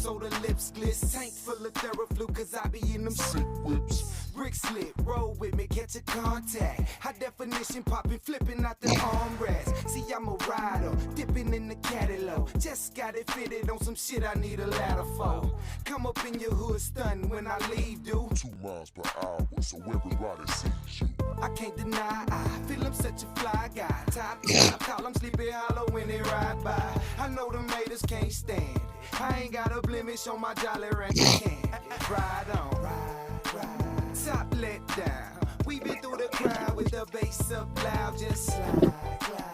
so the lips gliss. Tank full of Theraflu, cause I be in them sick whips. Brick slip, roll with me, catch a contact. High definition popping, flipping out the armrest. See, I'm a rider, dipping in the catalog. Just got it fitted on some shit I need a ladder for. Come up in your hood stunting when I leave, dude. 2 miles per hour, so everybody sees you. I can't deny, I feel I'm such a fly guy. Top, call I'm sleepy hollow when they ride by. I know the haters can't stand it. I ain't got a blemish on my Jolly Rancher candy. Ride on, ride. Top let down. We been through the crowd with the bass up loud. Just slide.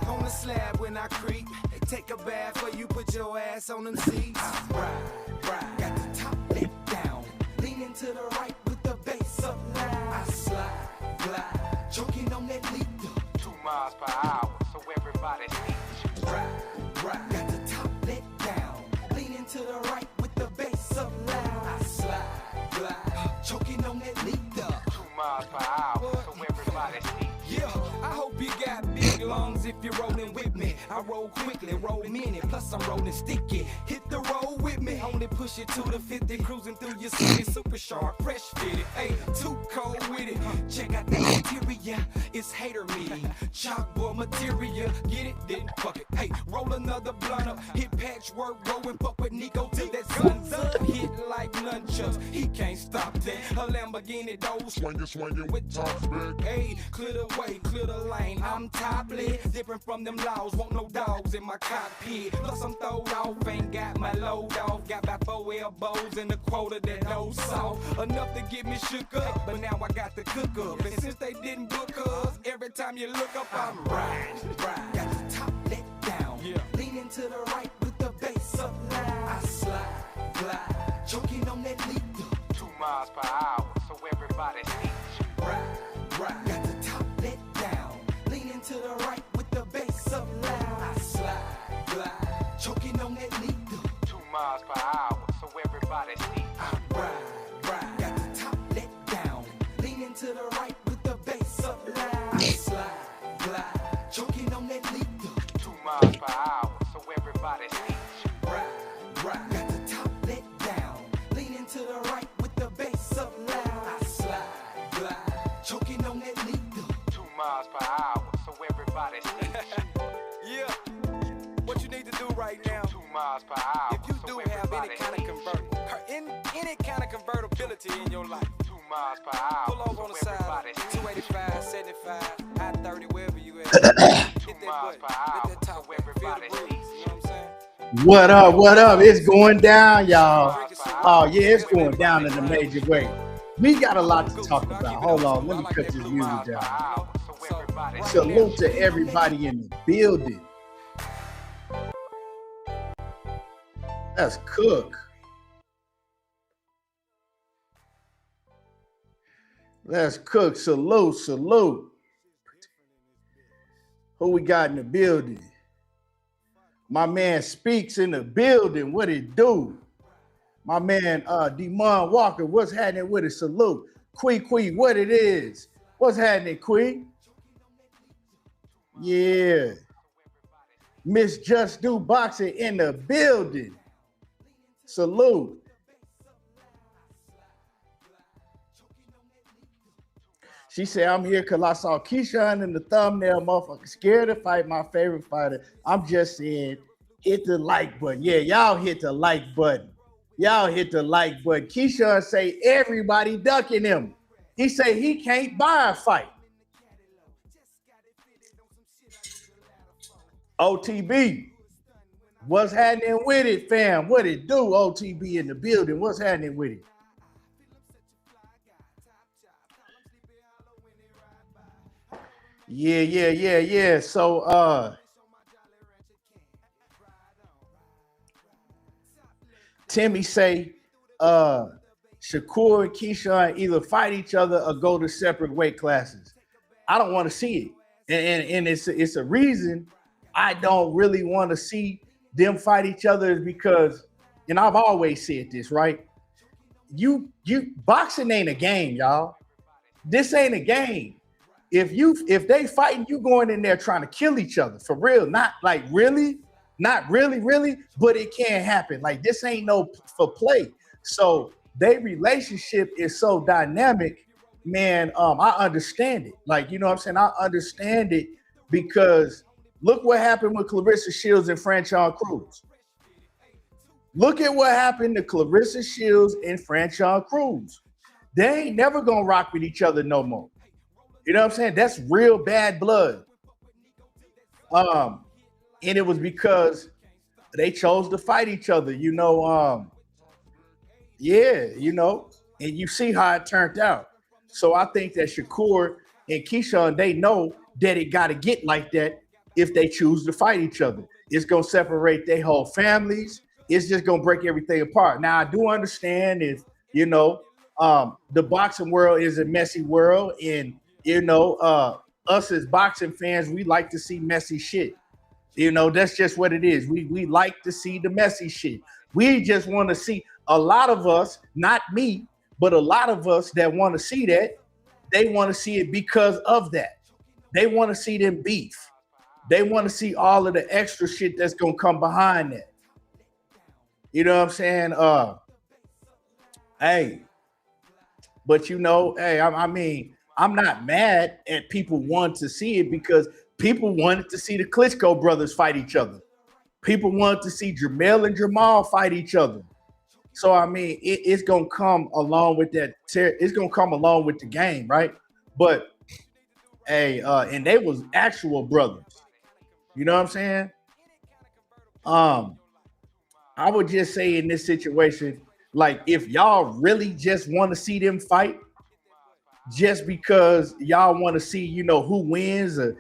On the slab when I creep. Take a bath or you put your ass on them seats. Ride. Got the top let down. Leaning to the right with the bass up loud. I slide, glide. Choking on that lead. 2 miles per hour, so everybody sees. Ride. Got the top let down. Leaning to the right with the bass up loud. I slide, glide. Choking on that lead. 2 miles per hour, so everybody sees. Yeah, I hope you got big lungs if you're rolling with me. I roll quickly, roll many, plus I'm rolling sticky. Hit the road with me, only push it to the 50, cruising through your city, super sharp, fresh fitted. Hey, too cold with it. Check out the interior, it's hater me. Chalkboard material, get it, then fuck it. Hey, roll another blunt up, hit patchwork, rolling fuck with Nico till that sun's up. Hit like nunchucks, he can't stop that. A Lamborghini door, Swinging with top spec. hey, clear the way, clear the lane. I'm top lit, different from them laws. Want no dogs in my cockpit. Plus I'm throwed off, ain't got my load off. Got about 4 elbows and a quota that no soft. Enough to get me shook up, but now I got the cook up. And since they didn't book us, every time you look up, I'm riding. Got the top let down, leaning to the right with the bass up loud. I slide, glide, choking on that lead. 2 miles per hour, so everybody sees. Ride. Got the top let down, leaning to the right with the bass up loud. I slide, glide, choking on that lead. 2 miles per hour, so everybody sees. I ride. Got the top let down, leaning to the right with the bass up loud. I slide, glide, choking on that lead. 2 miles per hour, so everybody sees. Ride. Got the top let down, leaning to the right with the bass up loud. I slide, glide, choking on that lead. 2 miles per hour, so everybody sees. Yeah, what you need to do right now, 2 miles per hour. If you do have any kind of convertibility in your life, 2 miles per hour. Pull over on the side, 285, 75, I-30, wherever you at. Hit that button, hit that top, feel the breeze, you know what I'm saying? What up? It's going down, y'all. Oh, yeah, it's going down in a major way. We got a lot to talk about. Hold on, let me cut this music down. Salute to everybody in the building. That's Cook. Let's Cook. Salute. Who we got in the building? My man Speaks in the building. What it do? My man Demond Walker, what's happening with it? Salute. Quee, what it is? What's happening, Quee? Yeah. Miss Just Do Boxing in the building. Salute. She said, I'm here because I saw Keyshawn in the thumbnail, motherfucker. Scared to fight my favorite fighter. I'm just saying, hit the like button. Yeah, y'all hit the like button. Keyshawn say everybody ducking him. He say he can't buy a fight. OTB, what's happening with it, fam? What it do? OTB in the building. What's happening with it? Yeah. So Timmy say Shakur and Keyshawn either fight each other or go to separate weight classes. I don't want to see it. And it's a reason I don't really want to see them fight each other is because, and I've always said this, right? You boxing ain't a game, y'all. This ain't a game. If they fighting, you going in there trying to kill each other for real, not like really. Not really, really, but it can happen. Like this ain't no for play. So their relationship is so dynamic, man. I understand it. Like, you know what I'm saying? I understand it because look what happened with Clarissa Shields and Franchon Cruz. Look at what happened to Clarissa Shields and Franchon Cruz. They ain't never gonna rock with each other no more. You know what I'm saying? That's real bad blood. And it was because they chose to fight each other, yeah, and you see how it turned out. So I think that Shakur and Keyshawn, they know that it got to get like that if they choose to fight each other. It's going to separate their whole families. It's just going to break everything apart. Now, I do understand if, the boxing world is a messy world. And, us as boxing fans, we like to see messy shit. That's just what it is. We like to see the messy shit. We just want to see a lot of us, not me, but a lot of us that want to see that, they want to see it because of that. They want to see them beef. They want to see all of the extra shit that's going to come behind that. You know what I'm saying? Hey, but I mean, I'm not mad at people wanting to see it because people wanted to see the Klitschko brothers fight each other. People wanted to see Jermell and Jamal fight each other. So, I mean, it's going to come along with that. It's going to come along with the game, right? But, hey, and they was actual brothers. You know what I'm saying? I would just say in this situation, like, if y'all really just want to see them fight, just because y'all want to see, who wins, or,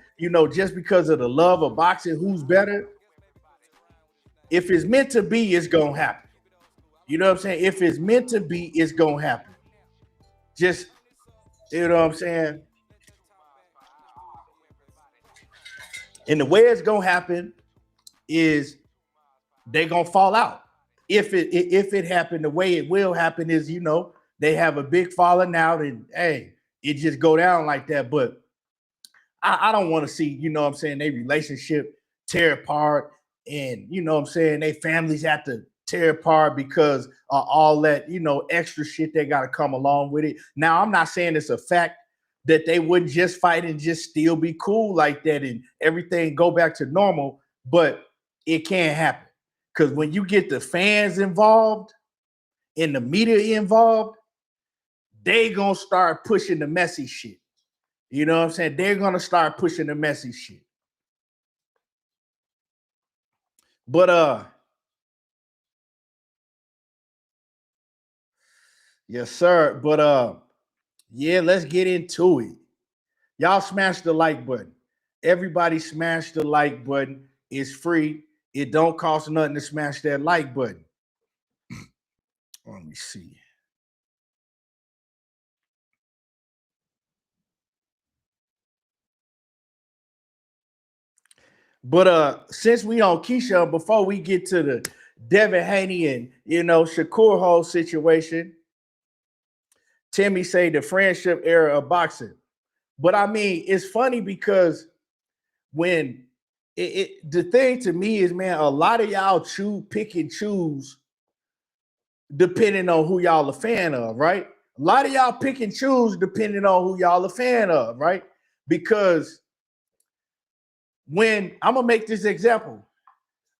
just because of the love of boxing, who's better. If it's meant to be, it's going to happen. You know what I'm saying? If it's meant to be, it's going to happen. Just, you know what I'm saying? And the way it's going to happen is they're going to fall out. If it happened, the way it will happen is, they have a big falling out and, hey, it just go down like that. But I don't want to see, their relationship tear apart and, their families have to tear apart because of all that, extra shit they got to come along with it. Now, I'm not saying it's a fact that they wouldn't just fight and just still be cool like that and everything go back to normal, but it can't happen. Because when you get the fans involved and the media involved, they gonna start pushing the messy shit. You know what I'm saying? They're gonna start pushing the messy shit. But yes, sir. But yeah, let's get into it. Y'all smash the like button. Everybody smash the like button. It's free. It don't cost nothing to smash that like button. Let me see. But since we on Keyshawn, before we get to the Devin Haney and Shakur whole situation, Timmy say the friendship era of boxing. But I mean, it's funny because when the thing to me is, man, a lot of y'all pick and choose depending on who y'all a fan of, right? A lot of y'all pick and choose depending on who y'all a fan of, right? Because when I'm gonna make this example,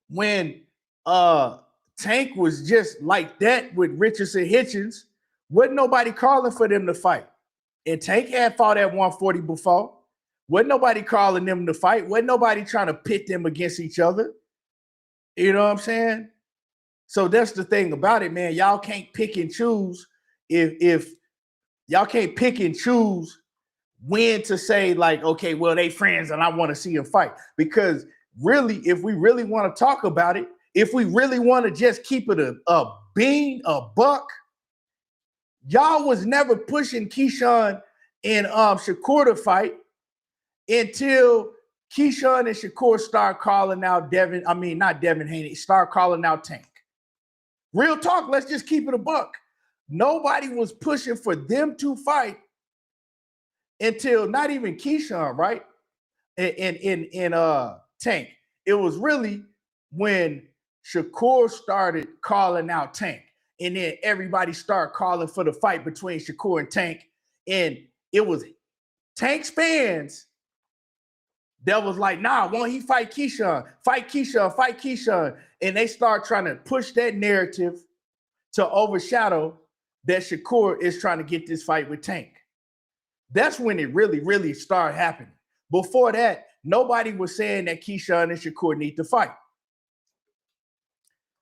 when Tank was just like that with Richardson Hitchens, wasn't nobody calling for them to fight. And Tank had fought at 140 before. Wasn't nobody calling them to fight. Wasn't nobody trying to pit them against each other. You know what I'm saying? So that's the thing about it, man. Y'all can't pick and choose if y'all can't pick and choose when to say, like, okay, well, they friends and I want to see them fight. Because really, if we really want to talk about it, if we really want to just keep it a buck, y'all was never pushing Keyshawn and Shakur to fight until Keyshawn and Shakur start calling out not Devin Haney, start calling out Tank. Real talk, let's just keep it a buck. Nobody was pushing for them to fight until not even Keyshawn, right? And Tank. It was really when Shakur started calling out Tank, and then everybody started calling for the fight between Shakur and Tank, and it was Tank's fans that was like, nah, won't he fight Keyshawn? Fight Keyshawn, fight Keyshawn. And they start trying to push that narrative to overshadow that Shakur is trying to get this fight with Tank. That's when it really, really started happening. Before that, nobody was saying that Keyshawn and Shakur need to fight.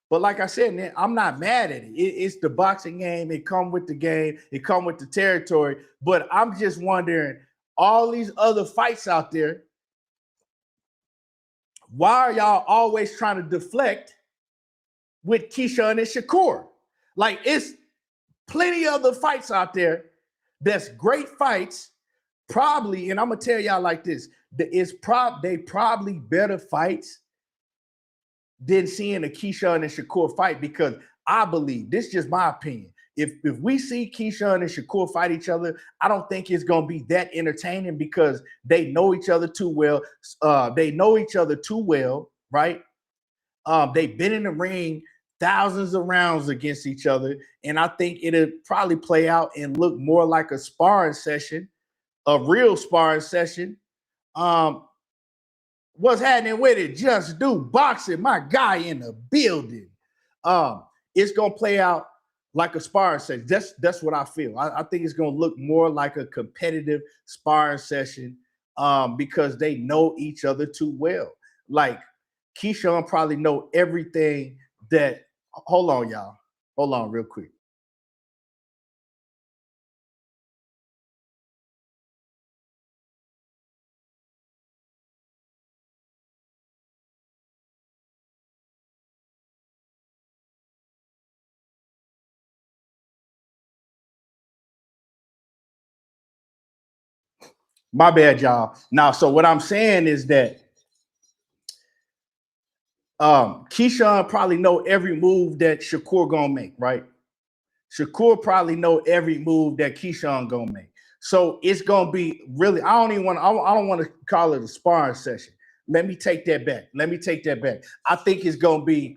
But like I said, man, I'm not mad at it. It's the boxing game. It come with the game. It come with the territory. But I'm just wondering, all these other fights out there, why are y'all always trying to deflect with Keyshawn and Shakur? Like, it's plenty of other fights out there that's great fights, probably, and I'm gonna tell y'all like this, they probably better fights than seeing a Keyshawn and Shakur fight, because I believe, this is just my opinion, if we see Keyshawn and Shakur fight each other, I don't think it's gonna be that entertaining, because they know each other too well. Right? They've been in the ring thousands of rounds against each other, and I think it'll probably play out and look more like a sparring session, a real sparring session. What's happening with it? Just Do Boxing, my guy in the building. It's gonna play out like a sparring session. That's what I feel. I think it's gonna look more like a competitive sparring session, because they know each other too well. Like, Keyshawn probably know everything that. Hold on, y'all. Hold on real quick. My bad, y'all. Now, so what I'm saying is that Keyshawn probably know every move that Shakur gonna make, right? Shakur probably know every move that Keyshawn gonna make. So it's gonna be really, I don't want to call it a sparring session. Let me take that back. I think it's gonna be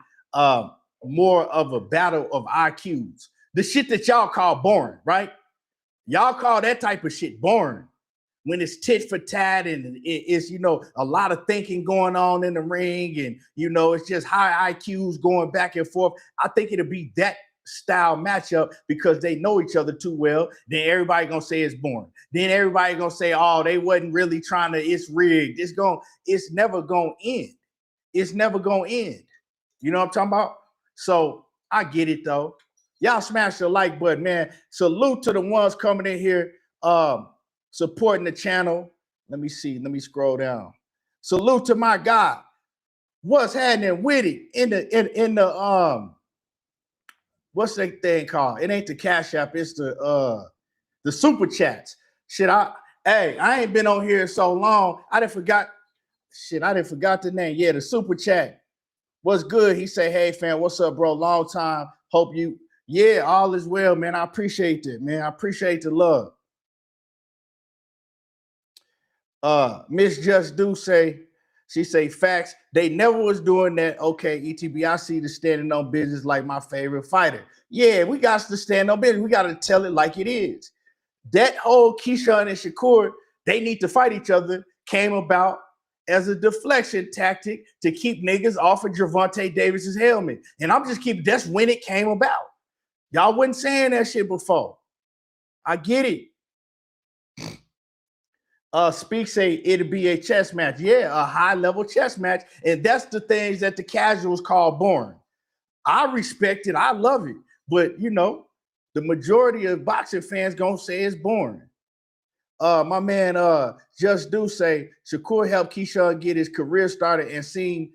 more of a battle of IQs. The shit that y'all call boring, right? Y'all call that type of shit boring. When it's tit for tat and it's, a lot of thinking going on in the ring, and, it's just high IQs going back and forth. I think it'll be that style matchup because they know each other too well. Then everybody gonna say it's boring. Then everybody gonna say, oh, they wasn't really trying to, it's rigged. It's never gonna end. It's never gonna end. You know what I'm talking about? So I get it though. Y'all smash the like button, man. Salute to the ones coming in here. Supporting the channel. Let me see. Let me scroll down. Salute to my guy. What's happening with it in the what's that thing called? It ain't the Cash App. It's the super chats. Shit, I ain't been on here so long. I done forgot the name. Yeah, the super chat. What's good? He say, hey fam, what's up, bro? Long time. Hope you. Yeah, all is well, man. I appreciate it, man. I appreciate the love. Miss Just Do say, she say facts. They never was doing that. Okay, ETB, I see the standing on business like my favorite fighter. Yeah, we got to stand on business. We got to tell it like it is. That whole Keyshawn and Shakur, they need to fight each other, came about as a deflection tactic to keep niggas off of Gervonta Davis's helmet. And that's when it came about. Y'all wasn't saying that shit before. I get it. Speak say it'll be a chess match. Yeah, a high-level chess match. And that's the things that the casuals call boring. I respect it. I love it. But, the majority of boxing fans gonna say it's boring. My man Just Do say Shakur helped Keyshawn get his career started and seeing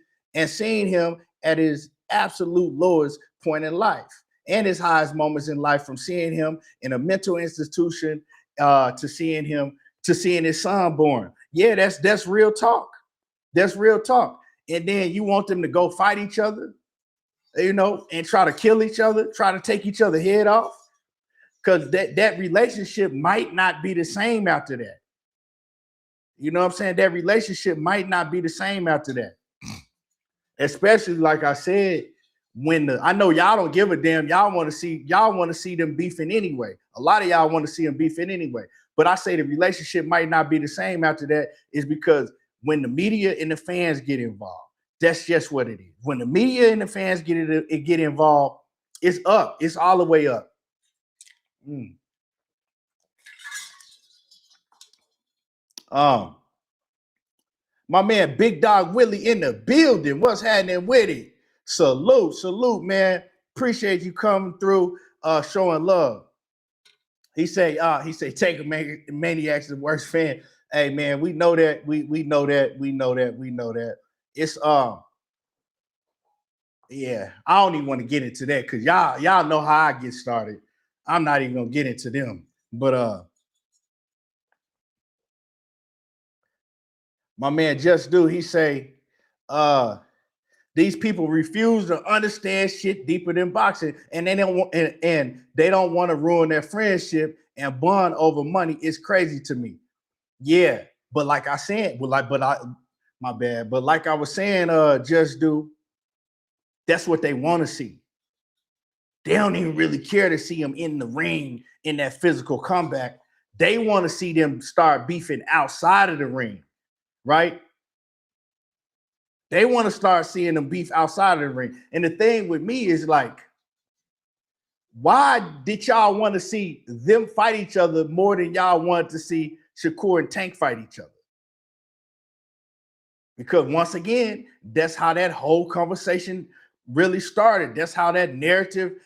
him at his absolute lowest point in life and his highest moments in life, from seeing him in a mental institution to seeing his son born. Yeah, that's real talk. That's real talk. And then you want them to go fight each other, and try to kill each other, try to take each other's head off, because that relationship might not be the same after that. You know what I'm saying? That relationship might not be the same after that. Especially like I said, I know y'all don't give a damn. Y'all want to see them beefing anyway. A lot of y'all want to see them beefing anyway. But I say the relationship might not be the same after that is because when the media and the fans get involved, that's just what it is. When the media and the fans get involved, it's up. It's all the way up. My man Big Dog Willie in the building. What's happening with it? Salute, man. Appreciate you coming through, showing love. He say, take a maniac's the worst fan. Hey man, we know that. We know that. It's yeah. I don't even want to get into that because y'all know how I get started. I'm not even gonna get into them. But my man Just Do, he say, these people refuse to understand shit deeper than boxing, and they don't want and they don't want to ruin their friendship and bond over money. It's crazy to me. Yeah, but like I said, my bad. But like I was saying, Just Do, that's what they want to see. They don't even really care to see them in the ring in that physical comeback. They want to see them start beefing outside of the ring, right? They want to start seeing them beef outside of the ring. And the thing with me is like, why did y'all want to see them fight each other more than y'all wanted to see Shakur and Tank fight each other? Because once again, that's how that whole conversation really started. That's how that narrative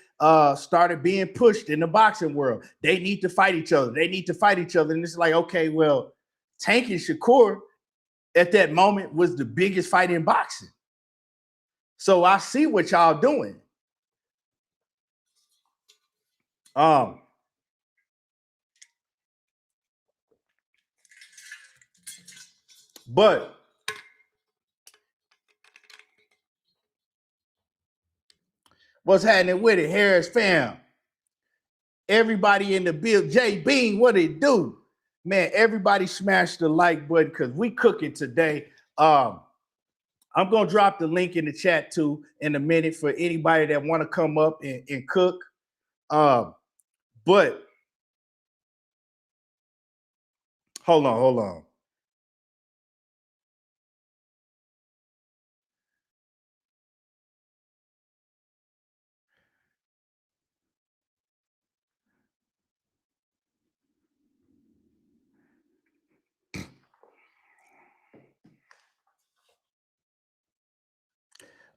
started being pushed in the boxing world. They need to fight each other. They need to fight each other. And it's like, okay, well, Tank and Shakur at that moment was the biggest fight in boxing. So I see what y'all doing. But what's happening with it, Harris fam? Everybody in the build, Jay Bean, what it do? Man, everybody smash the like button because we cooking today. I'm gonna drop the link in the chat too in a minute for anybody that want to come up and cook. But hold on.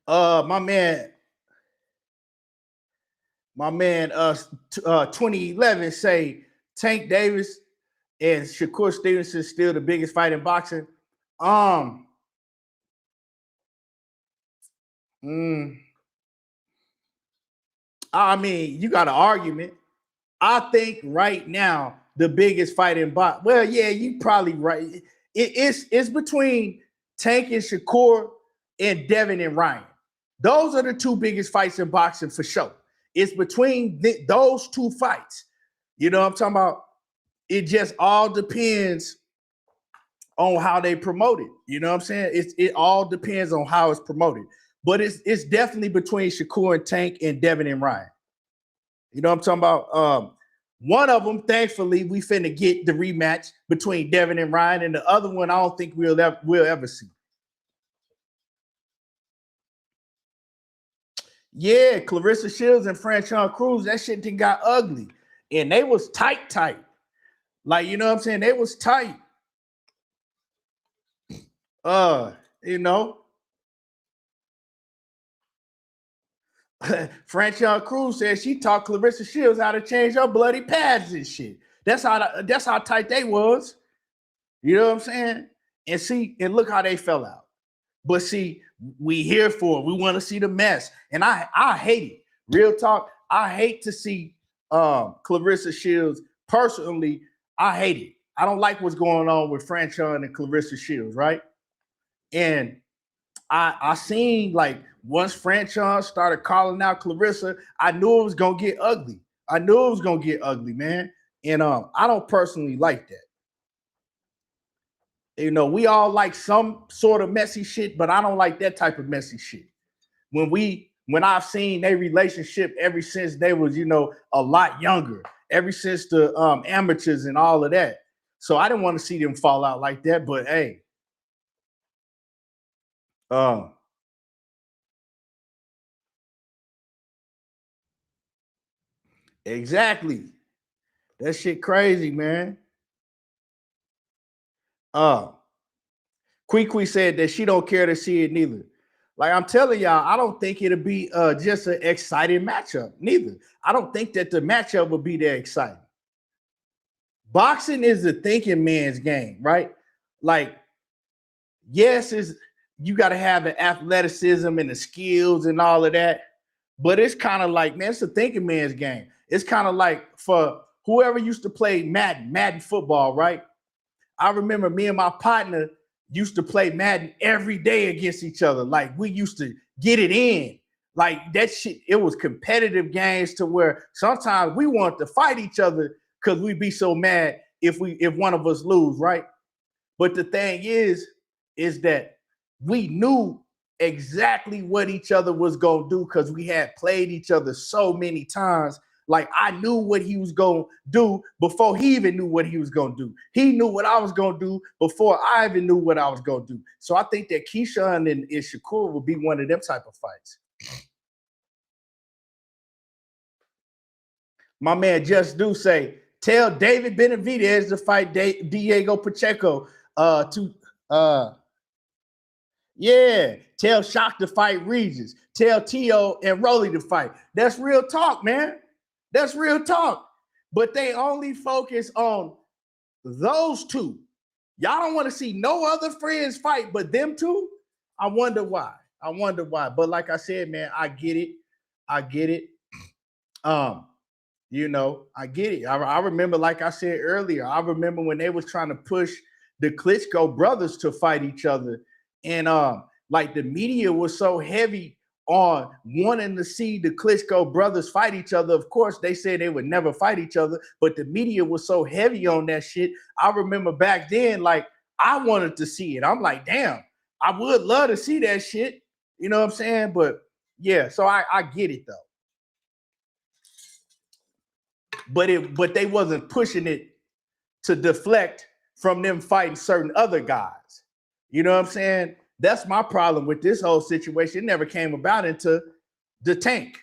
My man 2011 say Tank Davis and Shakur Stevenson still the biggest fight in boxing. I mean, you got an argument. I think right now the biggest fight in boxing. Well, yeah, you probably right. It's between Tank and Shakur and Devin and Ryan. Those are the two biggest fights in boxing for sure. It's between those two fights. You know what I'm talking about? It just all depends on how they promote it. You know what I'm saying? It all depends on how it's promoted. But it's definitely between Shakur and Tank and Devin and Ryan. You know what I'm talking about? One of them, thankfully, we finna get the rematch between Devin and Ryan, and the other one, I don't think we'll ever see. Yeah, Clarissa Shields and Franchon Cruz, that shit done got ugly. And they was tight. Like, you know what I'm saying? They was tight. You know. Franchon Cruz said she taught Clarissa Shields how to change her bloody pads and shit. That's how tight they was. You know what I'm saying? And look how they fell out. But see, we here for it. We want to see the mess. And I hate it. Real talk. I hate to see Clarissa Shields. Personally, I hate it. I don't like what's going on with Franchon and Clarissa Shields, right? And I seen like once Franchon started calling out Clarissa, I knew it was gonna get ugly. Man. And I don't personally like that. You know, we all like some sort of messy shit, but I don't like that type of messy shit. When I've seen their relationship ever since they was, you know, a lot younger, ever since the amateurs and all of that. So I didn't want to see them fall out like that. But hey, exactly. That shit crazy, man. Quee said that she don't care to see it neither. Like I'm telling y'all, I don't think it'll be just an exciting matchup. Neither. I don't think that the matchup will be that exciting. Boxing is the thinking man's game, right? Like, yes, you got to have the athleticism and the skills and all of that, but it's kind of like, man, it's a thinking man's game. It's kind of like for whoever used to play Madden football, right? I remember me and my partner used to play Madden every day against each other. Like we used to get it in. Like that shit, it was competitive games to where sometimes we wanted to fight each other because we'd be so mad if one of us lose, right? But the thing is that we knew exactly what each other was gonna do because we had played each other so many times. Like I knew what he was gonna do before he even knew what he was gonna do. He knew what I was gonna do before I even knew what I was gonna do. So I think that Keyshawn and Shakur will be one of them type of fights. My man Just Do say, tell David Benavidez to fight Diego Pacheco. Yeah, tell Shock to fight Regis. Tell T.O. and Rolly to fight. That's real talk, man. That's real talk. But they only focus on those two. Y'all don't want to see no other friends fight but them two. I wonder why. But like I said, man, I get it. You know, I get it. I remember, like I said earlier, I remember when they was trying to push the Klitschko brothers to fight each other. And like the media was so heavy on wanting to see the Klitschko brothers fight each other. Of course, they said they would never fight each other, but the media was so heavy on that shit. I remember back then, like, I wanted to see it. I'm like, damn, I would love to see that shit. You know what I'm saying? But yeah, so I get it though. But they wasn't pushing it to deflect from them fighting certain other guys. You know what I'm saying? That's my problem with this whole situation. It never came about into the tank.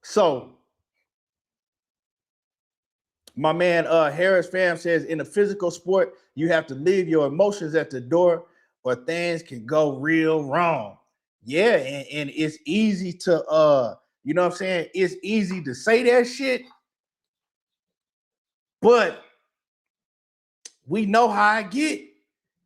So my man Harris Fam says, in a physical sport, you have to leave your emotions at the door or things can go real wrong. Yeah, and it's easy to you know what I'm saying? It's easy to say that shit, but we know how I get,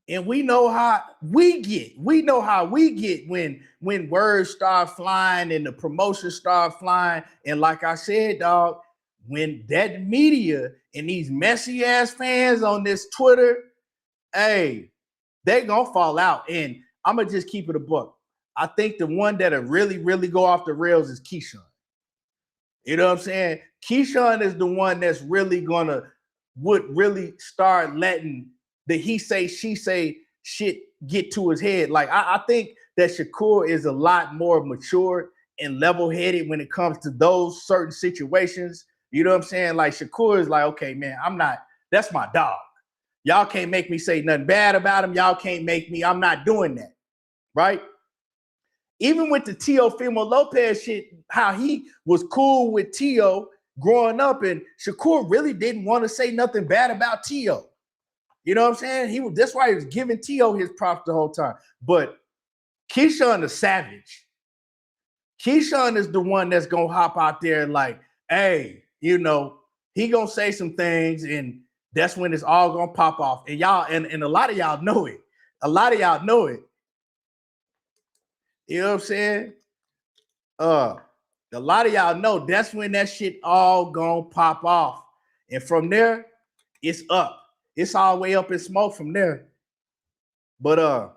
and we know how we get. We know how we get when words start flying and the promotions start flying. And like I said, dog, when that media and these messy ass fans on this Twitter, hey, they gonna fall out. And I'm gonna just keep it a buck. I think the one that'll really, really go off the rails is Keyshawn. You know what I'm saying? Keyshawn is the one that's really would really start letting the he say, she say shit get to his head. Like I think that Shakur is a lot more mature and level-headed when it comes to those certain situations. You know what I'm saying? Like Shakur is like, okay, man, that's my dog. Y'all can't make me say nothing bad about him. Y'all can't make me, I'm not doing that. Right? Even with the Teofimo Lopez shit, how he was cool with Teo growing up, and Shakur really didn't want to say nothing bad about Teo. You know what I'm saying? That's why he was giving Teo his props the whole time. But Keyshawn is savage. Keyshawn is the one that's gonna hop out there and like, hey, you know, he gonna say some things, and that's when it's all gonna pop off. And y'all, and a lot of y'all know it. A lot of y'all know it. You know what I'm saying? A lot of y'all know that's when that shit all gonna pop off. And from there, it's up. It's all the way up in smoke from there. But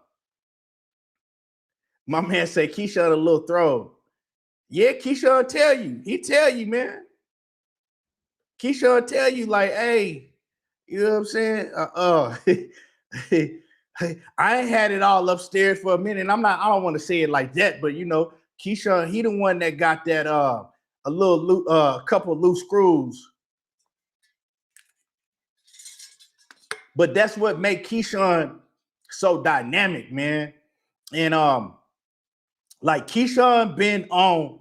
my man say Keyshawn a little throw. Yeah, Keyshawn tell you. He tell you, man. Keyshawn tell you like, hey, you know what I'm saying? I ain't had it all upstairs for a minute. I don't want to say it like that, but Keyshawn, he the one that got that couple of loose screws. But that's what make Keyshawn so dynamic, man. And like Keyshawn been on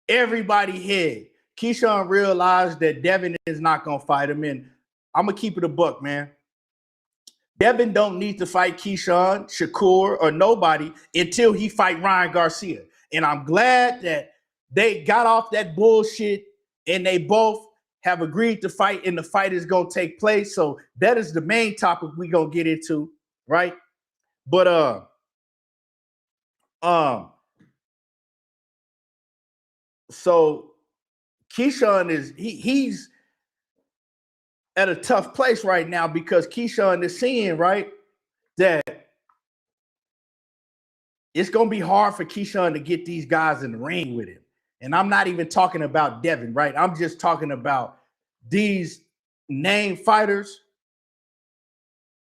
everybody's head. Keyshawn realized that Devin is not gonna fight him, and I'm gonna keep it a buck, man. Devin don't need to fight Keyshawn, Shakur, or nobody until he fight Ryan Garcia. And I'm glad that they got off that bullshit and they both have agreed to fight, and the fight is gonna take place. So that is the main topic we gonna get into, right? But so Keyshawn he's at a tough place right now because Keyshawn is seeing, right, that it's going to be hard for Keyshawn to get these guys in the ring with him. And I'm not even talking about Devin, right? I'm just talking about these name fighters.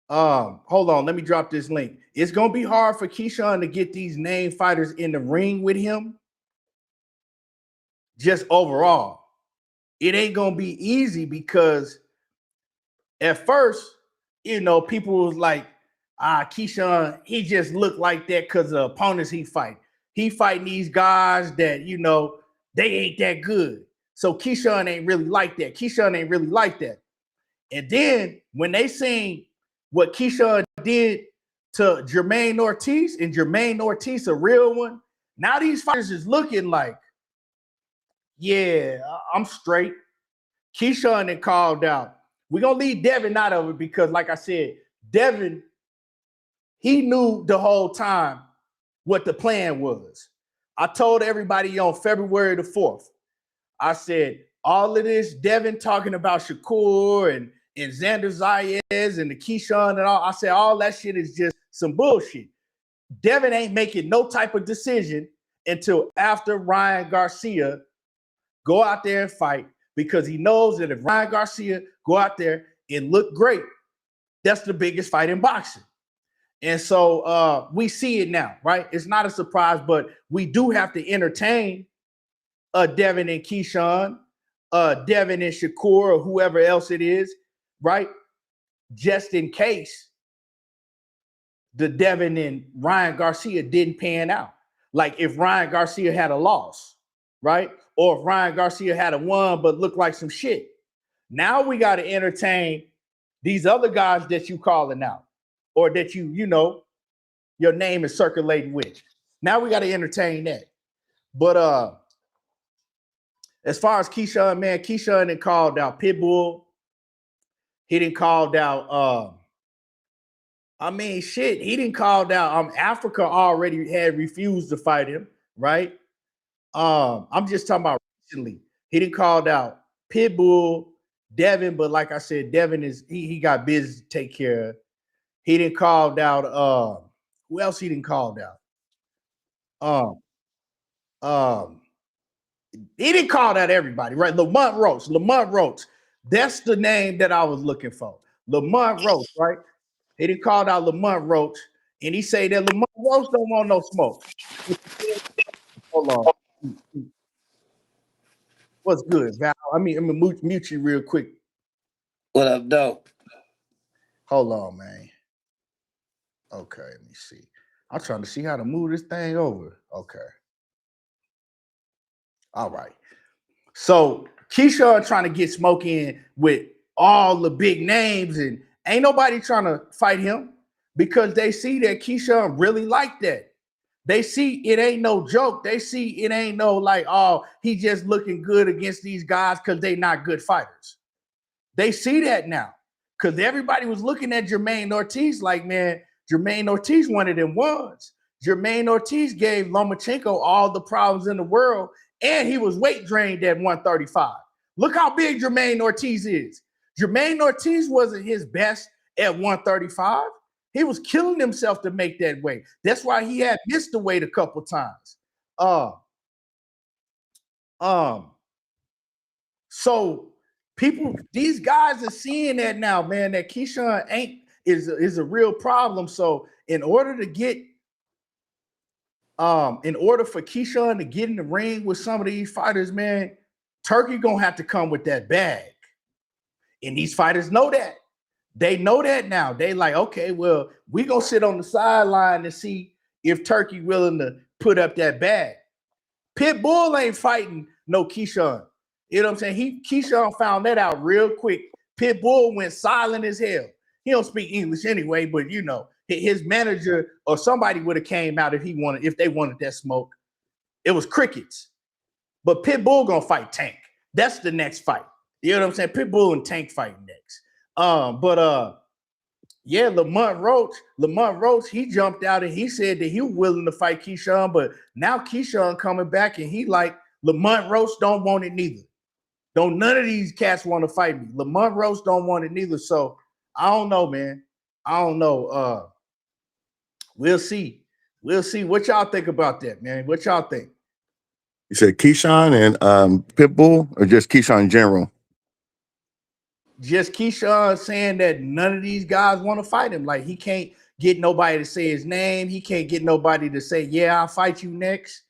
Hold on, let me drop this link. It's going to be hard for Keyshawn to get these name fighters in the ring with him. Just overall, it ain't going to be easy because at first, people was like, Keyshawn, he just looked like that because the opponents he fight. He fighting these guys that, they ain't that good. So Keyshawn ain't really like that. Keyshawn ain't really like that. And then when they seen what Keyshawn did to Jermaine Ortiz, and Jermaine Ortiz a real one, now these fighters is looking like, yeah, I'm straight. Keyshawn had called out. We're going to leave Devin out of it because, like I said, Devin, he knew the whole time what the plan was. I told everybody on February the 4th, I said, all of this Devin talking about Shakur and Xander Zayas and the Keyshawn and all, I said, all that shit is just some bullshit. Devin ain't making no type of decision until after Ryan Garcia go out there and fight, because he knows that if Ryan Garcia go out there and look great, that's the biggest fight in boxing. And so we see it now, right? It's not a surprise, but we do have to entertain Devin and Keyshawn, Devin and Shakur, or whoever else it is, right? Just in case the Devin and Ryan Garcia didn't pan out. Like if Ryan Garcia had a loss, right? Or if Ryan Garcia had a won but looked like some shit. Now we got to entertain these other guys that you calling out, or that your name is circulating with. Now we got to entertain that. But as far as Keyshawn, man, Keyshawn didn't called out Pitbull. He didn't called out he didn't called out Africa already had refused to fight him, right? I'm just talking about recently. He didn't called out Pitbull, Devin, but like I said, Devin is he got business to take care of. He didn't called out who else he didn't called out? He didn't call out everybody, right? Lamont Roach. That's the name that I was looking for. Lamont Roach, right? He didn't call out Lamont Roach, and he say that Lamont Roach don't want no smoke. Hold on. What's good, Val? I'm gonna mute you real quick. What up, though? Hold on, man. Okay, let me see. I'm trying to see how to move this thing over. Okay. All right. So Keyshawn trying to get smoke in with all the big names, and ain't nobody trying to fight him because they see that Keyshawn really like that. They see it ain't no joke. They see it ain't no like, oh, he just looking good against these guys because they not good fighters. They see that now because everybody was looking at Jermaine Ortiz like, man, Jermaine Ortiz one of them ones. Jermaine Ortiz gave Lomachenko all the problems in the world, and he was weight drained at 135. Look how big Jermaine Ortiz is. Jermaine Ortiz wasn't his best at 135. He was killing himself to make that weight. That's why he had missed the weight a couple times. So these guys are seeing that now, man. That Keyshawn is a real problem. So in order for Keyshawn to get in the ring with some of these fighters, man, Turkey gonna have to come with that bag. And these fighters know that. They know that now. They like, okay, well, we gonna sit on the sideline and see if Turkey willing to put up that bag. Pitbull ain't fighting no Keyshawn. You know what I'm saying? Keyshawn found that out real quick. Pitbull went silent as hell. He don't speak English anyway, but you know, his manager or somebody would have came out if they wanted that smoke. It was crickets. But Pitbull gonna fight Tank. That's the next fight. You know what I'm saying? Pitbull and Tank fighting next. Yeah, Lamont Roach, he jumped out and he said that he was willing to fight Keyshawn, but now Keyshawn coming back and he like, Lamont Roach don't want it neither. Don't none of these cats want to fight me. Lamont Roach don't want it neither. So I don't know, man. I don't know. We'll see. We'll see. What y'all think about that, man? What y'all think? You said Keyshawn and Pitbull, or just Keyshawn in general? Just Keyshawn saying that none of these guys want to fight him. Like he can't get nobody to say his name. He can't get nobody to say, yeah, I'll fight you next.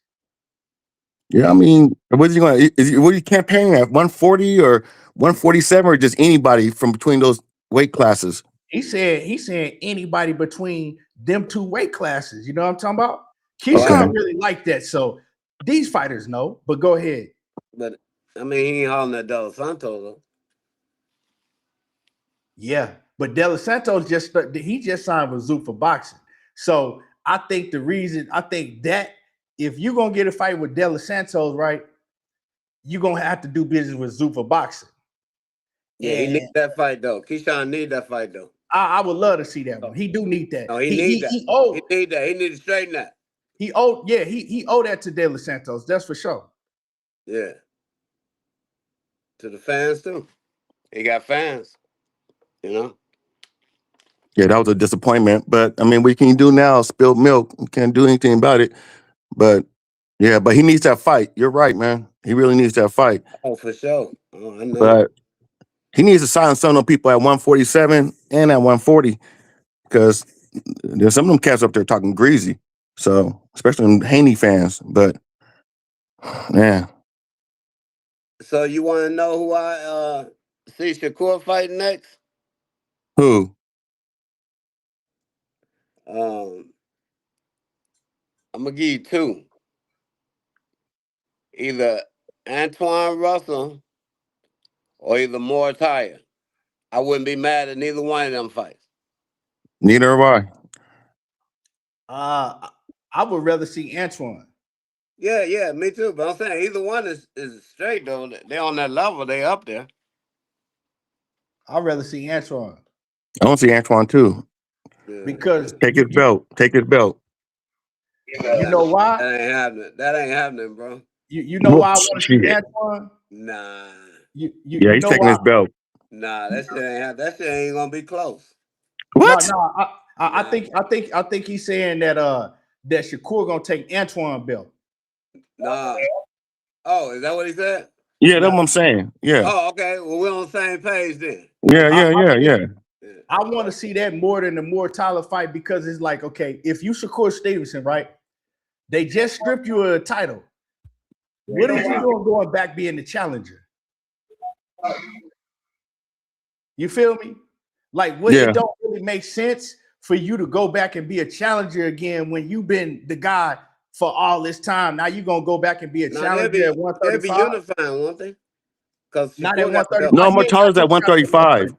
Yeah, I mean, what's he going to? What are you campaigning at? 140 or 147, or just anybody from between those weight classes? He's saying anybody between them two weight classes. You know what I'm talking about? Keyshawn really like that. So these fighters know. But go ahead. But I mean, he ain't holding that Dos Santos though. Yeah, but De Los Santos just signed with Zuffa Boxing. So I think that if you're gonna get a fight with De Los Santos, right, you're gonna have to do business with Zuffa Boxing. Yeah, he needs that fight though. Keyshawn need that fight though. I would love to see that one. He do need that. No, he need that. He need that. He need to straighten that. He owed that to De Los Santos. That's for sure. Yeah. To the fans too. He got fans. You know. Yeah, that was a disappointment. But I mean, what can you do now? Spilled milk. You can't do anything about it. But yeah, but he needs that fight. You're right, man. He really needs that fight. Oh, for sure. Oh, I know. But he needs to silence some of those people at 147 and at 140, because there's some of them cats up there talking greasy. So especially them Haney fans. But yeah. So you want to know who I see Shakur fighting next? Who? I'm gonna give you two. Either Antoine Russell or either Morataya. I wouldn't be mad at neither one of them fights. Neither have I would rather see Antoine. Yeah, me too. But I'm saying either one is straight though. They're on that level. They up there. I'd rather see Antoine. I want to see Antoine too. Yeah. Because take his belt. Take his belt. You know why? That ain't happening, bro. You know why I want to see Antoine? Nah. He's taking his belt. Nah, that shit ain't gonna be close. What? No, I think he's saying that that Shakur gonna take Antoine belt. Nah. Oh, is that what he said? Yeah, that's what I'm saying. Yeah. Oh, okay. Well, we're on the same page then. Yeah. I want to see that more than the Moore Tyler fight, because it's like, okay, if you Shakur Stevenson, right? They just stripped you of a title. What are you doing going back being the challenger? You feel me? Like, it don't really make sense for you to go back and be a challenger again when you've been the guy for all this time. Now you're gonna go back and be a challenger at 135. They'll be unifying, won't they? Because not at 135. No, Mortala's at 135.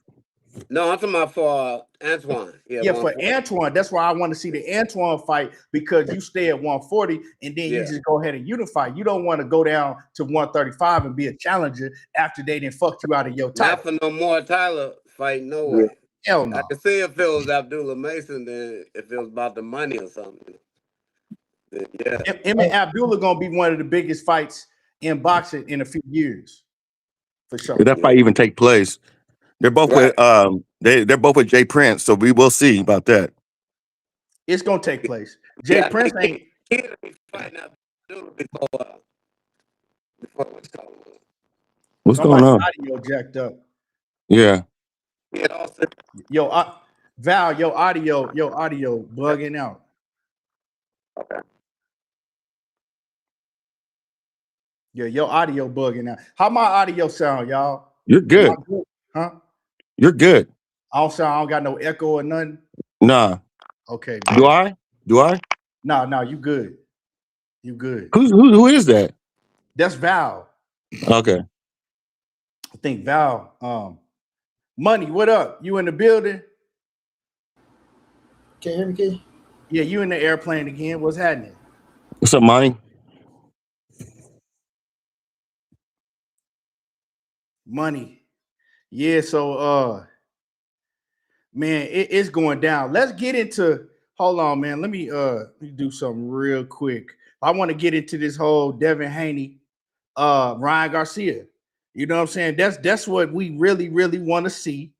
No, I'm talking about for Antoine. Yeah, for Antoine. That's why I want to see the Antoine fight, because you stay at 140 and then you just go ahead and unify. You don't want to go down to 135 and be a challenger after they didn't fuck you out of your title. Not for no more Tyler fight, no way. Hell no. I can see if it was Abdullah Mason, then if it was about the money or something. Then him and Abdullah gonna be one of the biggest fights in boxing in a few years, for sure. If that fight even take place, they're both with they're both with Jay Prince, so we will see about that. It's gonna take place. Jay Prince ain't fighting Abdullah before what's called. What's going Somebody on? audio jacked up. Yeah. Yo, Val, your audio bugging out. Yeah, your audio bugging out. How my audio sound, y'all? You're good. Huh? You're good. I don't got no echo or nothing. Nah. Okay. Do I? No, you good. You good. Who is that? That's Val. Okay. I think Val. Money, what up? You in the building? Can you hear me, Key? Yeah, you in the airplane again. What's happening? What's up, Monty? Money. Yeah, so man, it's going down. Let's get into hold on, man. Let me do something real quick. I want to get into this whole Devin Haney, Ryan Garcia. You know what I'm saying? That's what we really want to see.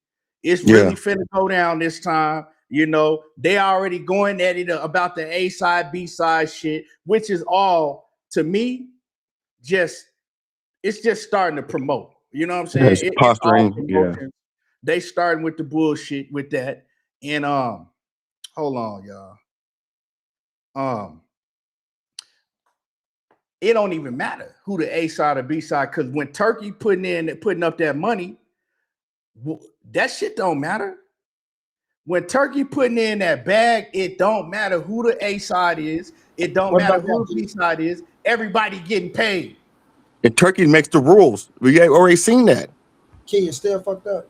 It's really finna go down this time. You know, they already going at it about the A side, B side shit, which is all to me it's just starting to promote. You know what I'm saying? It's It's all posturing. Yeah. promotion. They starting with the bullshit with that. And hold on, y'all. It don't even matter who the A side or B side, because when Turkey putting up that money, that shit don't matter. When Turkey putting in that bag, it don't matter who the A side is. It don't What matter about who that, the B side is. Everybody getting paid. And Turkey makes the rules. We have already seen that. Key is still fucked up?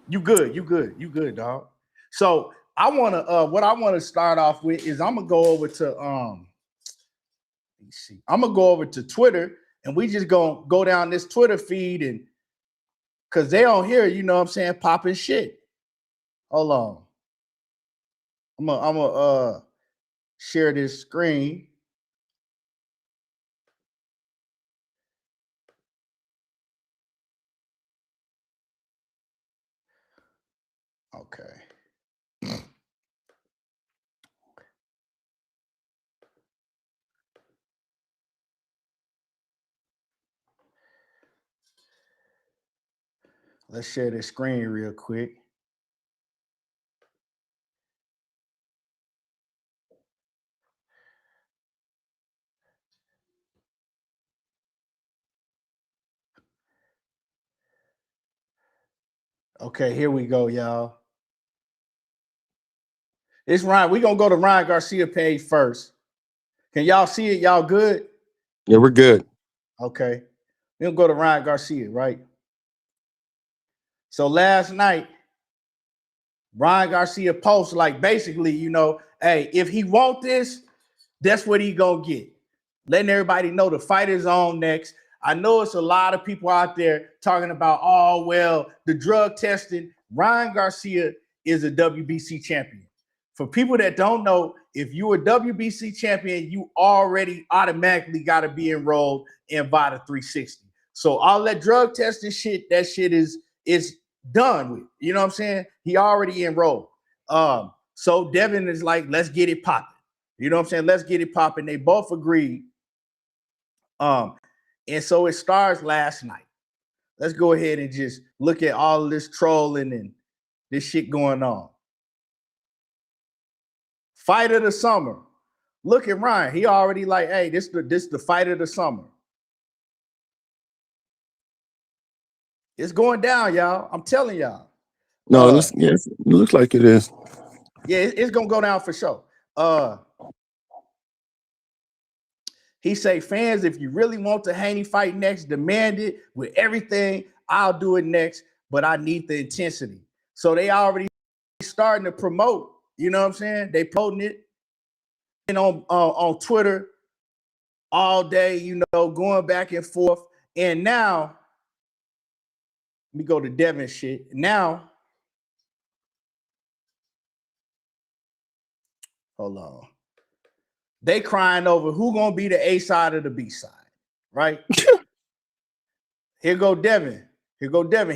You good, dog. So I wanna what I want to start off with is I'm gonna go over to let me see. I'm gonna go over to Twitter and we just gonna go down this Twitter feed and because they on here, you know what I'm saying, popping shit. Hold on. I'm gonna share this screen. Okay. Let's share this screen real quick. Okay, here we go, y'all. It's Ryan. We're gonna go to Ryan Garcia page first. Can y'all see it? Y'all good? Yeah, we're good. Okay. We'll go to Ryan Garcia, right? So last night, Ryan Garcia posted like basically, you know, hey, if he want this, that's what he gonna get. Letting everybody know the fight is on next. I know it's a lot of people out there talking about, oh, well, the drug testing. Ryan Garcia is a WBC champion. For people that don't know, if you're a WBC champion, you already automatically got to be enrolled in VADA 360. So all that drug testing shit, that shit is done with. You know what I'm saying? He already enrolled. So Devin is like, let's get it popping. You know what I'm saying? Let's get it popping. They both agreed. And so it starts last night. Let's go ahead and just look at all of this trolling and this shit going on. Fight of the summer. Look at Ryan. He already like, hey, this the fight of the summer. It's going down, y'all. I'm telling y'all. No, it looks like it is. Yeah, it's gonna go down for sure. He say, fans, if you really want the Haney fight next, demand it with everything. I'll do it next, but I need the intensity. So they already starting to promote. You know what I'm saying? They promoting it and on Twitter all day. You know, going back and forth. And now, let me go to Devin shit. Now, hold on. They crying over who gonna be the A side or the B side, right? Here go Devin.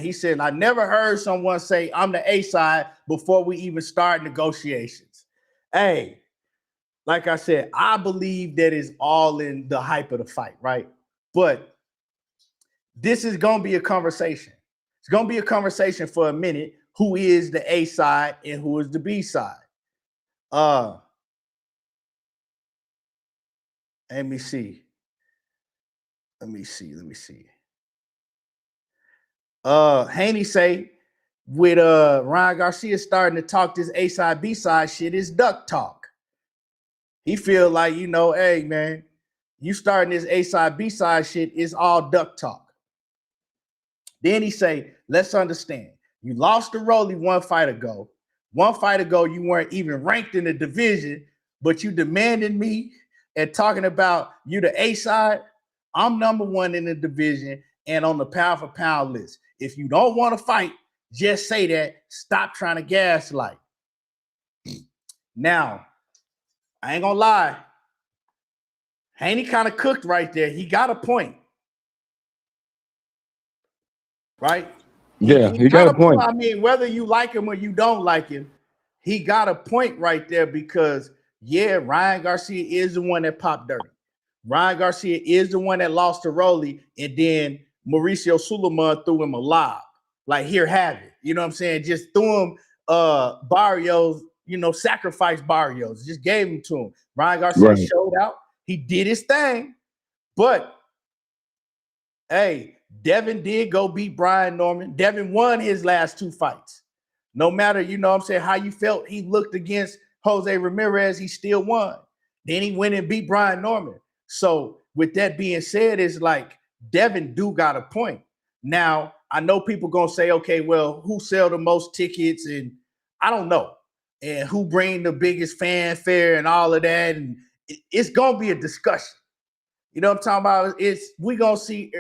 He said, I never heard someone say I'm the A side before we even start negotiations. Hey, like I said, I believe that is all in the hype of the fight, right? But this is gonna be a conversation. It's gonna be a conversation for a minute. Who is the A side and who is the B side? Let me see. Haney say with Ryan Garcia starting to talk this A side, B side shit is duck talk. He feel like, hey man, you starting this A side, B side shit is all duck talk. Then he say, let's understand. You lost to Rolly one fight ago. One fight ago, you weren't even ranked in the division, but you demanded me and talking about you the A side. I'm number one in the division and on the pound for pound list. If you don't want to fight, just say that. Stop trying to gaslight. Now, I ain't gonna lie. Haney kind of cooked right there. He got a point. Right? Yeah, he got a point. I mean, whether you like him or you don't like him, he got a point right there because, yeah, Ryan Garcia is the one that popped dirty. Ryan Garcia is the one that lost to Rolly, and then Mauricio Suleiman threw him a lob. Like, here, have it. You know what I'm saying? Just threw him Barrios, sacrifice Barrios. Just gave him to him. Ryan Garcia showed out. He did his thing. But, hey, Devin did go beat Brian Norman. Devin won his last two fights. No matter, how you felt he looked against Jose Ramirez, he still won. Then he went and beat Brian Norman. So with that being said, it's like Devin do got a point. Now, I know people going to say, okay, well, who sell the most tickets? And I don't know. And who bring the biggest fanfare and all of that. And it's going to be a discussion. You know what I'm talking about? We going to see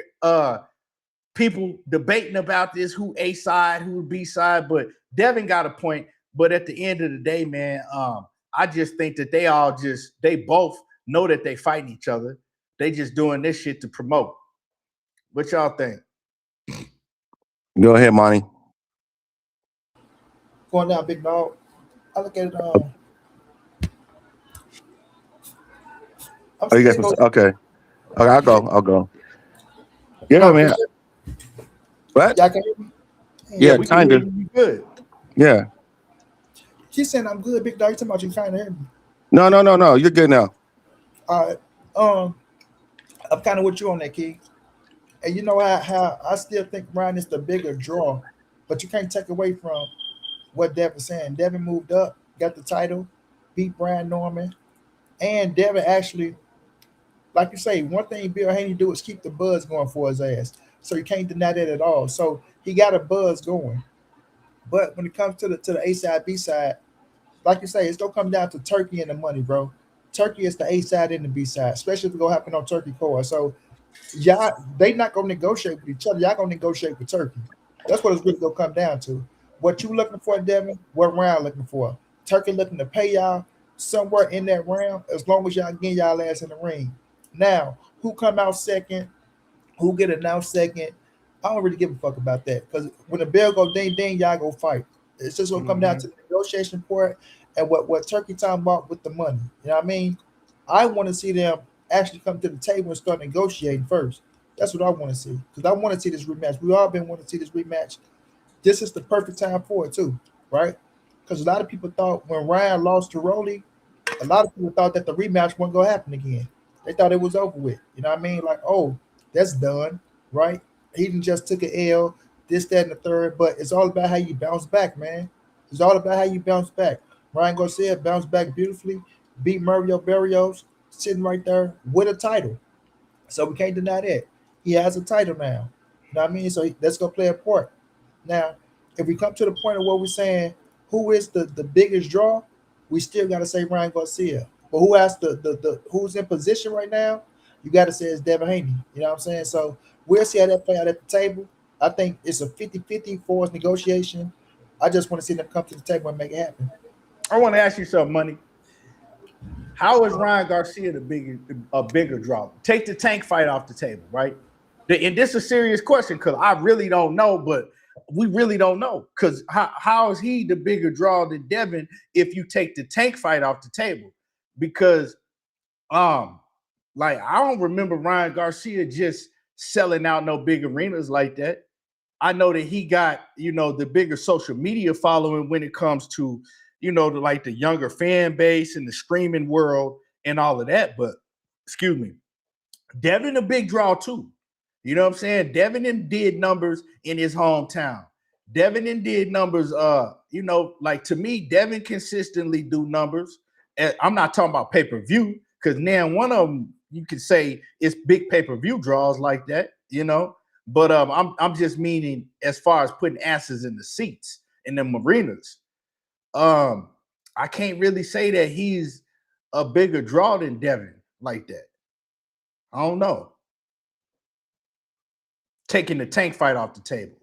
people debating about this, who A side, who B side, but Devin got a point. But at the end of the day, man, I just think that they both know that they fighting each other. They just doing this shit to promote. What y'all think? Go ahead, Monty. Going down, big dog. I look at it. You got some? Okay, I'll go. Yeah, man. What? Y'all can hear me? Yeah, kind of. Good. Yeah. She's saying I'm good, big dog. You talking about you kind of hear me? No. You're good now. All right. I'm kind of with you on that, Key. And you know how I still think Ryan is the bigger draw, but you can't take away from what Devin's saying. Devin moved up, got the title, beat Brian Norman, and Devin actually, like you say, one thing Bill Haney do is keep the buzz going for his ass. So you can't deny that at all. So he got a buzz going. But when it comes to the A side, B side, like you say, it's gonna come down to Turkey and the money, bro. Turkey is the A side and the B side, especially if it's gonna happen on Turkey core. So y'all, they not gonna negotiate with each other. Y'all gonna negotiate with Turkey. That's what it's really gonna come down to. What you looking for, Devin? What Ryan looking for? Turkey looking to pay y'all somewhere in that round, as long as y'all get y'all ass in the ring. Now, who come out second? Who get announced second? I don't really give a fuck about that, because when the bell go ding ding, y'all go fight. It's just gonna come down to the negotiation part and what Turkey talking about with the money. You know what I mean? I want to see them actually come to the table and start negotiating first. That's what I want to see, because I want to see this rematch. We all been wanting to see this rematch. This is the perfect time for it too, right? Because a lot of people thought when Ryan lost to Rolly, a lot of people thought that the rematch wasn't gonna happen again. They thought it was over with. You know what I mean? Like, oh, that's done, right? He didn't just took an L, this, that, and the third. But it's all about how you bounce back, man. It's all about how you bounce back. Ryan Garcia bounced back beautifully, beat Mario Barrios, sitting right there with a title. So we can't deny that. He has a title now. You know what I mean? So that's going to play a part. Now, if we come to the point of where we're saying who is the biggest draw, we still got to say Ryan Garcia. But who has the who's in position right now, you got to say it's Devin Haney. You know what I'm saying? So we'll see how that play out at the table. I think it's a 50-50 for his negotiation. I just want to see them come to the table and make it happen. I want to ask you something, Money. How is Ryan Garcia a bigger draw? Take the Tank fight off the table, right? And this is a serious question, because I really don't know, but we really don't know. Because how is he the bigger draw than Devin if you take the Tank fight off the table? Because I don't remember Ryan Garcia just selling out no big arenas like that. I know that he got, the bigger social media following when it comes to, like the younger fan base and the streaming world and all of that. But excuse me, Devin a big draw too. You know what I'm saying? Devin did numbers in his hometown. Devin did numbers. Like to me, Devin consistently do numbers. And I'm not talking about pay-per-view because now one of them you could say it's big pay-per-view draws like that. But I'm just meaning as far as putting asses in the seats in them arenas. I can't really say that he's a bigger draw than Devin like that. I don't know. Taking the tank fight off the table.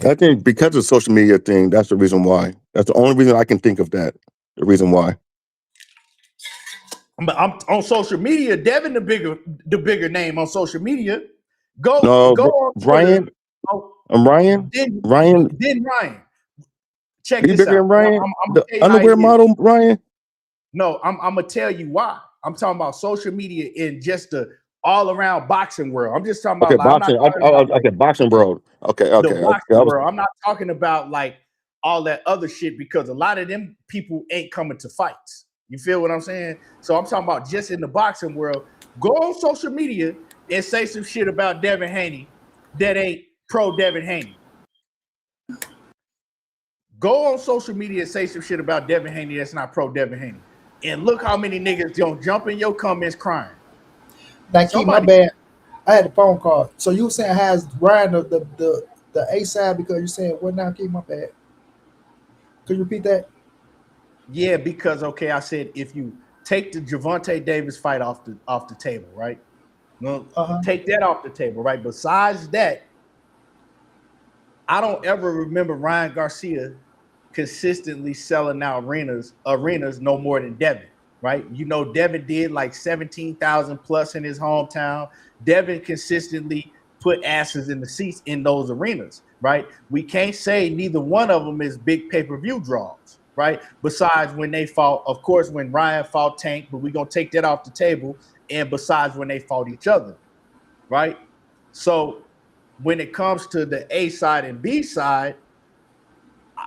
I think because of the social media thing, that's the reason why. That's the only reason I can think of that. The reason why. But I'm on social media. Devin, the bigger name on social media. Go on Ryan. Ryan. Then Ryan. Check this out. Ryan, the underwear model, Ryan. No, I'm gonna tell you why. I'm talking about social media in just the all around boxing world. I'm just talking about boxing. Okay, boxing world. Okay. The boxing world. I'm not talking about like all that other shit because a lot of them people ain't coming to fights. You feel what I'm saying? So I'm talking about just in the boxing world. Go on social media and say some shit about Devin Haney that ain't pro Devin Haney. Go on social media and say some shit about Devin Haney that's not pro Devin Haney. And look how many niggas don't jump in your comments crying. Thank you, my bad. I had a phone call. So you were saying has Ryan the A side because you're saying what now? Keep my bad. Could you repeat that? Yeah, because I said if you take the Gervonta Davis fight off the table, right? Well, take that off the table, right? Besides that, I don't ever remember Ryan Garcia consistently selling out arenas no more than Devin, right? Devin did like 17,000 plus in his hometown. Devin consistently put asses in the seats in those arenas, right? We can't say neither one of them is big pay-per-view draws, right? Besides when they fought, of course, when Ryan fought Tank, but we're going to take that off the table. And besides when they fought each other, right? So when it comes to the A side and B side,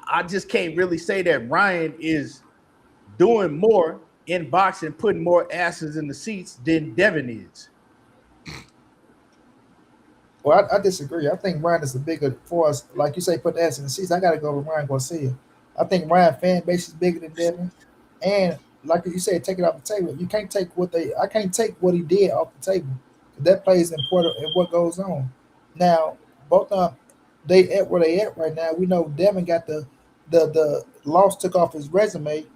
I just can't really say that Ryan is doing more in boxing, putting more asses in the seats than Devin is. Well, I disagree. I think Ryan is the bigger for us. Like you say, put the ass in the seats. I got to go with Ryan Garcia. I think Ryan fan base is bigger than Devin. And like you said, take it off the table. You can't take I can't take what he did off the table. That plays important in what goes on. Now, both of them, they at where they at right now. We know Devin got the loss took off his resume.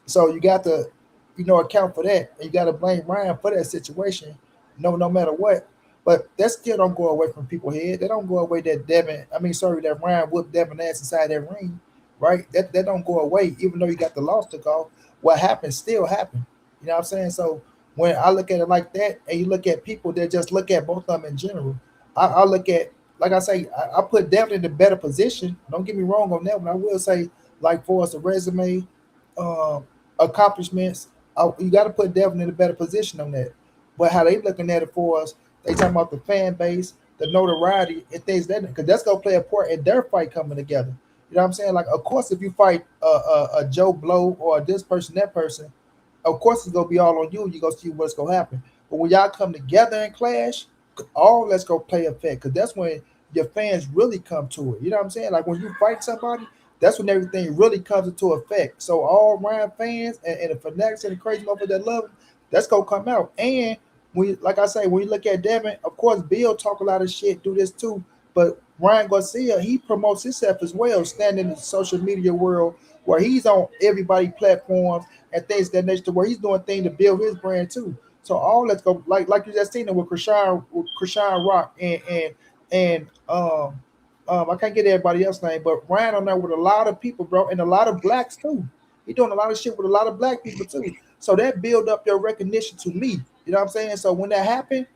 So you got to, account for that. And you got to blame Ryan for that situation, no matter what. But that still don't go away from people's head. They don't go away that Ryan whooped Devin ass inside that ring, right? That don't go away, even though you got the loss took off. What happened still happened. You know what I'm saying? So when I look at it like that, and you look at people that just look at both of them in general, I look at, like I say, I put Devin in a better position. Don't get me wrong on that one. I will say, like for us, a resume, accomplishments, you got to put Devin in a better position on that. But how they looking at it for us, they talking about the fan base, the notoriety, and things that because that's gonna play a part in their fight coming together. You know what I'm saying? Like, of course, if you fight a Joe Blow or this person, that person, of course it's gonna be all on you. You gonna see what's gonna happen. But when y'all come together and clash, all that's gonna play effect because that's when your fans really come to it. You know what I'm saying? Like when you fight somebody, that's when everything really comes into effect. So all Ryan fans and the fanatics and the crazy motherfuckers that love him, that's gonna come out. And like I say, when you look at Devin, of course, Bill talk a lot of shit, do this too. But Ryan Garcia, he promotes himself as well, standing in the social media world where he's on everybody's platforms and things that nature, where he's doing things to build his brand too. So all let's go like you just seen it with Keyshawn Rock and I can't get everybody else's name, but Ryan on there with a lot of people, bro, and a lot of blacks too. He doing a lot of shit with a lot of black people too. So that build up your recognition to me. You know what I'm saying? So when that happened,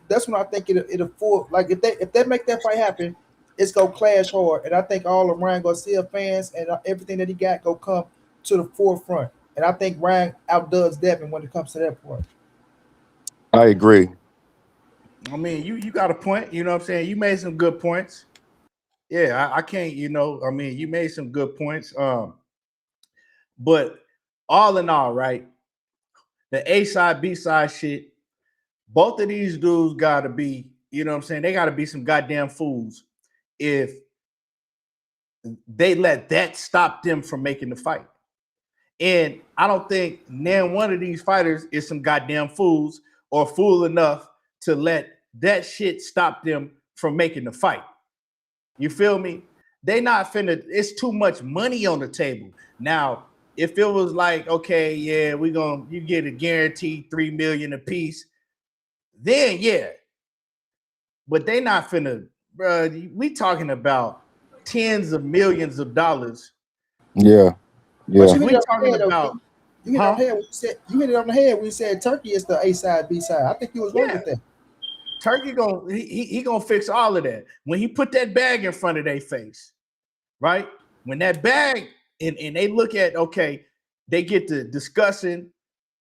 that's when I think it'll full like if they make that fight happen, it's gonna clash hard. And I think all of Ryan Garcia fans and everything that he got go come to the forefront. And I think Ryan outdoes Devin when it comes to that point. I agree. I mean, you got a point. You know what I'm saying? You made some good points. Yeah, I can't. I mean, you made some good points. But all in all, right? The A side, B side shit. Both of these dudes got to be. You know what I'm saying? They got to be some goddamn fools if they let that stop them from making the fight. And I don't think none one of these fighters is some goddamn fools or fool enough to let that shit stop them from making the fight. You feel me? They not finna, it's too much money on the table. Now, if it was like, okay, yeah, you get a guaranteed $3 million a piece, then yeah. But they not finna, bro. We talking about tens of millions of dollars. Yeah. But Yeah. you hit We it on the talking head, though, about, King. You hit it on the head. You hit it on the head when you said Turkey is the A side, B side. I think you was right with that. Turkey he gonna fix all of that. When he put that bag in front of their face, right? When that bag and they look at, okay, they get to discussing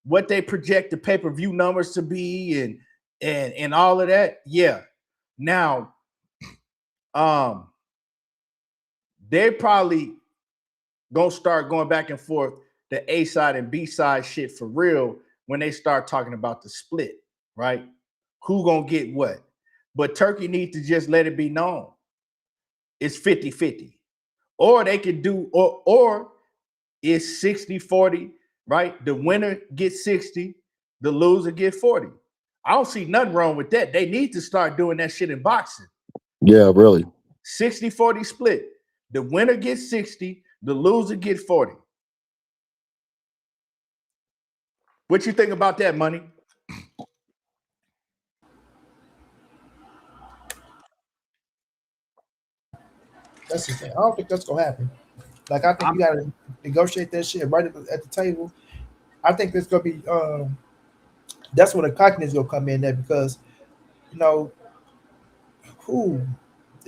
what they project the pay-per-view numbers to be and all of that. Yeah. Now, they probably gonna start going back and forth the A side and B side shit for real when they start talking about the split, right? Who gonna get what? But Turkey needs to just let it be known it's 50-50. Or they could do, or it's 60-40, right? The winner gets 60, the loser gets 40. I don't see nothing wrong with that. They need to start doing that shit in boxing. Yeah, really. 60-40 split. The winner gets 60, the loser gets 40. What you think about that, Money? That's the thing. I don't think that's gonna happen. Like I think you gotta negotiate that shit right at the table. I think there's gonna be that's where the cockiness gonna come in there because you know who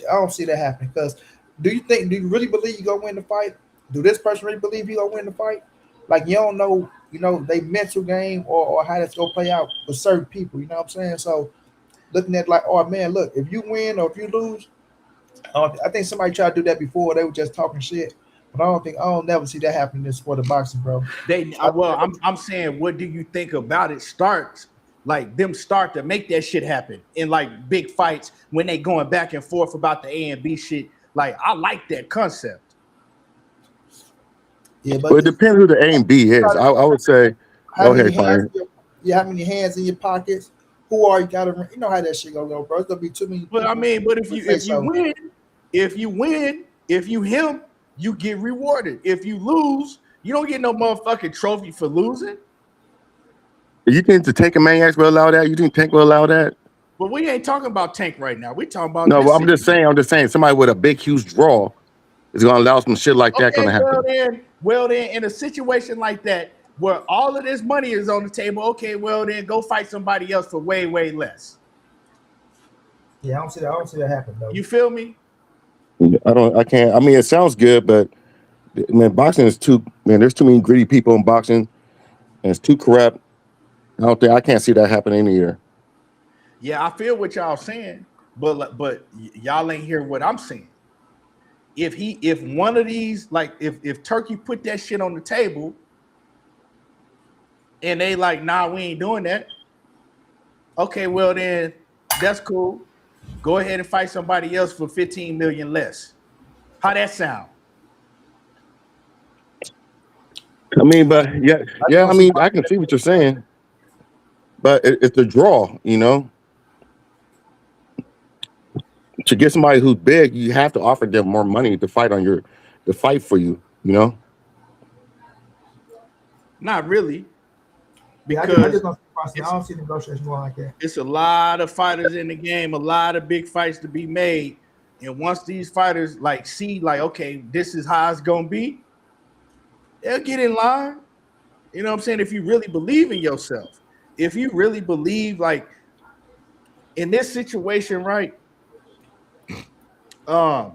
I don't see that happening because do you really believe you gonna win the fight? Do this person really believe you gonna win the fight? Like you don't know, they mental game or how that's gonna play out with certain people, you know what I'm saying? So looking at like, oh man, look, if you win or if you lose, I think somebody tried to do that before. They were just talking shit, but I don't never see that happening in the sport of boxing, bro. I'm saying, what do you think about it? Start to make that shit happen in like big fights when they going back and forth about the A and B shit. Like I like that concept. Yeah, Well, it depends who the A and B is. I would say, how go many ahead, hands? Fire. How many hands in your pockets? Who are you? Gotta you know how that shit gonna go, bro. It's gonna be too many. But I mean, but if you win, if you him, you get rewarded. If you lose, you don't get no motherfucking trophy for losing. You think the Tank and Maniacs will allow that? You think Tank will allow that? But we ain't talking about Tank right now. We talking about No, this well, I'm just saying, somebody with a big, huge draw is going to allow some shit like that going to happen. Well then, in a situation like that, where all of this money is on the table, okay, well then, go fight somebody else for way, way less. Yeah, I don't see that happen though. You feel me? I can't. I mean, it sounds good, but man, boxing is there's too many greedy people in boxing, and it's too corrupt. I can't see that happening any year. Yeah, I feel what y'all saying, but y'all ain't hear what I'm saying. If one of these, like if Turkey put that shit on the table and they like, nah, we ain't doing that. Okay, well then that's cool. Go ahead and fight somebody else for 15 million less. How that sound? I mean, but yeah. I mean, I can see what you're saying, but it's the draw, To get somebody who's big, you have to offer them more money to fight for you, Not really. Because I don't see negotiation going like that. It's a lot of fighters in the game, a lot of big fights to be made. And once these fighters see okay, this is how it's gonna be, they'll get in line. You know what I'm saying? If you really believe in yourself, if you really believe in this situation, right? I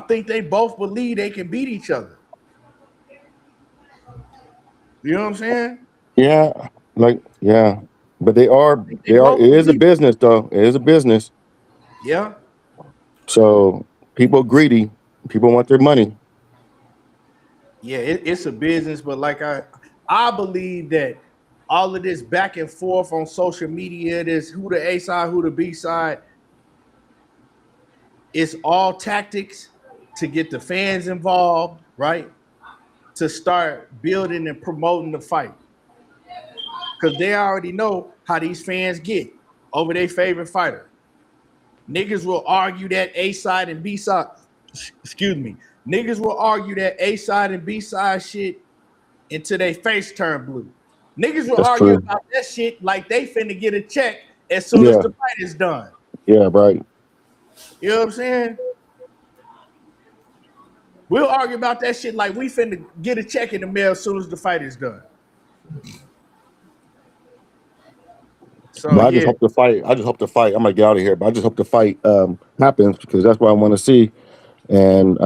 think they both believe they can beat each other. You know what I'm saying? Yeah, yeah. But they are. both It is a believe. business, though. It is a business. Yeah, So people greedy. People want their money. yeah, it's a business, but like I believe that all of this back and forth on social media, this who the A side, who the B side, it's all tactics to get the fans involved, right? To start building and promoting the fight. Because they already know how these fans get over their favorite fighter. Niggas will argue that A side and B side, excuse me. Niggas will argue that A side and B side shit until they face turn blue. Niggas will That's argue true. about that shit like they finna get a check as soon as Yeah. the fight is done. Yeah. Right. You know what I'm saying? We'll argue about that shit like we finna get a check in the mail as soon as the fight is done. So But I just yeah, hope the fight. I just hope the fight. I'm gonna get out of here. But I just hope the fight happens because that's what I want to see. And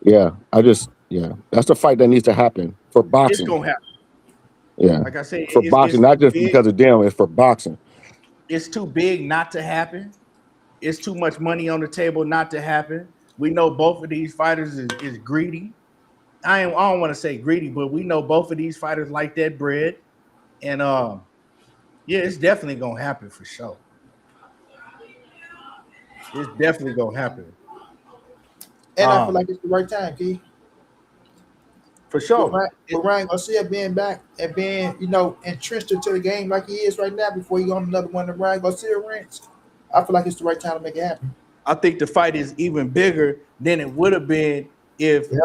yeah, that's the fight that needs to happen for it's boxing. gonna happen. Yeah, Like I say, for it's boxing, too not just big. because of them. It's for boxing. It's too big not to happen. It's too much money on the table not to happen. We know both of these fighters is greedy. I don't want to say greedy, but we know both of these fighters like that bread. And yeah, it's definitely gonna happen for sure. It's definitely gonna happen. And I feel like it's the right time, Key. For sure. With Ryan Garcia being back and being, entrenched into the game like he is right now before he go on another one of Ryan Garcia rants, I feel like it's the right time to make it happen. I think the fight is even bigger than it would have been if Yep.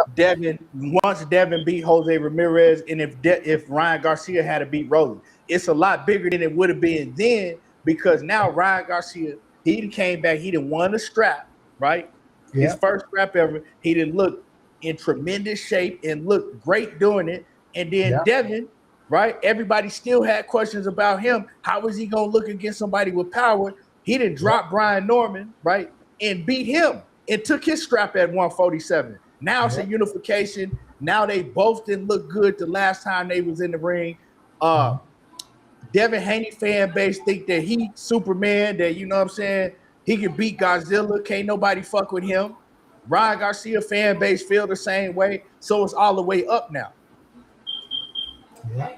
once Devin beat Jose Ramirez and if Ryan Garcia had to beat Rolly. It's a lot bigger than it would have been then because now Ryan Garcia, he came back, he done won a strap, right? His Yep. first strap ever. He didn't look in tremendous shape and looked great doing it. And then Yep. Devin, right? Everybody still had questions about him. How is he gonna look against somebody with power? He didn't drop Brian Norman, right? And beat him and took his strap at 147. Now it's a unification. Now they both didn't look good the last time they was in the ring. Devin Haney fan base think that he Superman, that you know what I'm saying, he can beat Godzilla, can't nobody fuck with him. Ryan Garcia fan base feel the same way, so it's all the way up now. Yeah.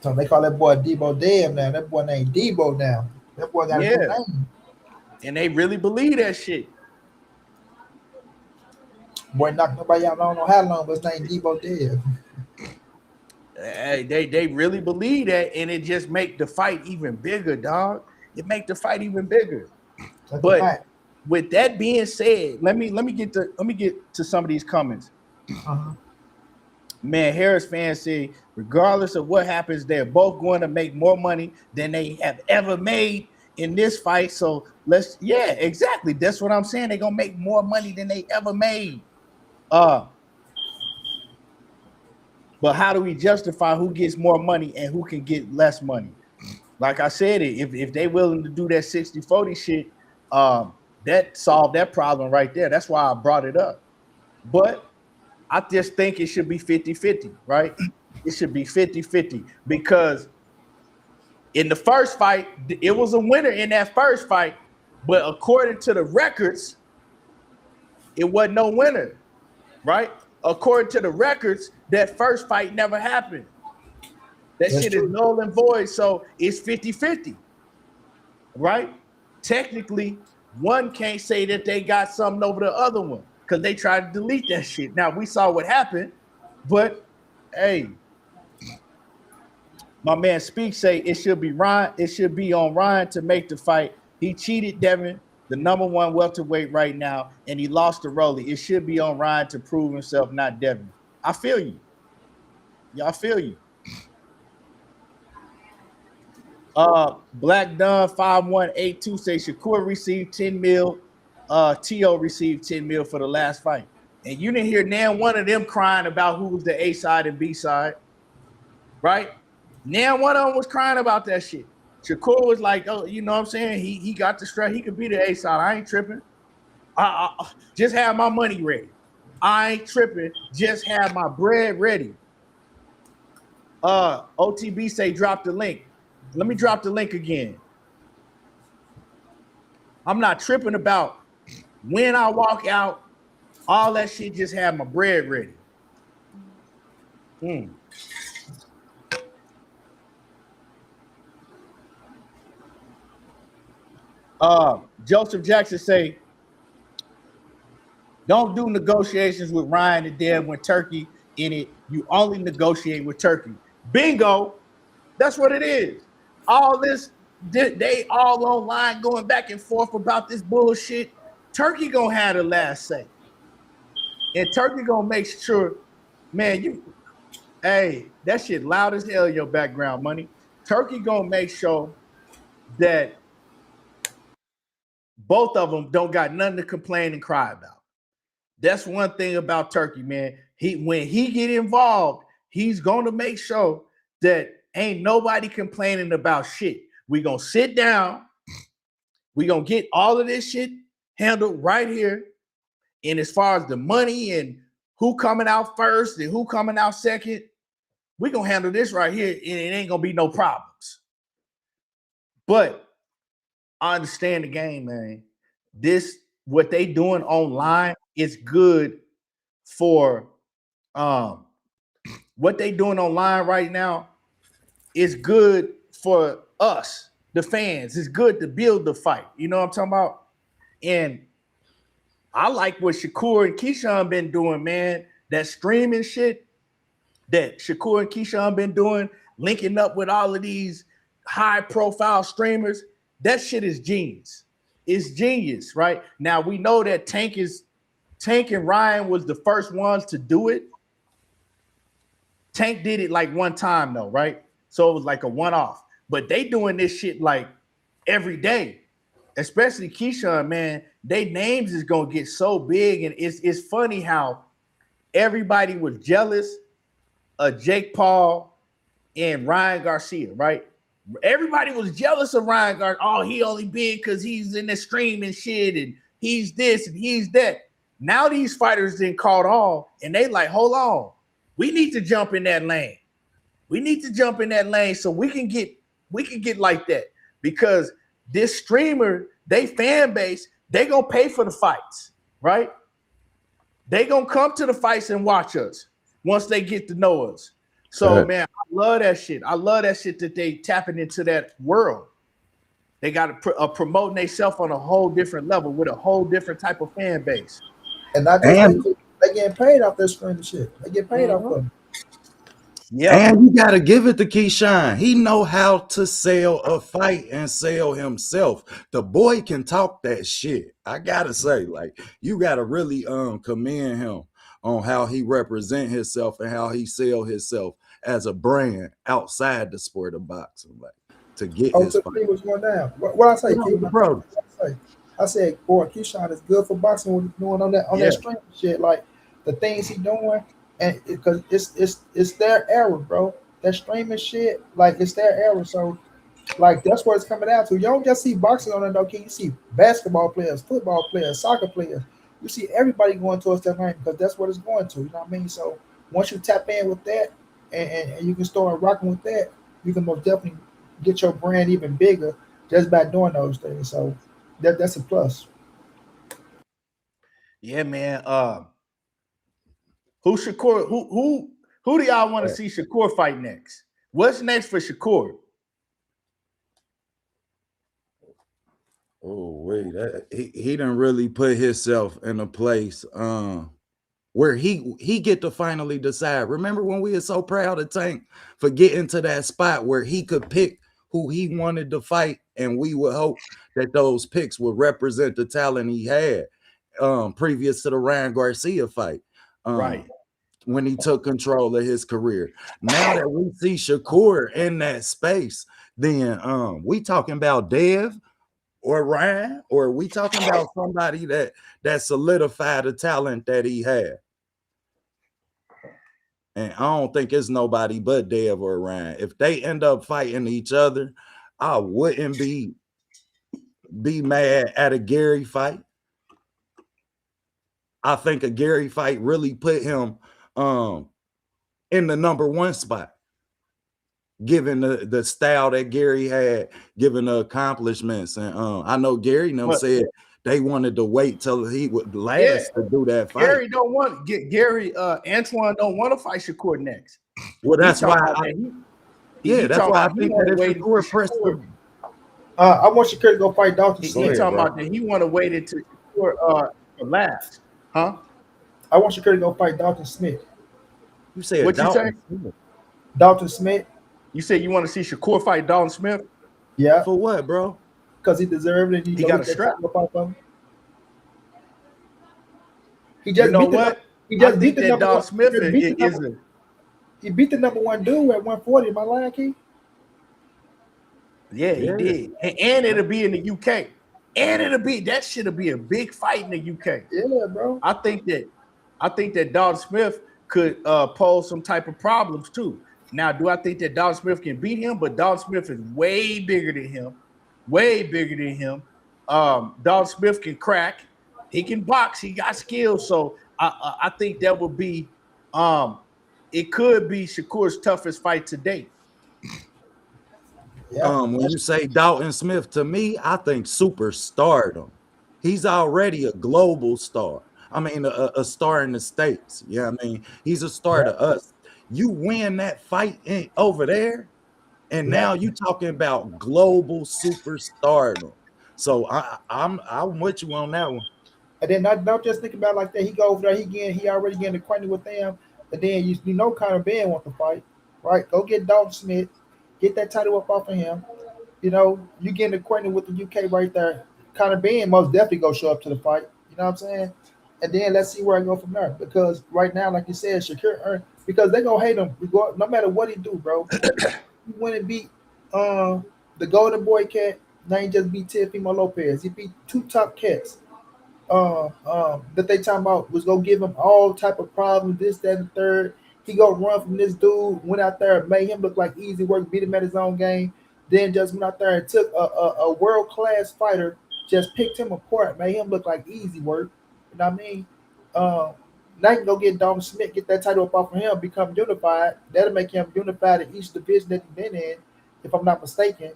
So they call that boy Debo Dam now. That boy named Debo now. That boy got a good name. And they really believe that shit. Boy knocked nobody out. I don't know how long, but his name Debo Dam. They really believe that, and it just make the fight even bigger, dog. It make the fight even bigger. That's but with that being said, let me get to some of these comments. Man, Harris fans say, regardless of what happens, they're both going to make more money than they have ever made in this fight. So exactly. That's what I'm saying. They're gonna make more money than they ever made. But how do we justify who gets more money and who can get less money? Like I said, if they willing to do that 60-40 shit, that solved that problem right there. That's why I brought it up. But I just think it should be 50-50, right? It should be 50-50 because in the first fight, it was a winner in that first fight, but according to the records, it wasn't no winner, right? According to the records, that first fight never happened. That shit is null and void, so it's 50-50, right? Technically, one can't say that they got something over the other one because they tried to delete that shit. Now, we saw what happened, but, hey, my man Speak say it should be on Ryan to make the fight. He cheated Devin, the number one welterweight right now, and he lost to Rolly. It should be on Ryan to prove himself, not Devin. I feel you. Yeah, I feel you. Black Dunn 5182 say Shakur received 10 mil. T.O. received 10 mil for the last fight. And you didn't hear now one of them crying about who was the A side and B side. Right? Now one of them was crying about that shit. Shakur was like, oh, you know what I'm saying? He got the strap. He could be the A side. I ain't tripping. I just have my money ready. I ain't tripping. Just have my bread ready. OTB say drop the link. Let me drop the link again. I'm not tripping about when I walk out. All that shit just had my bread ready. Joseph Jackson say, don't do negotiations with Ryan and Dev when Turkey in it. You only negotiate with Turkey. Bingo. That's what it is. All this, they all online going back and forth about this bullshit. Turkey gonna have the last say. And Turkey gonna make sure, man, hey, that shit loud as hell in your background, money. Turkey gonna make sure that both of them don't got nothing to complain and cry about. That's one thing about Turkey, man. When he get involved, he's gonna make sure that ain't nobody complaining about shit. We gonna sit down. We gonna get all of this shit handled right here. And as far as the money and who coming out first and who coming out second, we gonna handle this right here, and it ain't gonna be no problems. But I understand the game, man. This what they doing online is good for what they doing online right now is good for us, the fans. It's good to build the fight. You know what I'm talking about? And I like what Shakur and Keyshawn been doing, man. That streaming shit that Shakur and Keyshawn been doing, linking up with all of these high-profile streamers. That shit is genius. It's genius, right? Now we know that Tank and Ryan was the first ones to do it. Tank did it like one time though, right? So it was like a one-off. But they doing this shit like every day, especially Keyshawn, man. They names is gonna get so big, and it's funny how everybody was jealous of Jake Paul and Ryan Garcia, right? Everybody was jealous of Ryan Garcia. Oh, he only big because he's in the stream and shit, and he's this and he's that. Now these fighters didn't caught on, and they like, hold on, we need to jump in that lane. We need to jump in that lane so we can get like that, because this streamer, they fan base, they gonna pay for the fights, right? They gonna come to the fights and watch us once they get to know us. So man, I love that shit. I love that shit that they tapping into that world. They got to promoting themselves on a whole different level with a whole different type of fan base. And not just they getting paid off this streaming shit. They get paid off of them. Yeah, and you gotta give it to Keyshawn. He know how to sell a fight and sell himself. The boy can talk that shit. I gotta say, like, you gotta really commend him on how he represent himself and how he sell himself as a brand outside the sport of boxing, like to get his so fight. What's going down? What I say, Bro? I said, boy, Keyshawn is good for boxing. What he's doing on that streaming shit, like the things he doing. And because it's their era, bro. That streaming shit, like it's their era. So, like that's what it's coming down to. You don't just see boxing on it, though. You see basketball players, football players, soccer players. You see everybody going towards that lane because that's what it's going to. You know what I mean? So once you tap in with that, and you can start rocking with that, you can most definitely get your brand even bigger just by doing those things. So that's a plus. Yeah, man. Who Shakur? Who do y'all want to see Shakur fight next? What's next for Shakur? Oh wait, he done really put himself in a place where he get to finally decide. Remember when we were so proud of Tank for getting to that spot where he could pick who he wanted to fight, and we would hope that those picks would represent the talent he had previous to the Ryan Garcia fight. Right. When he took control of his career. Now that we see Shakur in that space, then we talking about Dev or Ryan, or are we talking about somebody that solidified the talent that he had? And I don't think it's nobody but Dev or Ryan. If they end up fighting each other, I wouldn't be mad at a Gary fight. I think a Gary fight really put him in the number one spot. given the style that Gary had, given the accomplishments. And I know Gary and them said they wanted to wait till he would last to do that fight. Gary don't want Antoine don't want to fight Shakur next. Well, that's why I think that if Shakur pressed I want Shakur to go fight Dalton Smith. He's talking about that he want to wait until Shakur for last. Huh? I want Shakur to go fight Dalton Smith. You said what Dalton you say? Dalton Smith. You said you want to see Shakur fight Dalton Smith? Yeah. For what, bro? Because he deserved it. He got a strap. He just you know what? He just beat the Dalton Smith he beat the number one dude at 140. Am I lying, Key? Yeah, he did. And it'll be in the UK. And that shit'll be a big fight in the UK. Yeah, bro. I think that Dalton Smith could pose some type of problems too. Now, do I think that Dalton Smith can beat him? But Dalton Smith is way bigger than him. Way bigger than him. Dalton Smith can crack. He can box. He got skills. So I think that would be it could be Shakur's toughest fight to date. Yeah. When you say Dalton Smith, to me, I think superstardom. He's already a global star. I mean, a star in the States. Yeah, I mean, he's a star to us. You win that fight over there, and now you talking about global superstardom. So I'm with you on that one. And then not just think about it like that. He go over there. He already getting acquainted with them. And then you know Conor Ben wants to fight, right? Go get Dalton Smith. Get that title up off of him. You know, you getting acquainted with the UK right there. Conor Ben most definitely go show up to the fight. You know what I'm saying? And then let's see where I go from there. Because right now, like you said, Shakur, because they gonna hate him no matter what he do, bro. He went and beat the Golden Boy cat. Now he just beat Teofimo Lopez. He beat two top cats. That they talking about was gonna give him all type of problems, this, that, and the third. He go run from this dude, went out there, made him look like easy work, beat him at his own game, then just went out there and took a world-class fighter, just picked him apart, made him look like easy work. You know what I mean? Now you can go get Dalton Smith, get that title up off of him, become unified. That'll make him unified in each division that he's been in, if I'm not mistaken.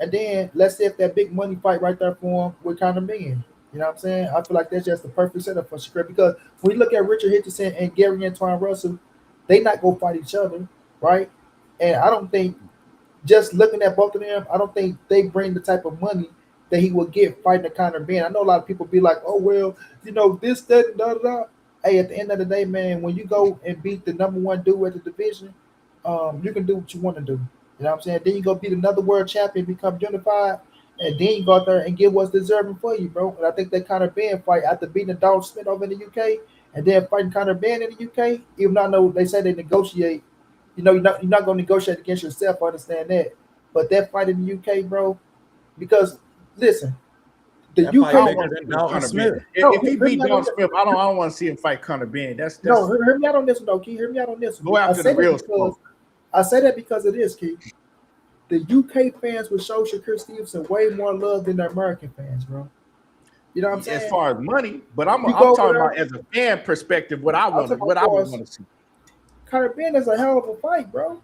And then let's see if that big money fight right there for him with Conor Ben. You know what I'm saying? I feel like that's just the perfect setup for Shakur, because when you look at Richard Hitchison and Gary Antoine Russell, they not gonna fight each other, right? And I don't think, just looking at both of them, I don't think they bring the type of money that he would get fighting a Conor Ben. I know a lot of people be like, oh, well, you know, this, that, and da, da, da. Hey, at the end of the day, man, when you go and beat the number one dude at the division, you can do what you want to do. You know what I'm saying? Then you go beat another world champion, become unified, and then you go out there and get what's deserving for you, bro. And I think that Conor Ben fight after beating Dalton Smith over in the UK and then fighting Conor Ben in the UK, even though I know they say they negotiate, you know, you're not going to negotiate against yourself. I understand that. But that fight in the UK, bro, because, listen, the That UK fight bigger than Dalton Smith. If he beat Dalton Smith, I don't want to see him fight Conor Ben. That's no, hear me out on this one, though, Key. Hear me out on this one. Go after the real smoke. I say that because of this, Key. The UK fans will show Shakur Stevenson way more love than the American fans, bro. You know what I'm saying? As far as money, but I'm talking about as a fan perspective, what I would want to see. Conor Ben is a hell of a fight, bro.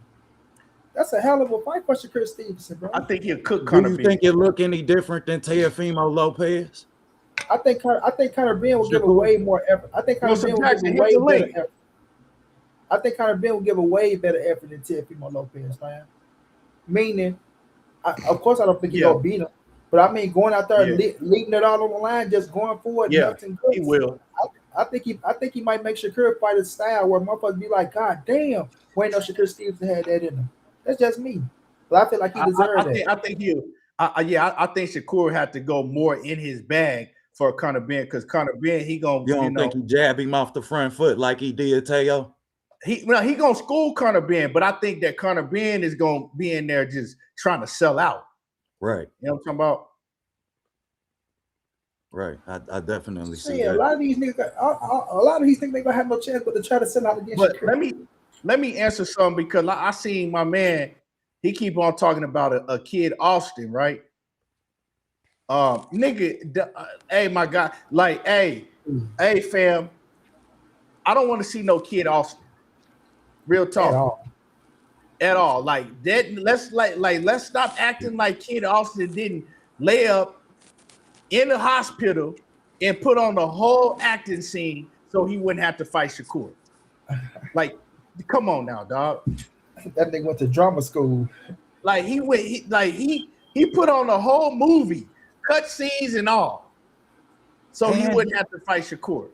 That's a hell of a fight for Shakur Stevenson, bro. I think he'll cook Conor Ben. Do you think it look any different than Teofimo Lopez? I think Conor Ben will give a way more effort. I think Conor Ben will give a way better effort. I think Conor Ben will give a way better effort than Teofimo Lopez, man. Meaning, of course, I don't think he's gonna beat him, but I mean, going out there and leading it all on the line, just going forward. Yeah, he will. I think he might make Shakur fight his style where motherfuckers be like, God damn, wait, no, Shakur Stevenson had that in him. That's just me, but I feel like he deserves that. I think he'll. I think Shakur had to go more in his bag for Conor Ben, because Conor Ben, he gonna. You don't think he jab him off the front foot like he did Teo? He gonna school Conor Ben, but I think that Conor Ben is gonna be in there just trying to sell out. Right. You know what I'm talking about? Right. I definitely see that. A lot of these niggas think they gonna have no chance, but to try to sell out against. But let me answer something, because I seen my man. He keep on talking about a kid Austin, right? Hey, my guy, like, hey, fam, I don't want to see no kid Austin. Real talk. at all. Like that. Let's stop acting like Kid Austin didn't lay up in the hospital and put on the whole acting scene so he wouldn't have to fight Shakur. Like, come on now, dog. That nigga went to drama school. Like he put on the whole movie, cut scenes and all, so he wouldn't have to fight Shakur.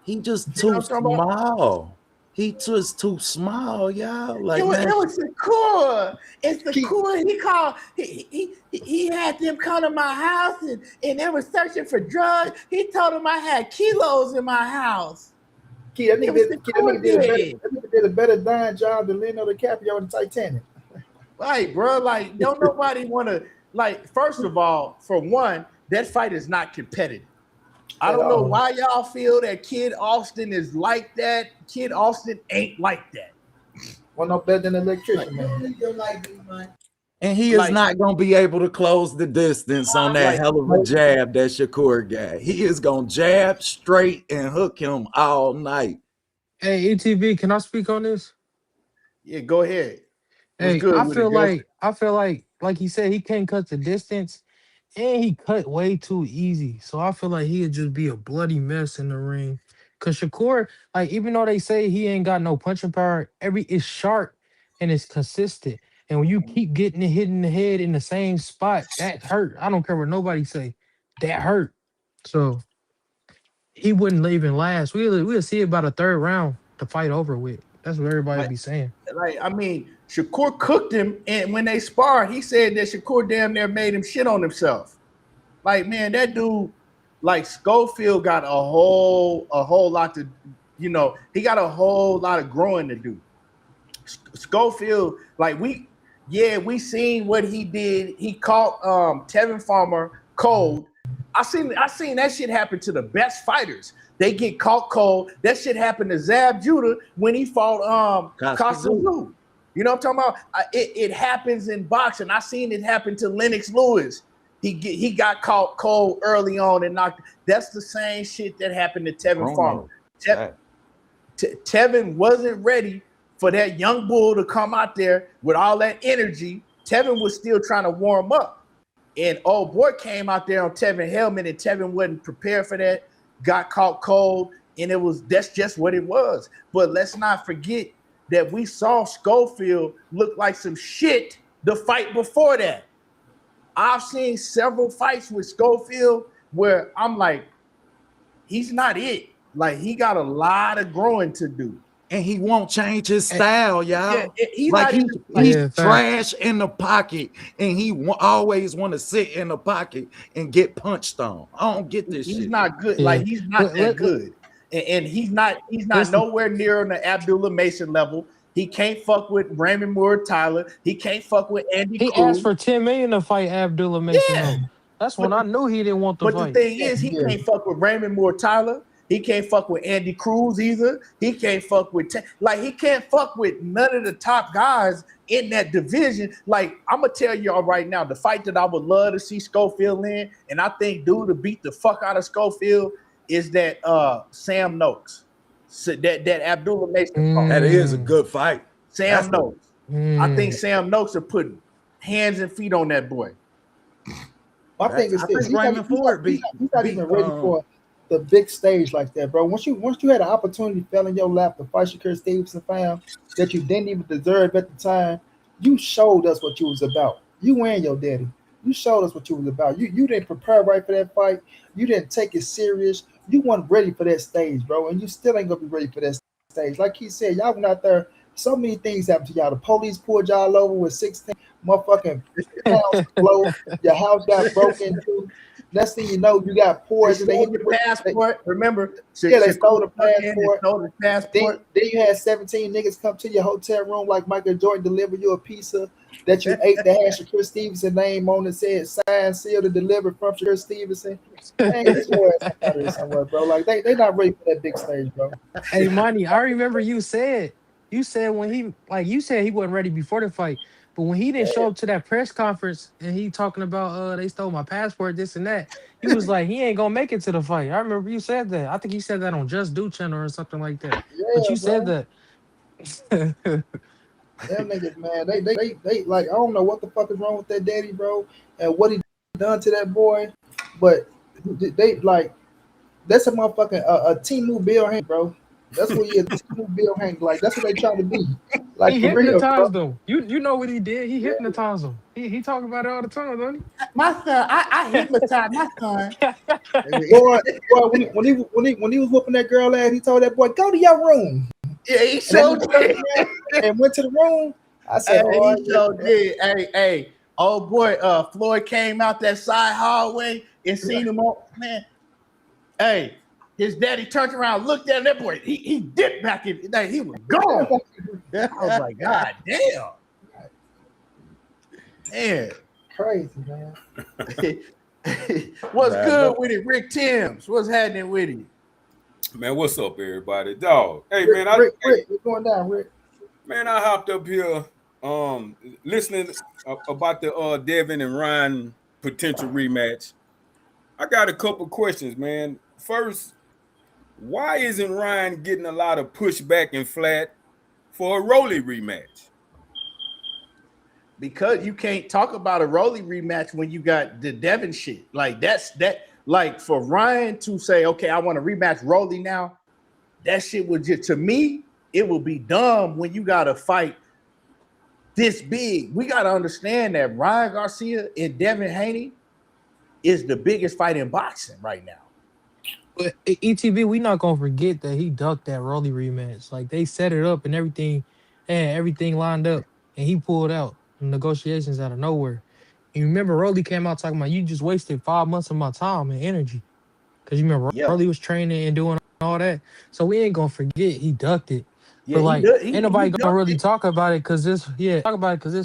He just too small. He just too small, y'all. Like it was Shakur. It's Shakur. He had them come to my house and they were searching for drugs. He told them I had kilos in my house. That nigga did a better dying job than Leonardo DiCaprio in Titanic. Right, bro. Like, don't nobody want to. Like, first of all, for one, that fight is not competitive. I don't know why y'all feel that Kid Austin is like that. Kid Austin ain't like that. Well, no better than an electrician, man. And he is not going to be able to close the distance on that hell of a jab that Shakur got. He is going to jab straight and hook him all night. Hey, ETV, can I speak on this? Yeah, go ahead. Hey, I feel like he said, he can't cut the distance, and he cut way too easy. So I feel like he'd just be a bloody mess in the ring. Cause Shakur, like, even though they say he ain't got no punching power, it's sharp and it's consistent. And when you keep getting it hit in the head in the same spot, that hurt. I don't care what nobody say. That hurt. So he wouldn't even last. We'll see about a third round to fight over with. That's what everybody be saying. Like, I mean, Shakur cooked him, and when they sparred, he said that Shakur damn near made him shit on himself. Like, man, that dude, like, Schofield got a whole lot to, he got a whole lot of growing to do. Schofield, like, we seen what he did. He caught Tevin Farmer cold. I seen that shit happen to the best fighters. They get caught cold. That shit happened to Zab Judah when he fought Costa. You know what I'm talking about? It happens in boxing. I seen it happen to Lennox Lewis. He got caught cold early on and knocked. That's the same shit that happened to Tevin Farmer. Tevin wasn't ready for that young bull to come out there with all that energy. Tevin was still trying to warm up. And old boy came out there on Tevin helmet, and Tevin wasn't prepared for that, got caught cold, and that's just what it was. But let's not forget that we saw Schofield look like some shit the fight before that. I've seen several fights with Schofield where I'm like, he's not it. Like, he got a lot of growing to do. And he won't change his style, y'all. Yeah, he's trash in the pocket, and he always want to sit in the pocket and get punched on. I don't get this shit. He's not good. Like, he's not that good. And he's not nowhere near on the Abdullah Mason level. He can't fuck with Raymond Moore Tyler. He can't fuck with Andy Cruz. He asked for $10 million to fight Abdullah Mason. Yeah. That's when I knew he didn't want to fight. But the thing is, he can't fuck with Raymond Moore Tyler. He can't fuck with Andy Cruz either. He can't fuck with he can't fuck with none of the top guys in that division. Like, I'm gonna tell y'all right now, the fight that I would love to see Schofield in, and I think dude to beat the fuck out of Schofield is that Sam Noakes. So that Abdullah Mason fight. That is a good fight. Sam Noakes. I think Sam Noakes are putting hands and feet on that boy. My thing is this: he's not even ready for the big stage like that, bro. Once you had an opportunity fell in your lap to fight Shakur Stevenson, fam, that you didn't even deserve at the time, you showed us what you was about. You and your daddy. You showed us what you was about. You didn't prepare right for that fight. You didn't take it serious. You weren't ready for that stage, bro, and you still ain't gonna be ready for that stage. Like he said, y'all went out there. So many things happened to y'all. The police pulled y'all over with 16 motherfucking pounds blow. Your house got broken into. Next thing you know, you got poison. They stole the passport. Remember? They stole the passport. Stole the passport. Then you had 17 niggas come to your hotel room like Michael Jordan deliver you a pizza that you ate that had Shakur Stevenson name on it, said signed, sealed, and delivered from Shakur Stevenson. Man, this boy is somewhere, bro. Like they not ready for that big stage, bro. Hey, Money, I remember you said when he he wasn't ready before the fight. But when he didn't show up to that press conference and he talking about they stole my passport, this and that, he was like, he ain't gonna make it to the fight. I remember you said that. I think he said that on Just Do channel or something like that. Yeah, but you said that. Them niggas, man, they like I don't know what the fuck is wrong with that daddy, bro, and what he done to that boy, but they like that's a motherfucking a Timu Bill Hank, bro. That's what he is, Timu Bill Hank. Like that's what they trying to be, like He for real, bro. hypnotized them. You know what he did? He Yeah. hypnotized them. He talk about it all the time, don't My son, I hypnotized my son. he? Boy, when he was whooping that girl ass, he told that boy, "Go to your room." Yeah, he And showed then and went to the room. I said, "Oh, he showed did. Hey, oh boy, Floyd came out that side hallway and seen him all, man. Hey, his daddy turned around, looked at that boy. He dipped back in. Like, he was gone. I was like, God damn. Man. crazy, man." What's good with it, Rick Timms? What's happening with him? Man, what's up, everybody? Dog. Hey, Rick, man, Rick, what's going down, Rick? man, I hopped up here listening about the Devin and Ryan potential rematch. I got a couple questions, man. First, why isn't Ryan getting a lot of pushback and flat for a Rolly rematch? Because you can't talk about a Rolly rematch when you got the Devin shit. Like that. Like for Ryan to say, okay, I want to rematch Rolly now, that shit would just, to me, it would be dumb when you got to fight this big. We got to understand that Ryan Garcia and Devin Haney is the biggest fight in boxing right now. But ETB, we not gonna forget that he ducked that Rolly rematch. Like they set it up and everything, and everything lined up, and he pulled out negotiations out of nowhere. And you remember Rolly came out talking about you just wasted 5 months of my time and energy. Cause you remember Yeah. Rolly was training and doing all that. So we ain't gonna forget he ducked it. Yeah, But like ain't nobody gonna really it. talk about it because this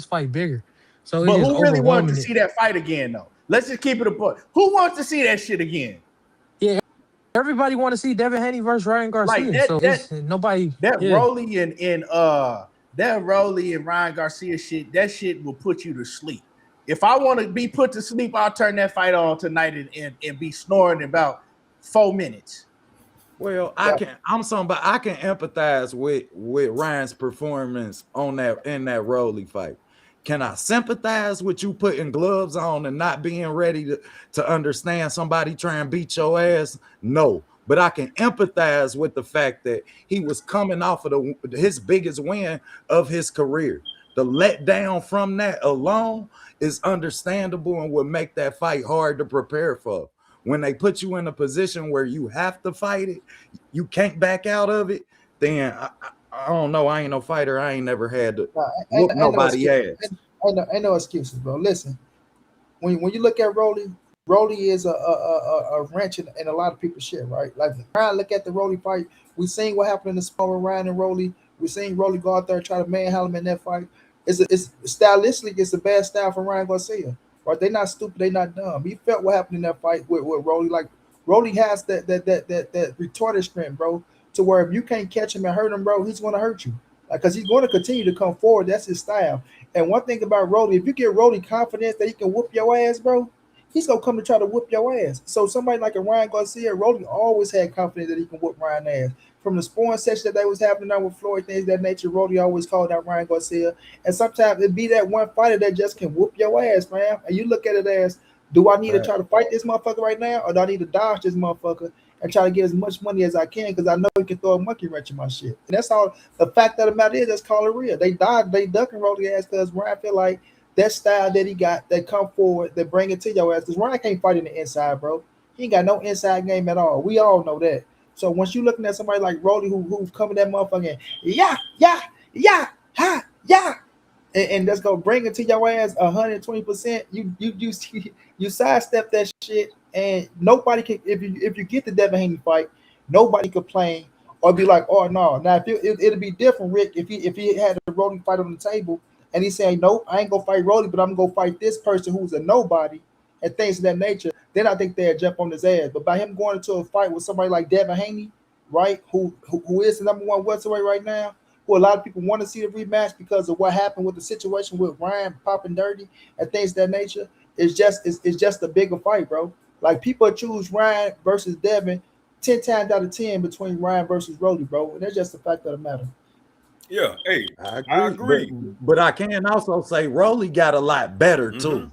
fight bigger. So But it's just who really wanted to overwhelming see that fight again, though? Let's just keep it a point. Who wants to see that shit again? Yeah, everybody want to see Devin Haney versus Ryan Garcia. Like So it's nobody. That Yeah. Rolly and Ryan Garcia shit, that shit will put you to sleep. If I want to be put to sleep, I'll turn that fight on tonight and be snoring in about 4 minutes. Well, I can empathize with Ryan's performance on that in that Rolly fight. Can I sympathize with you putting gloves on and not being ready to understand somebody trying to beat your ass? No. But I can empathize with the fact that he was coming off of his biggest win of his career. The letdown from that alone is understandable and would make that fight hard to prepare for. When they put you in a position where you have to fight it, you can't back out of it, then I don't know. I ain't no fighter. I ain't never had to whoop nobody ass. Ain't no excuses, bro. Listen, when you look at Rolly is a wrench in a lot of people's shit, right? Like trying to look at the Rolly fight, we seen what happened in the spot with Ryan and Rolly. We seen Rolly go out there and try to manhandle him in that fight. It's stylistically, it's a bad style for Ryan Garcia. Right? They're not stupid, they not dumb. He felt what happened in that fight with Rolly. Like Rolly has that retarded strength, bro, to where if you can't catch him and hurt him, bro, he's gonna hurt you. Like, cause he's going to continue to come forward. That's his style. And one thing about Rolly, if you get Rolly confidence that he can whoop your ass, bro, he's gonna come to try to whoop your ass. So somebody like a Ryan Garcia, Rolly always had confidence that he can whoop Ryan ass. From the sparring session that they was happening now with Floyd, things of that nature, Rolly always called out Ryan Garcia. And sometimes it be that one fighter that just can whoop your ass, man. And you look at it as, do I need to try to fight this motherfucker right now, or do I need to dodge this motherfucker and try to get as much money as I can because I know he can throw a monkey wrench in my shit. And that's all. The fact of the matter is, that's call it real. They ducking Rolly ass because Ryan feel like that style that he got, that come forward, that bring it to your ass. Because Ryan can't fight in the inside, bro. He ain't got no inside game at all. We all know that. So once you looking at somebody like Rolly who's coming that motherfucker, and that's gonna bring it to your ass 120%. You sidestep that shit, and nobody can. If you get the Devin Haney fight, nobody complain or be like, oh no. Now it'll be different, Rick, if he had a Rolly fight on the table and he's saying, nope, I ain't gonna fight Rolly, but I'm gonna fight this person who's a nobody and things of that nature. Then I think they'd jump on his ass. But by him going into a fight with somebody like Devin Haney, right, who is the number one welterweight right now, who a lot of people want to see the rematch because of what happened with the situation with Ryan popping dirty and things of that nature. It's just a bigger fight, bro. Like people choose Ryan versus Devin 10 times out of 10 between Ryan versus Rolly, bro. And that's just the fact of the matter. Yeah, hey, I I agree. agree. But I can also say Rolly got a lot better Mhm. too.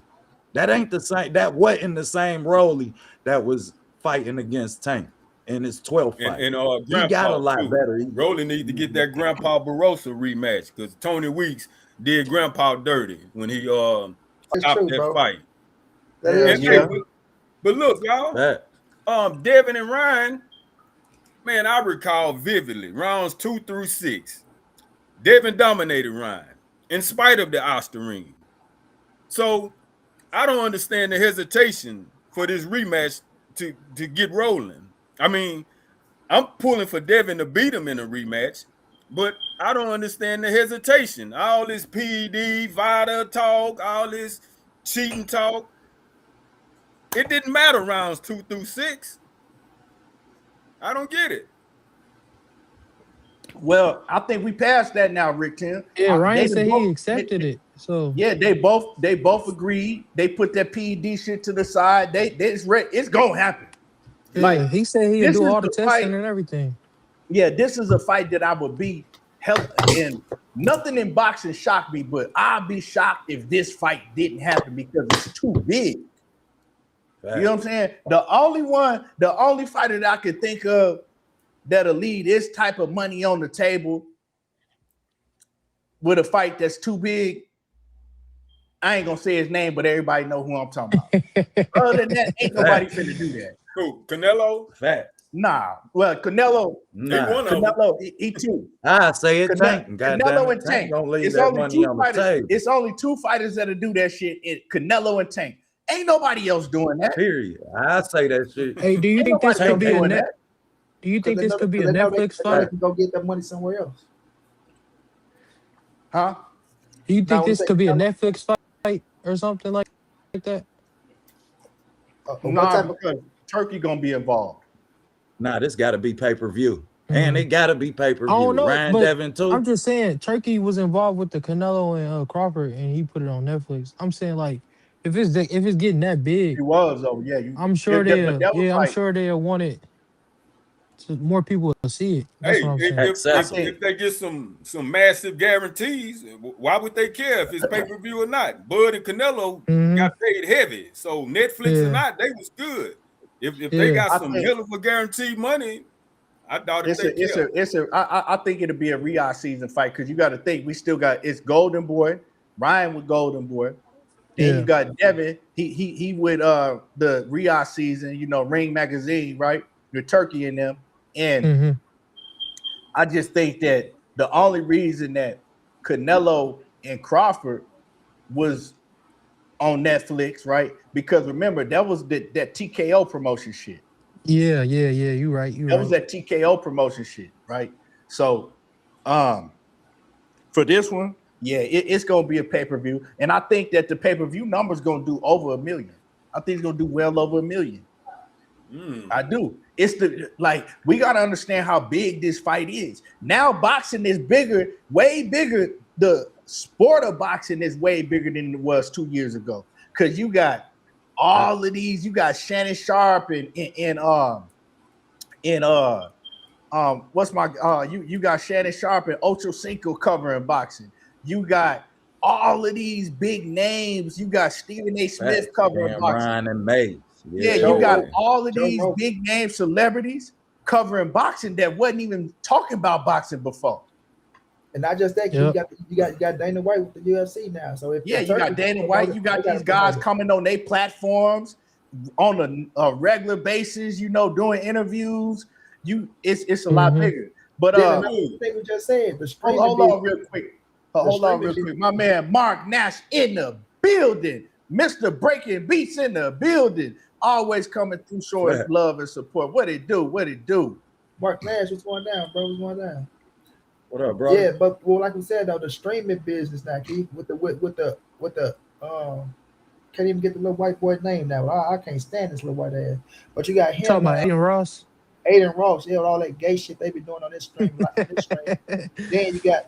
That ain't the same. That wasn't the same Rolly that was fighting against Tank in his 12th fight. And He got a Grandpa lot too. better. Rolly need to get that Grandpa Barroso rematch because Tony Weeks did Grandpa dirty when he That's stopped true, that bro. fight. That Hell is And, hey, yeah. true. but look, y'all, That Devin and Ryan, man, I recall vividly rounds 2 through 6. Devin dominated Ryan in spite of the Osterine. So I don't understand the hesitation for this rematch to get rolling. I mean, I'm pulling for Devin to beat him in a rematch, but I don't understand the hesitation. All this PED, VADA talk, all this cheating talk. It didn't matter rounds 2 through 6. I don't get it. Well, I think we passed that now, Rick Tim. Yeah, Ryan They said he both, accepted it. So yeah, they both agreed. They put that PED shit to the side. It's gonna happen. yeah, Like he said he'd this do is all the the fight. testing and everything. Yeah, this is a fight that I would be hell and nothing in boxing shocked me, but I'd be shocked if this fight didn't happen because it's too big. You know what I'm saying? The only fighter that I could think of that'll leave this type of money on the table with a fight that's too big. I ain't gonna say his name, but everybody know who I'm talking about. Other than that, ain't nobody finna do that. Who? Canelo? fact. Nah. Well, Canelo, Nah. one of them. Canelo, he too. I say it, Tank. Goddamn Canelo it, and Tank Tank. gonna leave It's that only money two on the fighters. table. It's only two fighters that'll do that shit. Canelo and Tank. Ain't nobody else doing that. Period. I say that shit. Hey, do you Ain't think this nobody could else be a doing net? that. Do you think this could be a They know Netflix they fight? can go get that money somewhere else. Huh? Do you Now, think when this they could be a Canelo, Netflix fight or something like that? what Nah, type of because Turkey gonna be involved. Nah, this got to be pay-per-view. And Mhm. it got to be I pay-per-view. don't know, Ryan but Devin too. I'm just saying Turkey was involved with the Canelo and Crawford, and he put it on Netflix. I'm saying like if it's getting that big, He was though. Yeah, I'm sure but that was I'm like sure they'll want it so more people will see it. That's what Hey, I'm saying. I Accessible. think if they get some massive guarantees, why would they care if it's pay per view or not? Bud and Canelo Hmm. got paid heavy, so Netflix or Yeah, not, they was good. If they yeah. got I some think hell of a guaranteed money, I doubt if it's they care. I think it'll be a Riyadh season fight because you got to think we still got it's Golden Boy, Ryan with Golden Boy. Then you Yeah. got Devin. He with the Riyadh season, Ring Magazine, right? With Turkey in them. And Hmm. I just think that the only reason that Canelo and Crawford was on Netflix, right? Because remember, that was that TKO promotion shit. Yeah, yeah, yeah. You right. You That was right. that TKO promotion shit, right? So for this one, yeah, it's gonna be a pay-per-view. And I think that the pay-per-view number is gonna do over 1 million. I think it's gonna do well over 1 million. I do. It's we gotta understand how big this fight is. Now boxing is bigger, way bigger. The sport of boxing is way bigger than it was 2 years ago. Because you got all of these, you got Shannon Sharp and what's my you got Shannon Sharp and Ocho Cinco covering boxing. You got all of these big names. You got Stephen A. Smith Facts. covering Damn, boxing. Ryan and Mays. Yeah, Yeah, you Joe got yeah. Rogan, all of Joe these Rogan. big name celebrities covering boxing that wasn't even talking about boxing before. And not just that, Yep. you got Dana White with the UFC now. So if Yeah, if you got Turkey Dana promote White, it, you got they gotta these guys promote it. coming on their platforms on a regular basis, doing interviews. It's a lot Hmm. bigger. But Then another thing we just said, the streaming hold business. on real quick. The Hold on streaming real business. quick. My man Mark Nash in the building. Mr. Breaking Beats in the building. Always coming through showing Fact. love and support. What it do? What it do? Mark Nash, what's going down, bro? What's going down? What up, bro? Yeah, but well, like we said though, the streaming business now, Keith, with the can't even get the little white boy name now. I can't stand this little white ass. But you got You talking him about now, Aiden Ross? Aiden Ross, yeah, with all that gay shit they be doing on this stream, like on this stream. Then you got,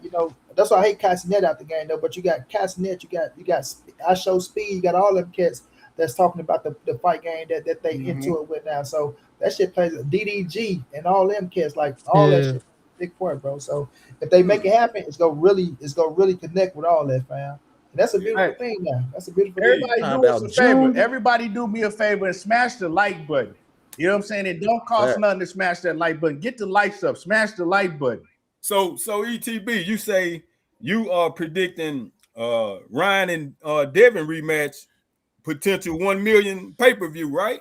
that's why I hate Cassinet out the game though. But you got Cassinet, you got I Show Speed, you got all them cats that's talking about the fight game that they into it with now. So that shit plays DDG and all them cats, like all that Yeah. shit. big part, bro. So if they make it happen, it's gonna really connect with all that, fam. And that's a beautiful Hey, thing now. That's a beautiful thing. everybody Talking do us about a favor. June. Everybody do me a favor and smash the like button. You know what I'm saying? It don't cost Fact. nothing to smash that like button. Get the likes up. Smash the like button. So ETB, you say you are predicting Ryan and Devin rematch potential 1 million pay-per-view, right?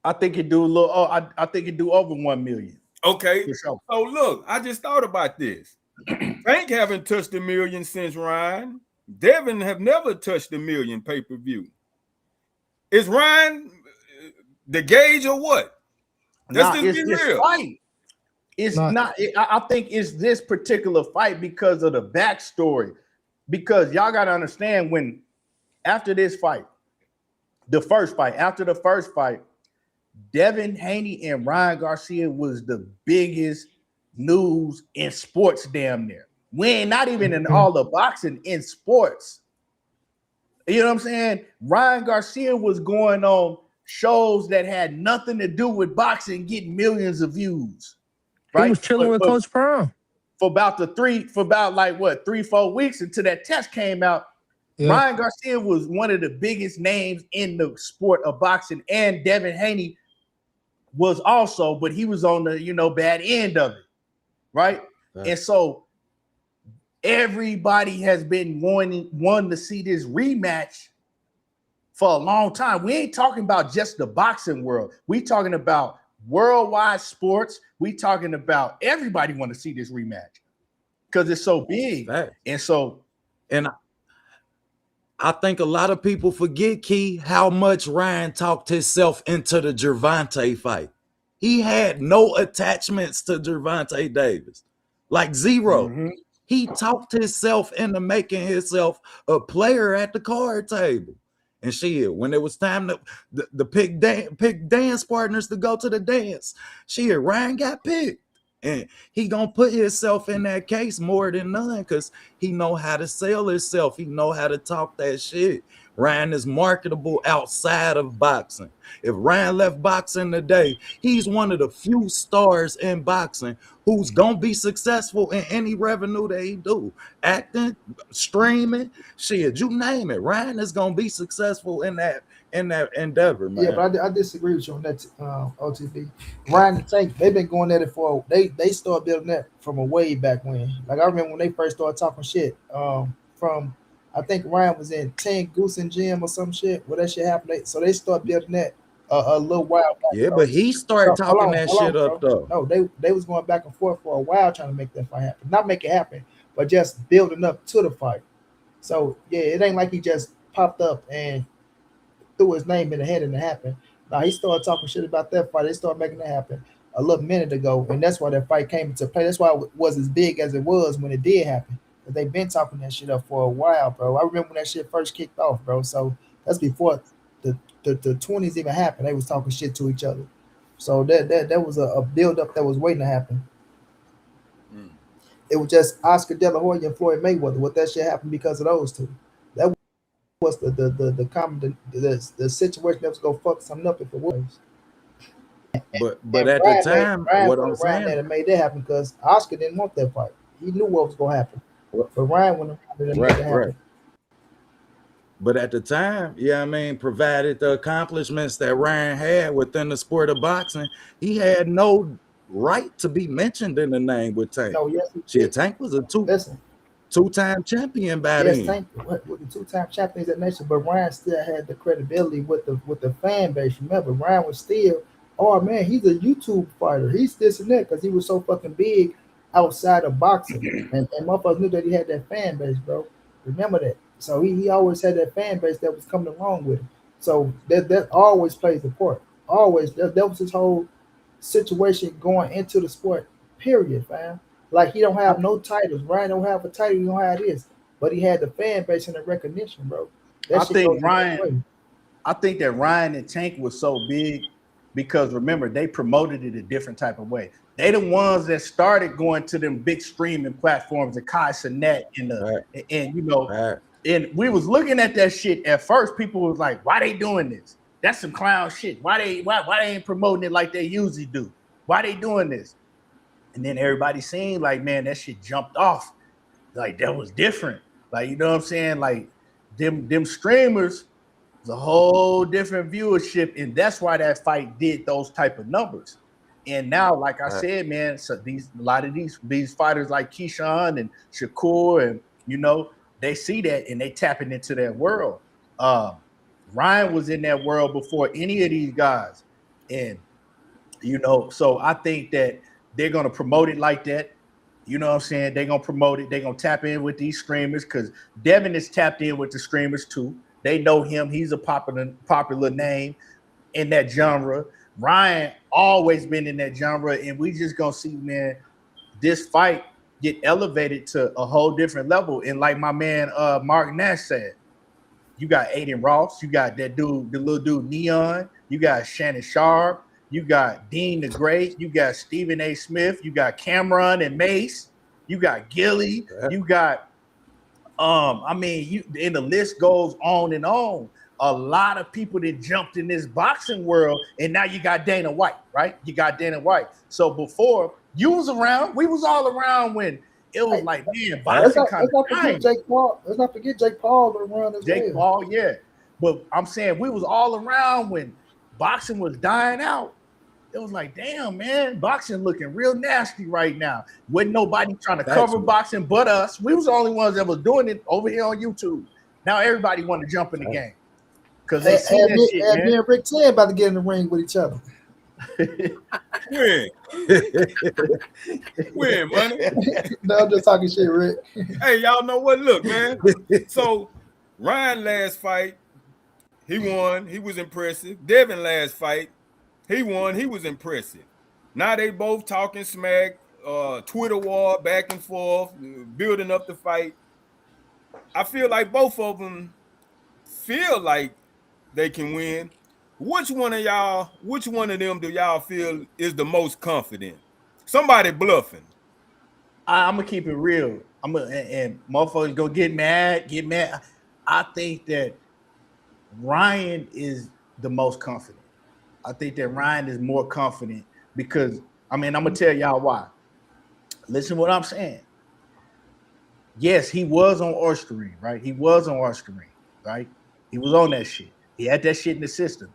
I think it do a little. Oh, I think it do over 1 million. Okay. For sure. So look, I just thought about this. Tank haven't touched 1 million since Ryan. Devin have never touched 1 million pay-per-view. Is Ryan the gauge or what? Let's just It's be this real. fight. It's not. I think it's this particular fight because of the backstory. Because y'all got to understand when after this fight, after the first fight, Devin Haney and Ryan Garcia was the biggest news in sports damn near. We ain't not even in all the boxing, in sports. You know what I'm saying? Ryan Garcia was going on shows that had nothing to do with boxing, getting millions of views. Right? He was chilling with Coach Brown for about 3-4 weeks until that test came out. Yeah. Ryan Garcia was one of the biggest names in the sport of boxing, and Devin Haney was also, but he was on the bad end of it, right? And so everybody has been wanting to see this rematch for a long time. We ain't talking about just the boxing world. We talking about worldwide sports. We talking about everybody want to see this rematch because it's so big. And I think a lot of people forget, Key, how much Ryan talked himself into the Gervonta fight. He had no attachments to Gervonta Davis, like zero. Mm-hmm. He talked himself into making himself a player at the card table. And shit, when it was time to pick dance partners to go to the dance, Ryan got picked. And he gonna put himself in that case more than none because he know how to sell himself. He know how to talk that shit. Ryan is marketable outside of boxing. If Ryan left boxing today, he's one of the few stars in boxing who's gonna be successful in any revenue that he do. Acting, streaming, shit, you name it. Ryan is gonna be successful in that endeavor, man. Yeah, but I disagree with you on that, OTB. Ryan and Tank, they've been going at it for they started building that from a way back when. Like I remember when they first started talking shit. From I think Ryan was in Tank Goose and Gym or some shit where that shit happened. So they started building that a little while back. Yeah, but he started talking that shit up though. No, they was going back and forth for a while trying to make that fight happen. Not make it happen, but just building up to the fight. So yeah, it ain't like he just popped up and threw his name in the head and it happened. Now he started talking shit about that fight. They started making it happen a little minute ago, and that's why that fight came into play. That's why it was as big as it was when it did happen. But they've been talking that shit up for a while, bro. I remember when that shit first kicked off, bro. So that's before the 20s even happened. They was talking shit to each other. So that was a build up that was waiting to happen. It was just Oscar De La Hoya and Floyd Mayweather. What that shit happened because of those two. That was the situation that was gonna fuck something up if it was. But at the time, what I'm saying, that made that happen because Oscar didn't want that fight. He knew what was gonna happen. But Ryan went around and made that happen. Right. But at the time, provided the accomplishments that Ryan had within the sport of boxing, he had no right to be mentioned in the name with Tank. No, yes, Tank was a two-time champion by then. Tank with the two-time champions at nation, but Ryan still had the credibility with the fan base. Remember, Ryan was still, oh man, he's a YouTube fighter. He's this and that because he was so fucking big outside of boxing, and motherfuckers knew that he had that fan base, bro. Remember that. So he always had that fan base that was coming along with him. So that always plays a part. Always that was his whole situation going into the sport. Period, fam. Like he don't have no titles. Ryan don't have a title. He don't have this, but he had the fan base and the recognition, bro. I think that Ryan and Tank was so big because remember they promoted it a different type of way. They the ones that started going to them big streaming platforms, the Kai Cenat and we was looking at that shit at first. People was like, "Why they doing this? That's some clown shit. Why they ain't promoting it like they usually do? Why they doing this?" And then everybody seen like, man, that shit jumped off. Like that was different. Like, you know what I'm saying? Like them streamers, was a whole different viewership, and that's why that fight did those type of numbers. And now, like I said, man, so a lot of these fighters like Keyshawn and Shakur, and you know, they see that and they tapping into that world. Ryan was in that world before any of these guys, and you know, so I think that they're gonna promote it like that. You know what I'm saying? They're gonna promote it. They're gonna tap in with these streamers because Devin is tapped in with the streamers too. They know him. He's a popular name in that genre. Ryan always been in that genre, and we just gonna see, man, this fight get elevated to a whole different level. And like my man Mark Nash said, you got Aiden Ross, you got that dude, the little dude Neon, you got Shannon Sharp, you got Dean the Great, you got Stephen A. Smith, you got Cameron and Mace, you got Gilly, you got I mean, and the list goes on and on. A lot of people that jumped in this boxing world, and now you got Dana White, right? You got Dana White. So before you was around, we was all around when it was like, man, boxing kind of forget Jake Paul. Let's not forget Jake Paul around as Jake Paul, yeah. But I'm saying we was all around when boxing was dying out. It was like, damn, man, boxing looking real nasty right now. Wasn't nobody trying to cover boxing but us. We was the only ones that was doing it over here on YouTube. Now everybody want to jump in the game because they see that shit, man. Me and Rick Tan about to get in the ring with each other. Win, money. No, I'm just talking shit, Rick. Hey, y'all know what? Look, man. So Ryan last fight, he won. He was impressive. Devin last fight, he won. He was impressive. Now they both talking smack, Twitter war, back and forth, building up the fight. I feel like both of them feel like they can win. Which one of them do y'all feel is the most confident? Somebody bluffing. I'm gonna keep it real. And motherfuckers go get mad. I think that Ryan is the most confident. I think that Ryan is more confident because, I mean, I'm gonna tell y'all why. Listen to what I'm saying. Yes, he was on Oyster, right? He was on Oyster, right? He was on that shit. He had that shit in the system.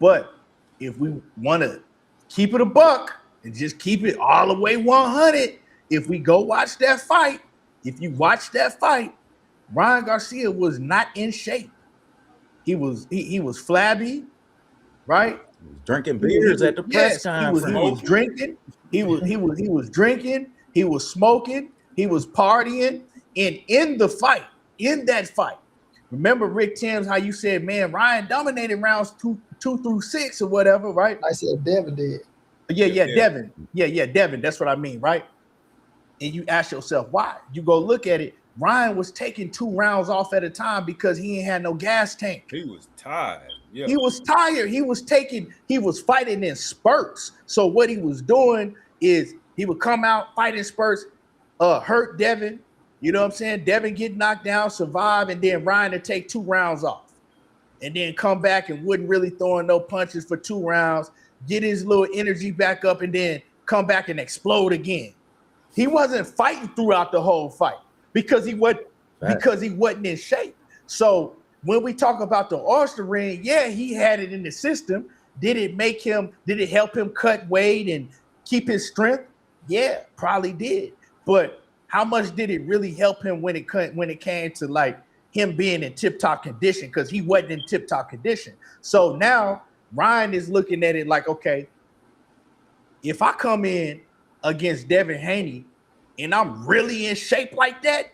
But if we want to keep it a buck and just keep it all the way 100, if we go watch that fight, if you watch that fight, Ryan Garcia was not in shape. He was flabby, right? He was drinking beers at the press conference. He was drinking. He was drinking. He was smoking. He was partying. And in that fight, remember Rick Timms, how you said, man, Ryan dominated rounds two through 6 or whatever, right? I said Devin did. Yeah, Devin. Yeah, Devin. That's what I mean, right? And you ask yourself why. You go look at it. Ryan was taking 2 rounds off at a time because he ain't had no gas tank. He was tired. Yeah. He was tired. He was fighting in spurts. So what he was doing is he would come out, fight in spurts, hurt Devin. You know what I'm saying? Devin get knocked down, survive, and then Ryan would take 2 rounds off. And then come back and wouldn't really throwing no punches for 2 rounds, get his little energy back up, and then come back and explode again. He wasn't fighting throughout the whole fight because he wasn't in shape. So when we talk about the Oyster ring, yeah, he had it in the system. Did it help him cut weight and keep his strength? Yeah, probably did. But how much did it really help him when it came to like him being in tip-top condition? Because he wasn't in tip-top condition. So now Ryan is looking at it like, okay, if I come in against Devin Haney and I'm really in shape like that,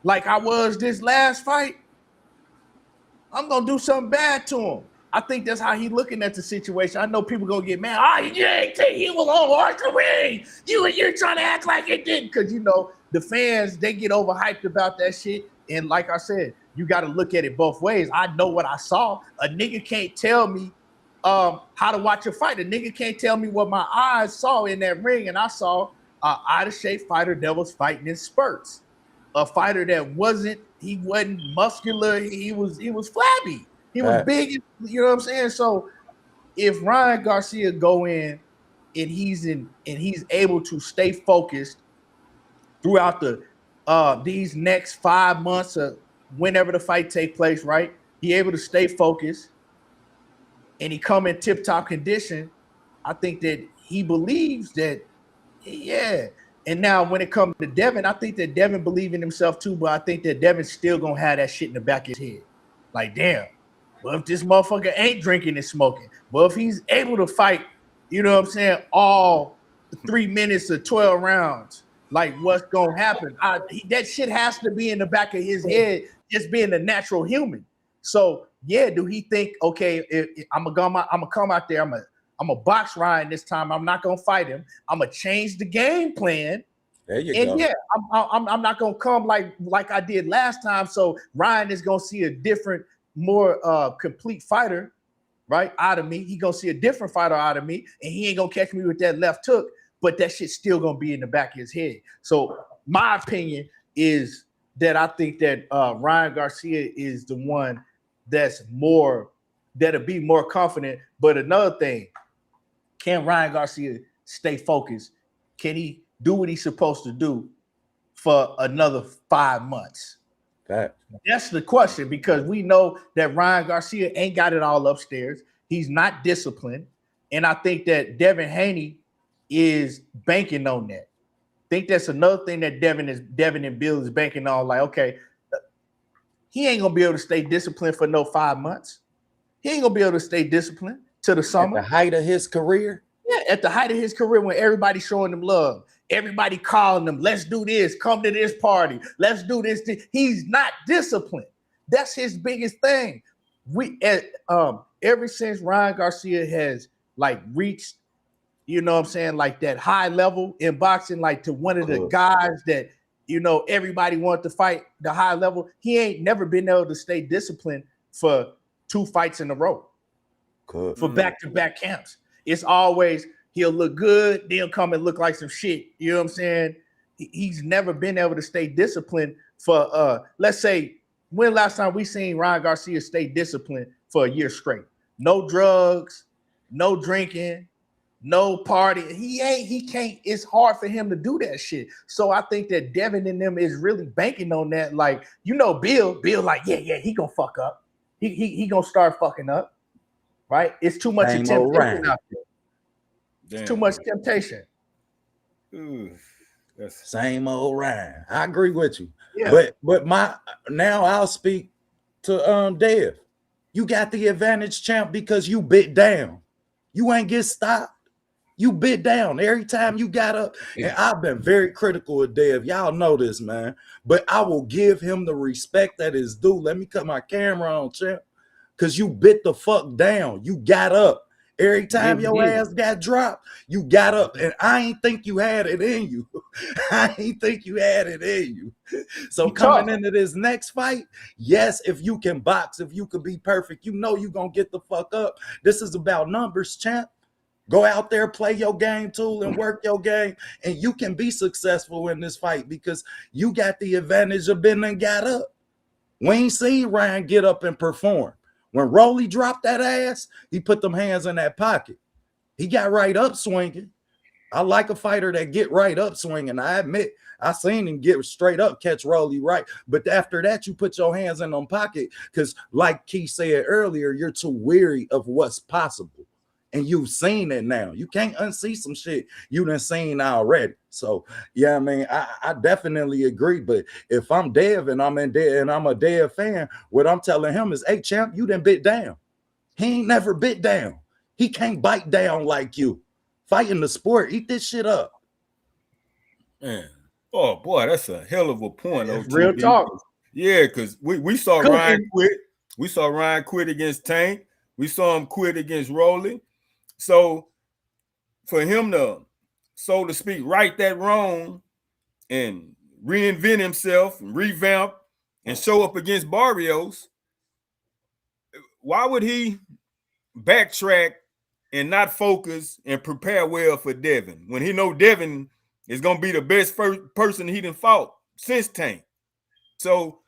like I was this last fight, I'm gonna do something bad to him. I think that's how he's looking at the situation. I know people gonna get mad. Oh, you ain't think he was on Oyster ring. You're trying to act like it didn't, because you know the fans, they get overhyped about that shit. And like I said, you got to look at it both ways. I know what I saw. A nigga can't tell me how to watch a fight. A nigga can't tell me what my eyes saw in that ring. And I saw an out-of-shape fighter that was fighting in spurts. A fighter that wasn't muscular. He was flabby. He was big. You know what I'm saying? So if Ryan Garcia go in and he's able to stay focused throughout these next 5 months of whenever the fight take place, right? He able to stay focused and he come in tip-top condition. I think that he believes that, yeah. And now when it comes to Devin, I think that Devin believes in himself too, but I think that Devin's still gonna have that shit in the back of his head. Like, damn, well, if this motherfucker ain't drinking and smoking, well, if he's able to fight, you know what I'm saying, all 3 minutes of 12 rounds, like what's gonna happen? That shit has to be in the back of his head, just being a natural human. So yeah, do he think, okay, I'm gonna come out there, I'm a box Ryan this time. I'm not gonna fight him. I'm gonna change the game plan. There you And go. yeah, I'm not gonna come like I did last time. So Ryan is gonna see a different, more complete fighter, right, out of me. He gonna see a different fighter out of me, and he ain't gonna catch me with that left hook. But that shit's still gonna be in the back of his head. So my opinion is that I think that Ryan Garcia is the one that'll be more confident. But another thing, can Ryan Garcia stay focused? Can he do what he's supposed to do for another 5 months? That's the question, because we know that Ryan Garcia ain't got it all upstairs. He's not disciplined. And I think that Devin Haney is banking on that. I think that's another thing that Devin and Bill is banking on. Like, okay, he ain't gonna be able to stay disciplined for no 5 months. He ain't gonna be able to stay disciplined to the summer. At the height of his career? Yeah, at the height of his career, when everybody's showing him love, everybody calling him, let's do this, come to this party, let's do this. He's not disciplined. That's his biggest thing. Ever since Ryan Garcia has like reached, you know what I'm saying, like that high level in boxing, like to one of the guys that, you know, everybody wanted to fight the high level, he ain't never been able to stay disciplined for 2 fights in a row. For back-to-back camps. It's always he'll look good, then he'll come and look like some shit. You know what I'm saying? He's never been able to stay disciplined for let's say, when last time we seen Ryan Garcia stay disciplined for a year straight? No drugs, no drinking, no party. He can't, it's hard for him to do that shit. So I think that Devin and them is really banking on that. Like, you know, Bill like, yeah, he gonna fuck up. He gonna start fucking up. Right? It's too much temptation out there. It's too much temptation. That's same old Ryan. I agree with you. Yeah. But now I'll speak to Dev. You got the advantage, champ, because you bit down. You ain't get stopped. You bit down every time you got up. And I've been very critical of Dev. Y'all know this, man. But I will give him the respect that is due. Let me cut my camera on, champ. Because you bit the fuck down. You got up. Every time your ass got dropped, you got up. And I ain't think you had it in you. I ain't think you had it in you. So coming into this next fight, yes, if you can box, if you can be perfect, you know you're going to get the fuck up. This is about numbers, champ. Go out there, play your game tool and work your game, and you can be successful in this fight because you got the advantage of being and got up. We ain't seen Ryan get up and perform. When Rolly dropped that ass, he put them hands in that pocket. He got right up swinging. I like a fighter that get right up swinging. I admit, I seen him get straight up, catch Rolly right. But after that, you put your hands in them pocket because like Key said earlier, you're too weary of what's possible. And you've seen it now. You can't unsee some shit you done seen already. So, yeah, I mean, I definitely agree. But if I'm Dev and I'm a Dev fan, what I'm telling him is, hey, champ, you done bit down. He ain't never bit down. He can't bite down like you. Fighting the sport, eat this shit up. Man. Oh, boy, that's a hell of a point. Real talk. Yeah, because we saw Ryan quit. We saw Ryan quit against Tank. We saw him quit against Rolly. So for him to, so to speak, right that wrong and reinvent himself and revamp and show up against Barrios, why would he backtrack and not focus and prepare well for Devin when he know Devin is going to be the best person he done fought since Tank? So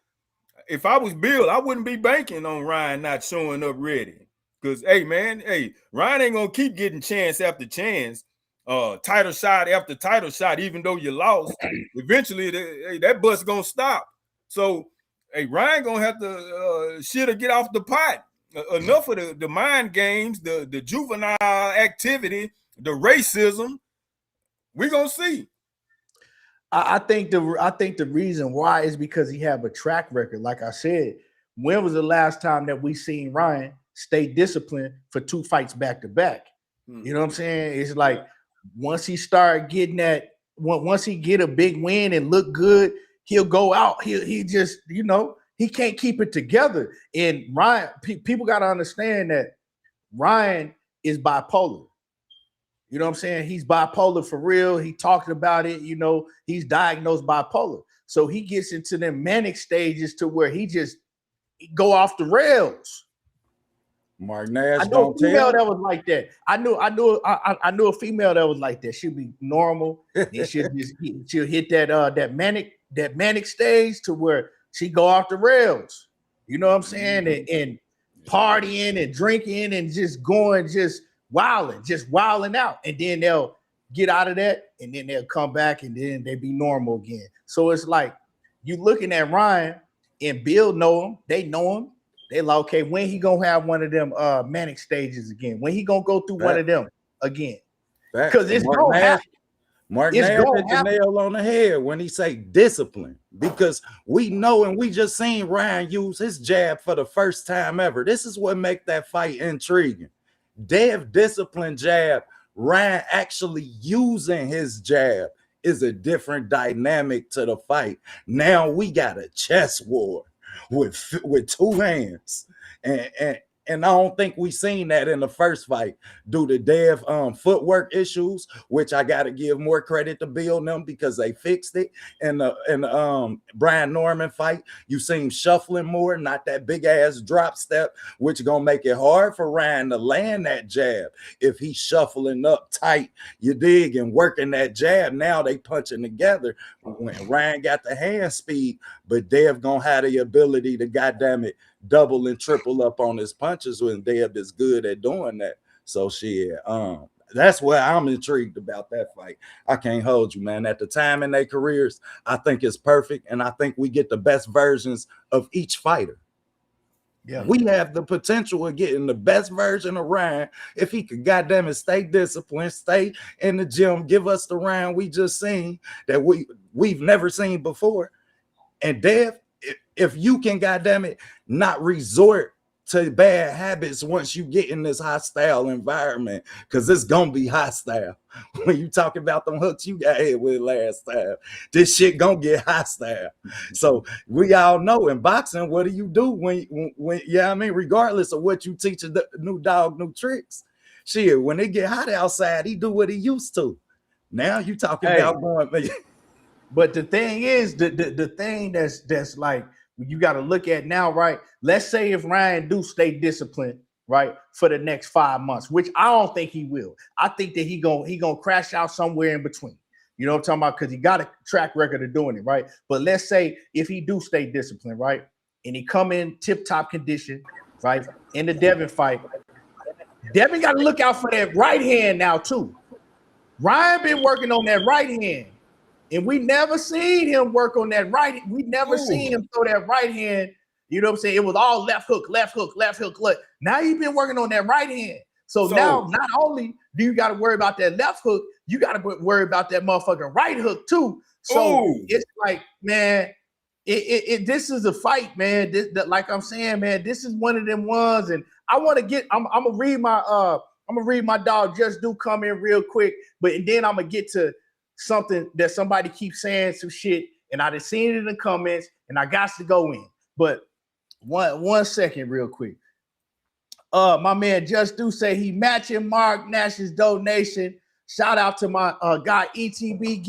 if I was Bill, I wouldn't be banking on Ryan not showing up ready. Because, hey, man, Ryan ain't going to keep getting chance after chance. title shot after title shot, even though you lost, eventually that bus gonna stop. So, hey, Ryan gonna have to shit or get off the pot. Enough of the mind games, the juvenile activity, the racism. We're gonna see. I think the reason why is because he have a track record. Like I said, when was the last time that we seen Ryan stay disciplined for 2 fights back to back? You know what I'm saying? It's like once he start getting that, once he get a big win and look good, he'll go out. He just, you know, he can't keep it together. And Ryan, people got to understand that Ryan is bipolar. You know what I'm saying? He's bipolar for real. He talked about it. You know, he's diagnosed bipolar. So he gets into them manic stages to where he just go off the rails. Mark Nash, I know a female that was like that. I knew a female that was like that. She'll be normal. And she'll hit that manic stage to where she go off the rails. You know what I'm saying? And partying and drinking and just going wilding out. And then they'll get out of that and then they'll come back and then they be normal again. So it's like you looking at Ryan and Bill know him. They know him. They like, okay, when he gonna have one of them manic stages again? When he gonna go through one of them again? Because it's gonna happen. Mark Nash hit the nail on the head when he say discipline, because we know and we just seen Ryan use his jab for the first time ever. This is what make that fight intriguing. Dev discipline jab, Ryan actually using his jab is a different dynamic to the fight. Now we got a chess war with 2 hands, and I don't think we seen that in the first fight due to Dev footwork issues, which I got to give more credit to Bill and them because they fixed it. In the Brian Norman fight, you seen shuffling more, not that big ass drop step, which gonna make it hard for Ryan to land that jab if he's shuffling up tight. You dig, and working that jab. Now they punching together. When Ryan got the hand speed, but Dev gonna have the ability to goddamn it double and triple up on his punches when Dev is good at doing that. So shit, that's why I'm intrigued about that fight. I can't hold you, man. At the time in their careers, I think it's perfect, and I think we get the best versions of each fighter. Yeah, we have the potential of getting the best version of Ryan if he could goddamn it stay disciplined, stay in the gym, give us the Ryan we just seen that we've never seen before. And Dev, if you can goddamn it not resort to bad habits once you get in this hostile environment, because it's gonna be hostile. When you talk about them hooks you got hit with last time, this shit gonna get hostile. So we all know in boxing, what do you do when yeah, I mean, regardless of what you teach a new dog, new tricks. Shit, when it get hot outside, he do what he used to. Now you talking about going. But the thing is, the thing that's like you got to look at now, right? Let's say if Ryan do stay disciplined, right, for the next 5 months, which I don't think he will. I think that he gonna crash out somewhere in between. You know what I'm talking about? Because he got a track record of doing it, right? But let's say if he do stay disciplined, right, and he come in tip-top condition, right, in the Devin fight, Devin got to look out for that right hand now too. Ryan been working on that right hand. And we never seen him work on that right. We never seen him throw that right hand. You know what I'm saying? It was all left hook, left hook, left hook. Look, now he's been working on that right hand. So now not only do you got to worry about that left hook, you got to worry about that motherfucking right hook too. So it's like, man, this is a fight, man. Like I'm saying, man, this is one of them ones. And I want to get, I'm gonna read my dog Just Do come in real quick, but and then I'm gonna get to something that somebody keeps saying some shit, and I just seen it in the comments, and I got to go in. But one second, real quick. My man Just Do say he matching Mark Nash's donation. Shout out to my guy ETB.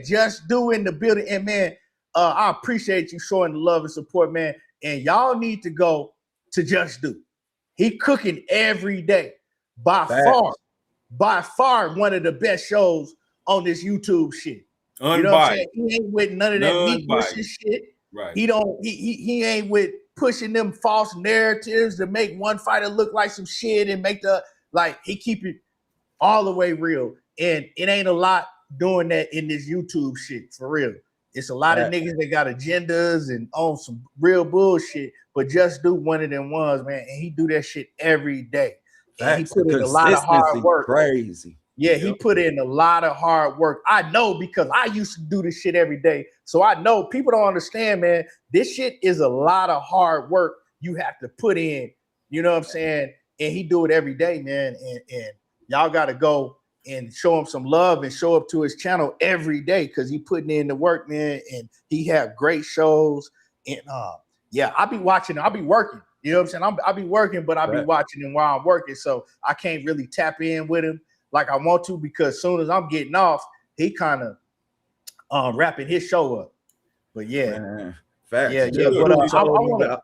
Just Do in the building. And man, I appreciate you showing the love and support, man. And y'all need to go to Just Do. He cooking every day. By far one of the best shows on this YouTube shit. You know what I'm saying? He ain't with none of that meat pushing shit. Right. He ain't with pushing them false narratives to make one fighter look like some shit and make he keep it all the way real. And it ain't a lot doing that in this YouTube shit for real. It's a lot of niggas that got agendas and on some real bullshit, but just do one of them ones, man. And he do that shit every day. And he put in a lot of hard work. Crazy. Yeah, he put in a lot of hard work. I know because I used to do this shit every day. So I know people don't understand, man. This shit is a lot of hard work you have to put in. You know what I'm saying? And he do it every day, man. And y'all got to go and show him some love and show up to his channel every day because he putting in the work, man. And he have great shows. And yeah, I'll be watching. I'll be working. You know what I'm saying? I'll be working, but I'll be watching him while I'm working. So I can't really tap in with him like I want to, because as soon as I'm getting off, he kind of wrapping his show up. But yeah, man, facts. Yeah. But I want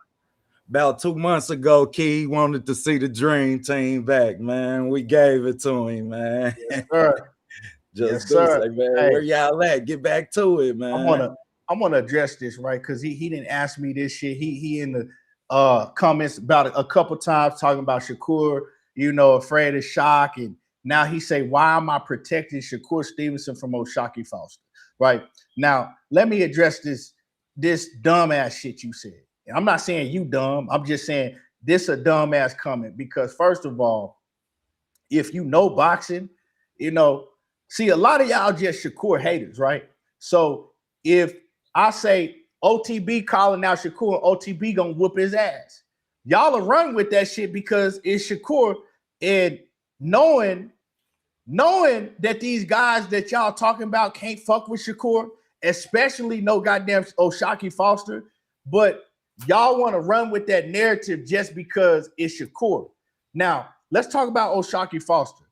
about 2 months ago, Key wanted to see the Dream Team back, man. We gave it to him, man. Yes, sir. Just say, man, where y'all at? Get back to it, man. I want to address this, right? Because he didn't ask me this shit. He in the comments about it a couple times talking about Shakur, you know, afraid of shock, and now he say, why am I protecting Shakur Stevenson from O'Shaquie Foster? Right now, let me address this dumbass shit you said. And I'm not saying you dumb. I'm just saying this a dumbass comment because first of all, if you know boxing, you know, see a lot of y'all just Shakur haters, right? So if I say OTB calling out Shakur, OTB gonna whoop his ass. Y'all will run with that shit because it's Shakur, and knowing that these guys that y'all talking about can't fuck with Shakur, especially no goddamn O'Shaquie Foster, but y'all want to run with that narrative just because it's Shakur. Now, let's talk about O'Shaquie Foster.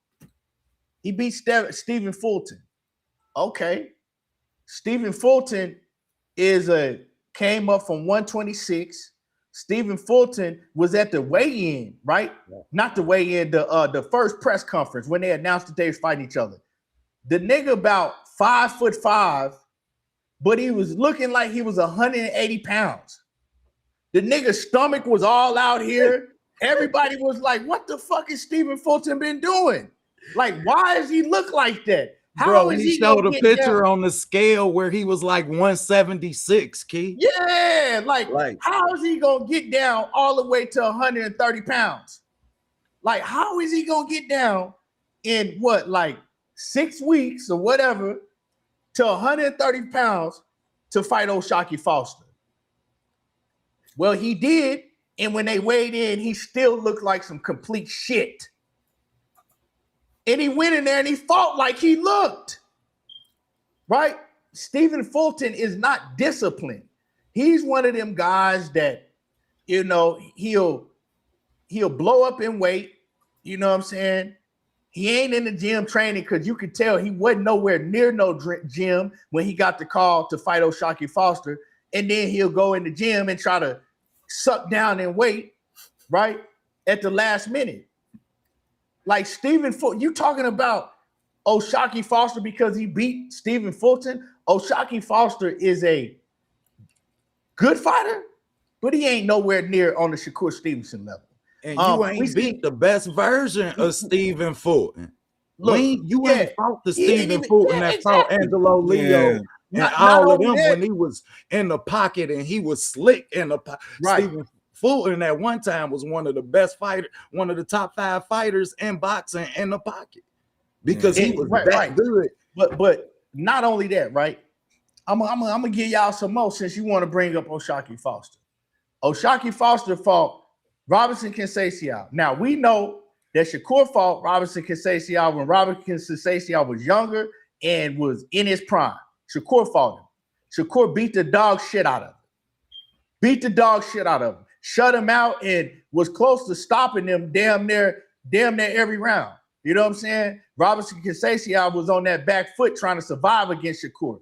He beat Stephen Fulton. Okay. Stephen Fulton came up from 126. Stephen Fulton was at the weigh-in, right? Yeah. Not the weigh-in, the first press conference when they announced that they was fighting each other. The nigga about 5'5", but he was looking like he was 180 pounds. The nigga's stomach was all out here. Everybody was like, what the fuck is Stephen Fulton been doing? Like, why does he look like that? Bro, he showed a picture on the scale where he was like 176, Key. Yeah, like how is he gonna get down all the way to 130 pounds? Like, how is he gonna get down in what, like 6 weeks or whatever to 130 pounds to fight O'Shaquie Foster? Well, he did, and when they weighed in, he still looked like some complete shit. And he went in there and he fought like he looked, right? Stephen Fulton is not disciplined. He's one of them guys that, you know, he'll blow up in weight. You know what I'm saying? He ain't in the gym training because you could tell he wasn't nowhere near no gym when he got the call to fight O'Shaquie Foster. And then he'll go in the gym and try to suck down in weight, right? At the last minute. Like Stephen Fulton, you talking about O'Shaquie Foster because he beat Stephen Fulton? O'Shaquie Foster is a good fighter, but he ain't nowhere near on the Shakur Stevenson level. And you ain't beat the best version of Stephen Fulton. Look, you ain't fought the Stephen Fulton that fought Angelo Leo and all of them when he was in the pocket and he was slick in the pocket. Right. Stephen Fulton at one time was one of the best fighters, one of the top 5 fighters in boxing in the pocket because he was that good. But not only that, right? I'm gonna give y'all some more since you want to bring up O'Shaquie Foster. O'Shaquie Foster fought Robinson Conceição. Now we know that Shakur fought Robinson Conceição when Robinson Conceição was younger and was in his prime. Shakur fought him. Shakur beat the dog shit out of him. Shut him out and was close to stopping them damn near every round. You know what I'm saying? Robinson Conceição was on that back foot trying to survive against Shakur.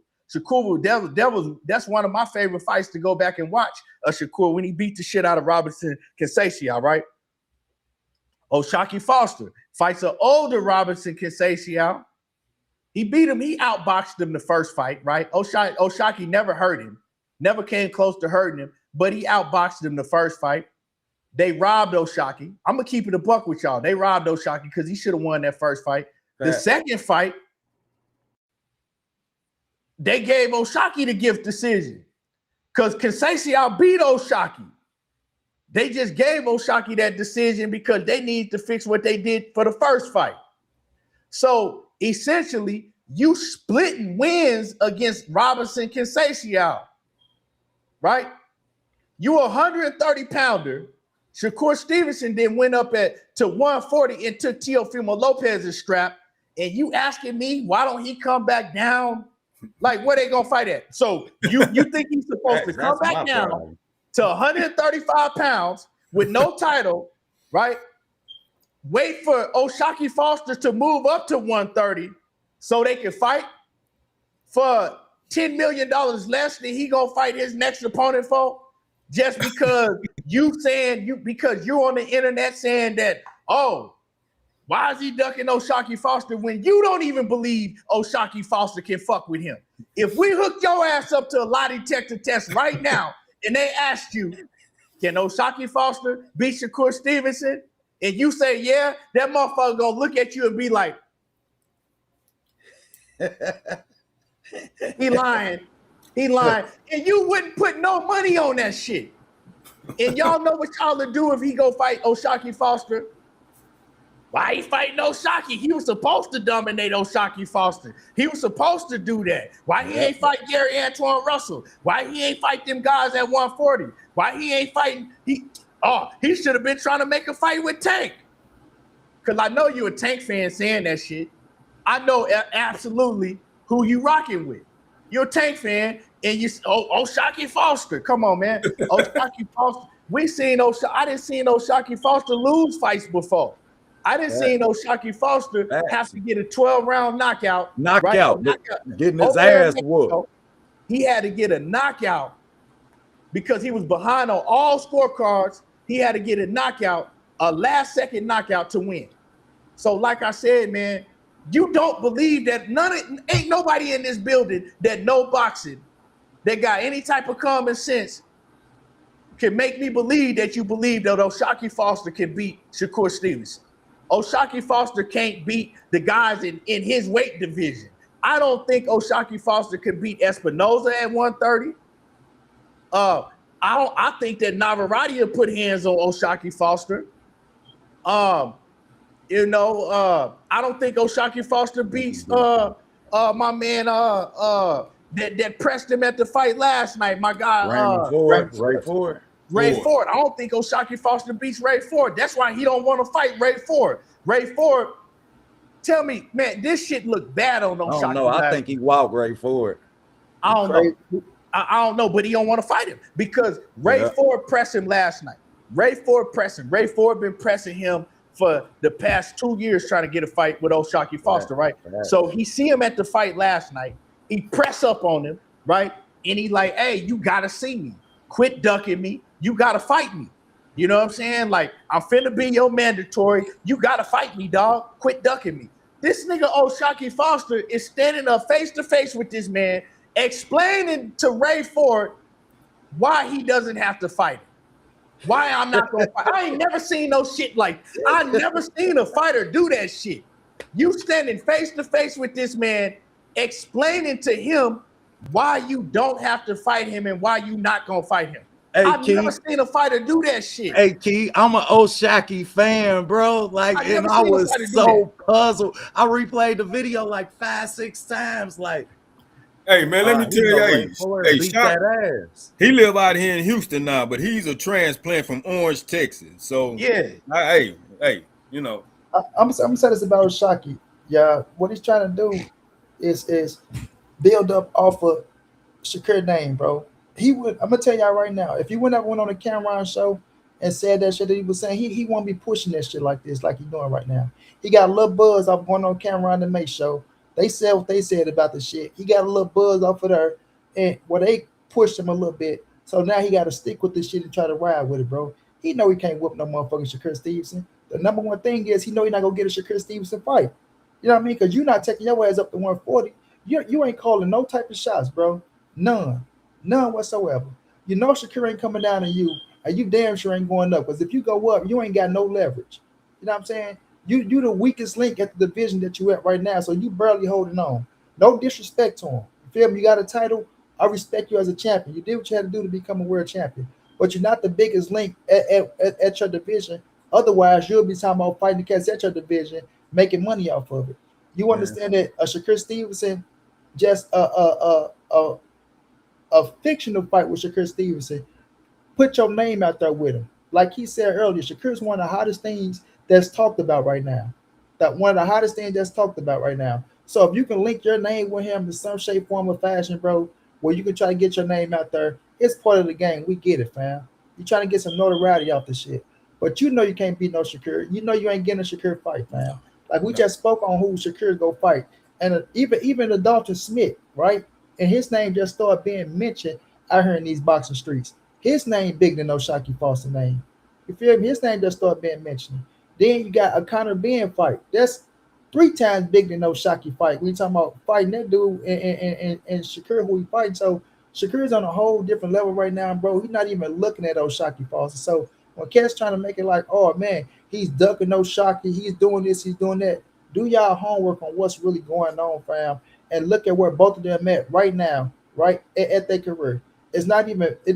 That's one of my favorite fights to go back and watch Shakur when he beat the shit out of Robinson Conceição, right? O'Shaquie Foster fights an older Robinson Conceição. He beat him. He outboxed him the first fight, right? O'Shaquie never hurt him, never came close to hurting him, but he outboxed him the first fight. They robbed O'Shaquie. I'm going to keep it a buck with y'all. They robbed O'Shaquie because he should have won that first fight. The second fight, they gave O'Shaquie the gift decision because Conceição beat O'Shaquie. They just gave O'Shaquie that decision because they need to fix what they did for the first fight. So essentially, you splitting wins against Robinson Conceição, right? You a 130-pounder. Shakur Stevenson then went up to 140 and took Teofimo Lopez's strap. And you asking me why don't he come back down? Like, where they gonna fight at? So you think he's supposed to come back down to 135 pounds with no title, right? Wait for O'Shaquie Foster to move up to 130 so they can fight for $10 million less than he gonna fight his next opponent for? Just because because you're on the internet saying that, oh, why is he ducking O'Shaquie Foster when you don't even believe O'Shaquie Foster can fuck with him? If we hooked your ass up to a lie detector test right now and they asked you, can O'Shaquie Foster beat Shakur Stevenson? And you say, yeah, that motherfucker gonna look at you and be like, he lying. And you wouldn't put no money on that shit. And y'all know what y'all to do if he go fight O'Shaquie Foster. Why he fighting O'Shaquie? He was supposed to dominate O'Shaquie Foster. He was supposed to do that. Why he ain't fight Gary Antoine Russell? Why he ain't fight them guys at 140? Why he ain't fighting? He should have been trying to make a fight with Tank. Because I know you a Tank fan saying that shit. I know absolutely who you rocking with. You're a Tank fan, and you O'Shaquie Foster. Come on, man. O'Shaquie Foster. I didn't see O'Shaquie Foster lose fights before. I didn't see O'Shaquie Foster have to get a 12-round knockout. Getting his ass whooped. He had to get a knockout because he was behind on all scorecards. He had to get a knockout, a last-second knockout to win. So, like I said, man, you don't believe that ain't nobody in this building that know boxing that got any type of common sense can make me believe that you believe that O'Shaquie Foster can beat Shakur Stevenson. O'Shaquie Foster can't beat the guys in his weight division. I don't think O'Shaquie Foster can beat Espinoza at 130. I think that Navarrete put hands on O'Shaquie Foster. I don't think O'Shaquie Foster beats my man that pressed him at the fight last night. My guy Ray Ford. I don't think O'Shaquie Foster beats Ray Ford. That's why he don't want to fight Ray Ford. Ray Ford, tell me, man, this shit look bad on O'Shaquie. I don't know. I think he walked Ray Ford. I don't know. I don't know, but he don't want to fight him because Ray Ford pressed him last night. Ray Ford been pressing him for the past 2 years trying to get a fight with O'Shaquie Foster, right? So he see him at the fight last night. He press up on him, right? And he like, hey, you got to see me. Quit ducking me. You got to fight me. You know what I'm saying? Like, I'm finna be your mandatory. You got to fight me, dog. Quit ducking me. This nigga O'Shaquie Foster is standing up face to face with this man, explaining to Ray Ford why he doesn't have to fight him. Why I'm not gonna fight. I ain't never seen no shit like, I never seen a fighter do that shit. You standing face to face with this man, explaining to him why you don't have to fight him and why you not gonna fight him. Hey, I've never seen a fighter do that shit. Hey, Key, I'm an O'Shaquie fan, bro. Like, and I was so puzzled. I replayed the video like 5-6 times. Like, hey, man, let me tell you, he live out here in Houston now, but he's a transplant from Orange, Texas. So, yeah. Hey, you know. I'm saying this about O'Shaquie. Yeah, what he's trying to do is build up off of Shakur name, bro. I'm gonna tell y'all right now, if he went on a Cameron show and said that shit that he was saying, he won't be pushing that shit like this, like he's doing right now. He got a little buzz off going on Cameron the May show. They said what they said about the shit. He got a little buzz off of there, and they pushed him a little bit. So now he got to stick with this shit and try to ride with it, bro. He know he can't whoop no motherfucking Shakur Stevenson. The number one thing is he know he's not gonna get a Shakur Stevenson fight. You know what I mean? Because you're not taking your ass up to 140. You ain't calling no type of shots, bro. None whatsoever. You know Shakur ain't coming down on you, and you damn sure ain't going up. Because if you go up, you ain't got no leverage. You know what I'm saying? You the weakest link at the division that you at right now, so you barely holding on. No disrespect to him. You feel me? You got a title. I respect you as a champion. You did what you had to do to become a world champion, but you're not the biggest link at your division. Otherwise, you'll be talking about fighting cats at your division, making money off of it. You understand that a Shakur Stevenson, just a fictional fight with Shakur Stevenson, put your name out there with him. Like he said earlier, Shakur's one of the hottest things that's talked about right now. That one of the hottest things that's talked about right now. So if you can link your name with him in some shape, form, or fashion, bro, where you can try to get your name out there, it's part of the game. We get it, fam. You trying to get some notoriety off the shit. But you know you can't beat no Shakur. You know you ain't getting a Shakur fight, fam. Like we just spoke on who Shakur go fight. And even the Dalton Smith, right? And his name just started being mentioned out here in these boxing streets. His name bigger than no Shockey Foster name. You feel me? His name just started being mentioned. Then you got a Conor Ben fight. That's 3 times bigger than no Shockey fight. We talking about fighting that dude and Shakur who he fighting. So Shakur's on a whole different level right now, bro. He's not even looking at those Shockey Foster. So when Cat's trying to make it like, oh man, he's ducking no Shockey, he's doing this, he's doing that. Do y'all homework on what's really going on, fam, and look at where both of them at right now, right at their career. It's not even in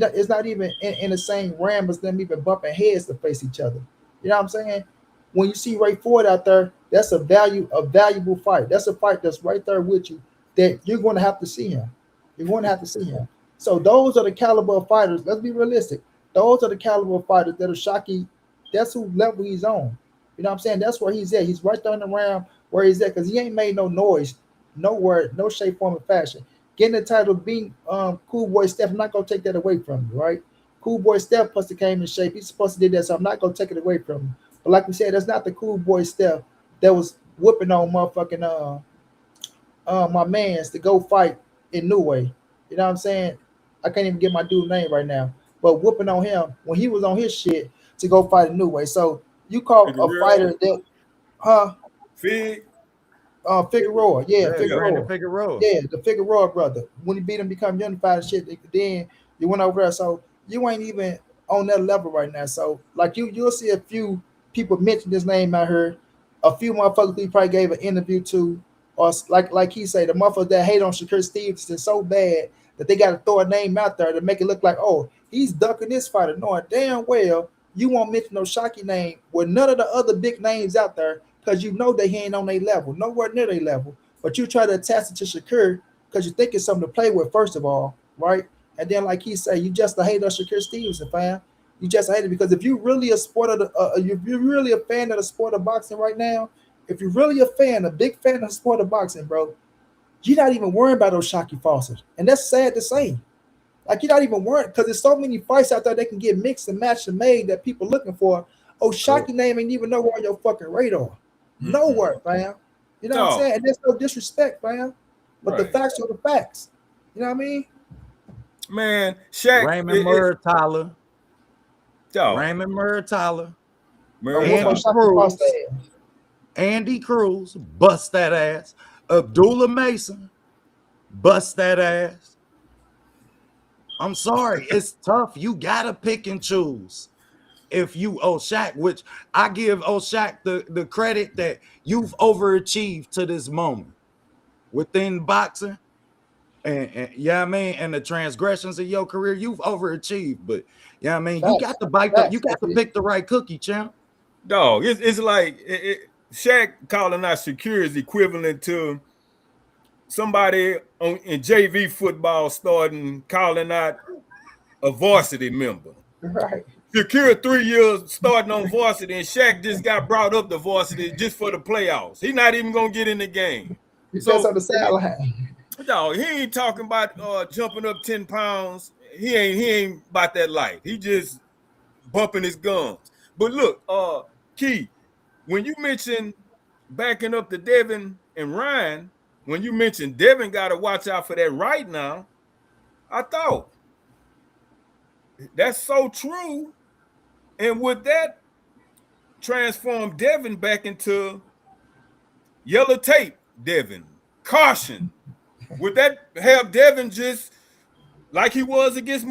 the same realm as them even bumping heads to face each other. You know what I'm saying? When you see Ray Ford out there, that's a valuable fight. That's a fight that's right there with you that you're going to have to see him. You're going to have to see him. So those are the caliber of fighters. Let's be realistic. Those are the caliber of fighters that are Shockey. That's who level he's on. You know what I'm saying? That's where he's at. He's right there in the round where he's at because he ain't made no noise, nowhere, no shape, form, or fashion. Getting the title, being Cool Boy Steph, I'm not gonna take that away from you, right? Cool Boy Steph supposed to came in shape. He's supposed to do that, so I'm not gonna take it away from him. But like we said, that's not the Cool Boy Steph that was whooping on motherfucking my mans to go fight in New Way. You know what I'm saying? I can't even get my dude's name right now, but whooping on him when he was on his shit to go fight in New Way. So you call a fighter that, Figueroa, Figueroa. Yeah, the Figueroa brother. When he beat him, become unified and shit. Then you went over there, so you ain't even on that level right now. So like you'll see a few people mention this name out here. A few motherfuckers he probably gave an interview to, or like he said, the motherfuckers that hate on Shakur Stevenson so bad that they got to throw a name out there to make it look like, oh, he's ducking this fighter, knowing damn well you won't mention no Shockey name with none of the other big names out there. Because you know they ain't on their level, nowhere near their level. But you try to attach it to Shakur because you think it's something to play with, first of all, right? And then, like he said, you just a hater of Shakur Stevenson, fam. You just a hater because if you really a sport of if you're really a fan of the sport of boxing right now, if you're really a big fan of the sport of boxing, bro, you're not even worrying about those Shockey Fosters. And that's sad to say. Like, you're not even worrying because there's so many fights out there that can get mixed and matched and made that people looking for. Oh, Shockey name ain't even nowhere on your fucking radar. Nowhere, fam. You know what I'm saying? And there's no disrespect, fam. But the facts are the facts. You know what I mean? Man, Shaq. Raymond Murr-Tyler. Raymond Murr-Tyler. Andy Cruz, bust that ass. Abdullah Mason, bust that ass. I'm sorry, it's tough. You gotta pick and choose. If you Shaq, which I give Shaq the credit that you've overachieved to this moment within boxing, and yeah, I mean, and the transgressions of your career, you've overachieved. But yeah, I mean, you got to bite you got to pick the right cookie, champ. Dog, it's like Shaq calling out Shakur is equivalent to somebody in JV football starting calling out a varsity member. Right. Shakur 3 years starting on varsity, and Shaq just got brought up to varsity just for the playoffs. He's not even gonna get in the game. He's just on the sideline. No, he ain't talking about jumping up 10 pounds. He ain't about that life. He just bumping his gums. But look, Key, when you mentioned backing up to Devin and Ryan, when you mentioned Devin got to watch out for that right now, I thought that's so true. And would that transform Devin back into yellow tape Devin? Caution. Would that have Devin just like he was against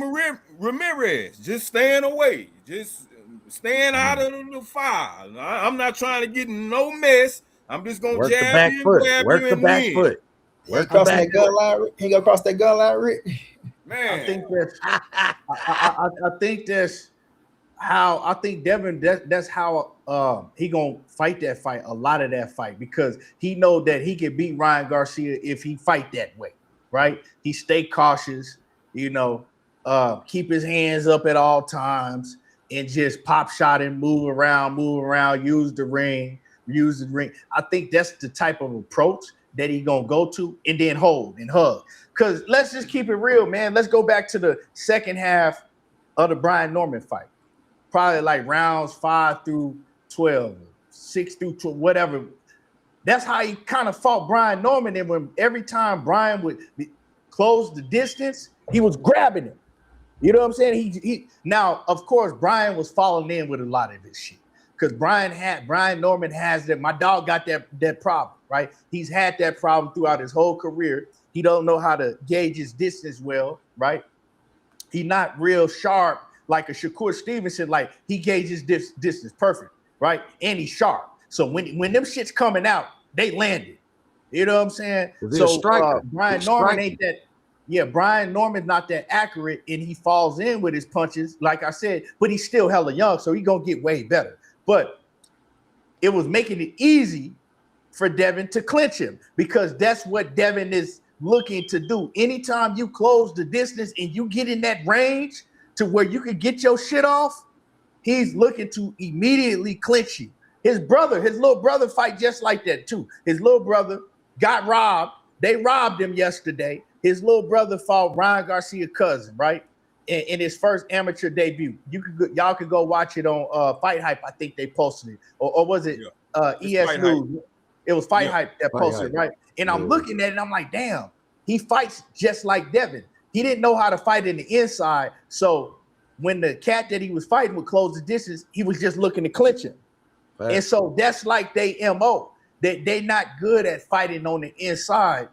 Ramirez, just staying away, just staying out of the fire. I'm not trying to get in no mess. I'm just gonna Work the jab back you and foot. grab Work you the and back win. foot. He ain't Work the crossing back that gun foot. line. He ain't gonna cross that gun line, Rick. Man, I think that's I think that's how I think Devin that's how he gonna fight that fight, a lot of that fight, because he know that he can beat Ryan Garcia if he fight that way, right? He stay cautious, keep his hands up at all times and just pop shot and move around, use the ring. I think that's the type of approach that he gonna go to, and then hold and hug. Because let's just keep it real, man. Let's go back to the second half of the Brian Norman fight. Probably like rounds 5 through 12, 6 through 12, whatever. That's how he kind of fought Brian Norman. And when every time Brian would close the distance, he was grabbing him. You know what I'm saying? He now, of course, Brian was falling in with a lot of this shit. Because Brian Norman has that. My dog got that problem, right? He's had that problem throughout his whole career. He don't know how to gauge his distance well, right? He's not real sharp like a Shakur Stevenson. Like, he gauges distance perfect, right? And he's sharp. So when them shit's coming out, they landed. You know what I'm saying? So Brian Norman ain't that. Yeah, Brian Norman's not that accurate, and he falls in with his punches, like I said, but he's still hella young, so he's gonna get way better. But it was making it easy for Devin to clinch him, because that's what Devin is looking to do. Anytime you close the distance and you get in that range to where you can get your shit off, he's looking to immediately clinch you. His little brother fight just like that too. His little brother got robbed. They robbed him yesterday. His little brother fought Ryan Garcia's cousin, right? In his first amateur debut. Y'all could go watch it on Fight Hype. I think they posted it. Or was it ES News? It was Fight Hype that posted it, right? And I'm looking at it and I'm like, damn, he fights just like Devin. He didn't know how to fight in the inside. So when the cat that he was fighting would close the distance, he was just looking to clinch him. Right. And so that's like they MO. They not good at fighting on the inside.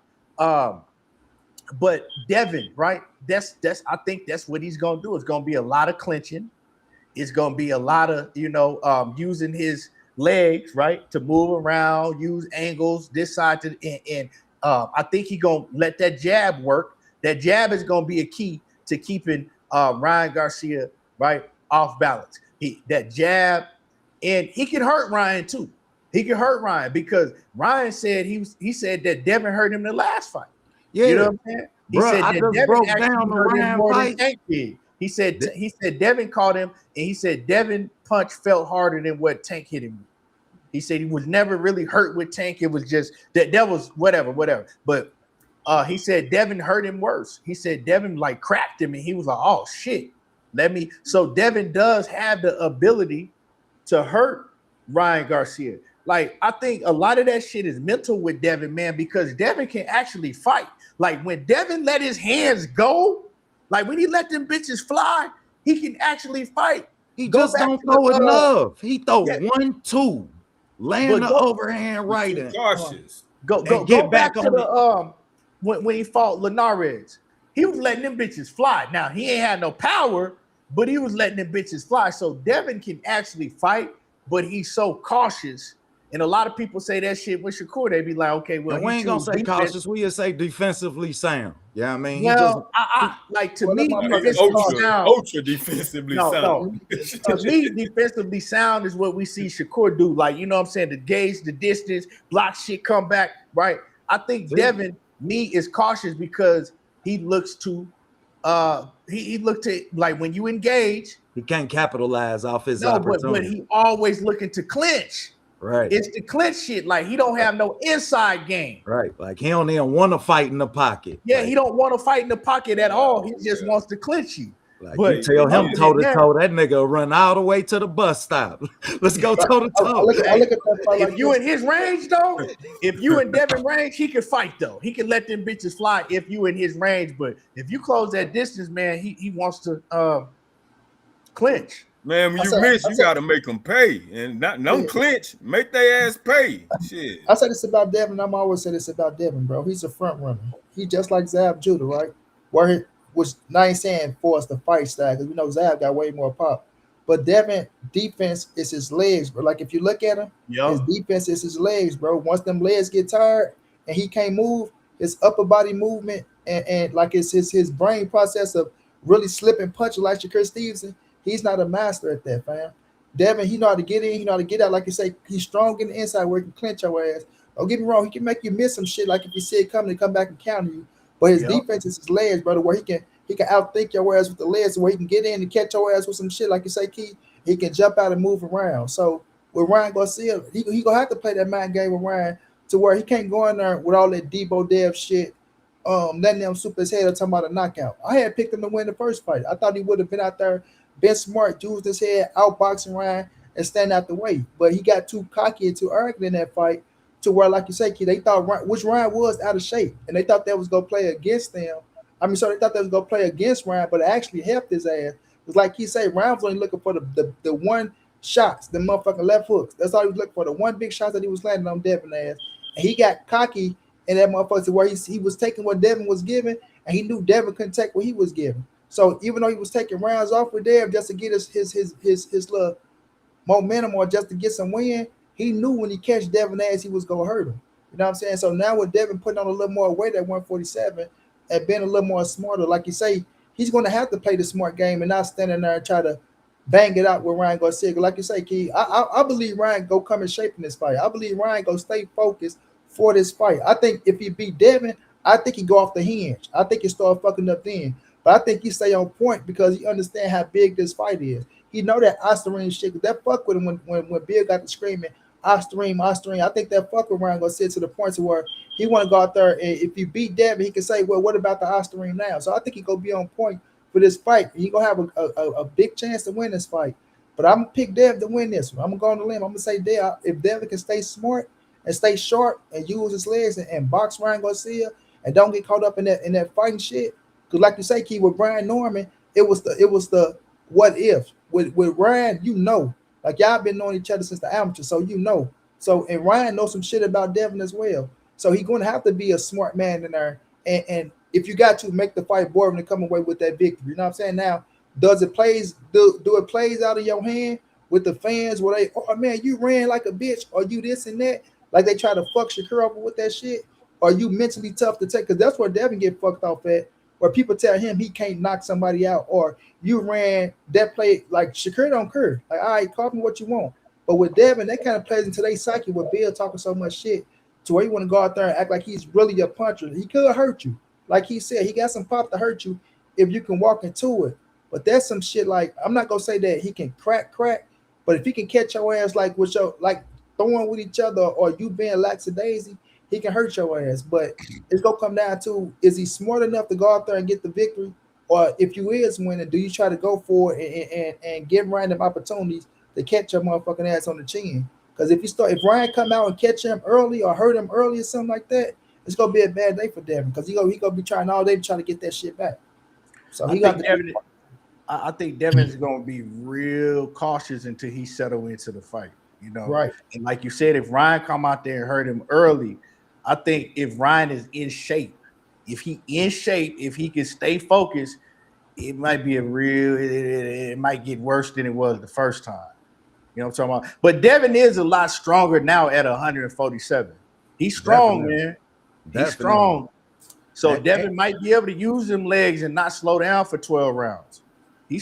But Devin, right? I think that's what he's gonna do. It's gonna be a lot of clinching. It's gonna be a lot of using his legs, right, to move around, use angles this side and I think he's gonna let that jab work. That jab is gonna be a key to keeping Ryan Garcia right off balance. That jab, and he can hurt Ryan too. He can hurt Ryan because Ryan said he said that Devin hurt him in the last fight. Yeah, you know what I'm saying? He said that Devin broke down the Ryan fight. Tank did. He said Devin caught him, and he said Devin punch felt harder than what Tank hit him with. He said he was never really hurt with Tank. It was just that was whatever. But he said Devin hurt him worse. He said Devin like cracked him, and he was like, "Oh shit, So Devin does have the ability to hurt Ryan Garcia. Like, I think a lot of that shit is mental with Devin, man, because Devin can actually fight. Like, when Devin let his hands go, like when he let them bitches fly, he can actually fight. He just don't throw enough. He throw 1-2, land the overhand right in. Cautious. Go back to the when he fought Linares. He was letting them bitches fly. Now, he ain't had no power, but he was letting them bitches fly. So Devin can actually fight, but he's so cautious. And a lot of people say that shit with Shakur. They be like, okay, well, and we ain't gonna say cautious. We just say defensively sound. Yeah, I mean, well, to me, ultra defensively sound. To me, defensively sound is what we see Shakur do. Like, you know what I'm saying? The gauge, the distance, block shit, come back, right? I think Devin, is cautious because he looks to he looked to, like, when you engage, he can't capitalize off his opportunity. But he always looking to clinch. Right. It's the clinch shit. Like, he don't have no inside game. Right. Like, he don't even want to fight in the pocket. Yeah, like, he don't want to fight in the pocket at all. He just wants to clinch you. Like, but you tell him toe-to-toe, that nigga run all the way to the bus stop. Let's go toe-to-toe. Look at that fight. If you in his range, though, if you in Devin range, he can fight, though. He can let them bitches fly if you in his range. But if you close that distance, man, he wants to clinch. Man, when you miss, you got to make them pay. And don't clinch. Make their ass pay. Shit. I say this about Devin. I'm always say this about Devin, bro. He's a front runner. He just like Zab Judah, right? Which I ain't saying for us to fight style, because we know Zab got way more pop. But Devin defense is his legs, bro. Like if you look at him, his Yep. defense is his legs, bro. Once them legs get tired and he can't move, his upper body movement and like it's his brain process of really slipping punching like Shakur Stevenson, he's not a master at that, fam. Devin, he know how to get in, he know how to get out. Like you say, he's strong in the inside where he can clinch your ass. Don't get me wrong, he can make you miss some shit like if you see it coming and come back and counter you. But his Yep. defense is his legs, brother, where he can outthink your ass with the legs, where he can get in and catch your ass with some shit, like you say, Key. He can jump out and move around. So with Ryan Garcia, he gonna have to play that mind game with Ryan to where he can't go in there with all that Debo Dev shit, letting them super his head or talking about a knockout. I had picked him to win the first fight. I thought he would have been out there, been smart, used his head, outboxing Ryan, and stand out the way. But he got too cocky and too arrogant in that fight to where, like you say, Key, they thought which Ryan was out of shape, and they thought that was gonna play against them. I mean, so they thought they was gonna play against Ryan, but it actually helped his ass. It's like he said, Ryan was only looking for the one shots, the motherfucking left hooks. That's all he was looking for, the one big shot that he was landing on Devin ass. And he got cocky in that motherfucker to where he was taking what Devin was giving, and he knew Devin couldn't take what he was giving. So even though he was taking rounds off with Devin just to get his little momentum or just to get some win, he knew when he catch Devin ass, he was gonna hurt him. You know what I'm saying? So now with Devin putting on a little more weight at 147 and being a little more smarter, like you say, he's gonna have to play the smart game and not standing there and try to bang it out with Ryan Garcia. Like you say, Key, I believe Ryan go come in shape in this fight. I believe Ryan go stay focused for this fight. I think if he beat Devin, I think he go off the hinge. I think he start fucking up then. But I think he stay on point because he understand how big this fight is. He know that Osterine shit. That fuck with him when Bill got to screaming, Osterine. I think that fuck with Ryan Garcia to the point to where he want to go out there and if you beat Devin, he can say, well, what about the Osterine now? So I think he gonna be on point for this fight. He gonna have a big chance to win this fight. But I'm gonna pick Dev to win this one. I'm gonna go on the limb. I'm gonna say Dev. If Devin can stay smart and stay sharp and use his legs and box Ryan Garcia and don't get caught up in that fighting shit. Because like you say, Key, with Brian Norman, it was the what if. With Ryan, you know, like y'all been knowing each other since the amateur, so you know. So and Ryan knows some shit about Devin as well. So he's going to have to be a smart man in there. And if you got to make the fight boring to come away with that victory, you know what I'm saying? Now, does it plays do it plays out of your hand with the fans where they, oh man, you ran like a bitch, or you this and that, like they try to fuck Shakur over with that shit? Or you mentally tough to take? Because that's where Devin get fucked off at, where people tell him he can't knock somebody out, or you ran that play like Shakur don't care. Like, all right, call me what you want. But with Devin, that kind of plays into their psyche with Bill talking so much shit to where you want to go out there and act like he's really a puncher. He could hurt you. Like he said, he got some pop to hurt you if you can walk into it. But that's some shit like, I'm not gonna say that he can crack, but if he can catch your ass like with your like throwing with each other or you being lackadaisy, he can hurt your ass. But it's gonna come down to, is he smart enough to go out there and get the victory? Or if you is winning, do you try to go for it and give random opportunities to catch your motherfucking ass on the chin? Because if Ryan come out and catch him early or hurt him early or something like that, it's gonna be a bad day for Devin because he gonna be trying all day to try to get that shit back. So I think Devin's gonna be real cautious until he settle into the fight. You know, right? And like you said, if Ryan come out there and hurt him early, I think if Ryan is in shape, if he can stay focused, it might be it might get worse than it was the first time. You know what I'm talking about? But Devin is a lot stronger now at 147. He's strong, man. He's strong. So Devin might be able to use them legs and not slow down for 12 rounds. I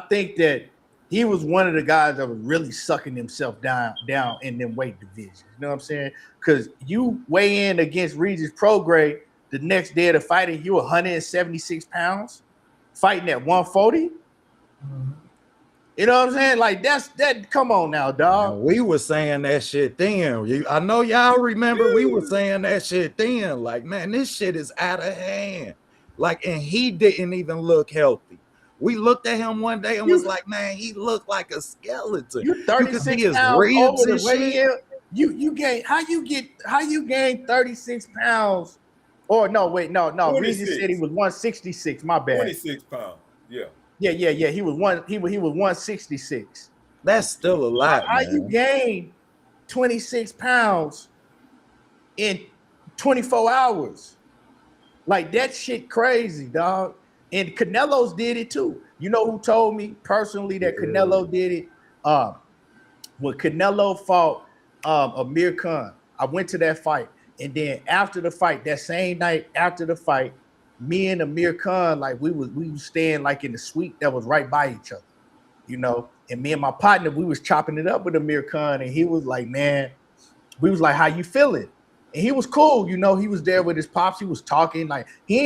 think that he was one of the guys that was really sucking himself down in them weight divisions. You know what I'm saying? Because you weigh in against Regis Prograis the next day of the fight, and you 176 pounds fighting at 140. Mm-hmm. You know what I'm saying? Like that. Come on now, dog. Man, we were saying that shit then. I know y'all remember we were saying that shit then. Like, man, this shit is out of hand. Like, and he didn't even look healthy. We looked at him one day and was like, man, he looked like a skeleton. You 36 pounds over the weight. You gain how you gain 36 pounds? Or no, wait, no. Regis said he was 166. My bad. 26 pounds. Yeah. Yeah. He was 166. That's still a lot. How you gain 26 pounds in 24 hours? Like that shit crazy, dog. And Canelo's did it too. You know who told me personally that Canelo did it? When Canelo fought Amir Khan, I went to that fight. And then after the fight, that same night after the fight, me and Amir Khan, like we was staying like in the suite that was right by each other, you know. And me and my partner, we was chopping it up with Amir Khan, and he was like, man, we was like, how you feeling? And he was cool, you know. He was there with his pops. He was talking like he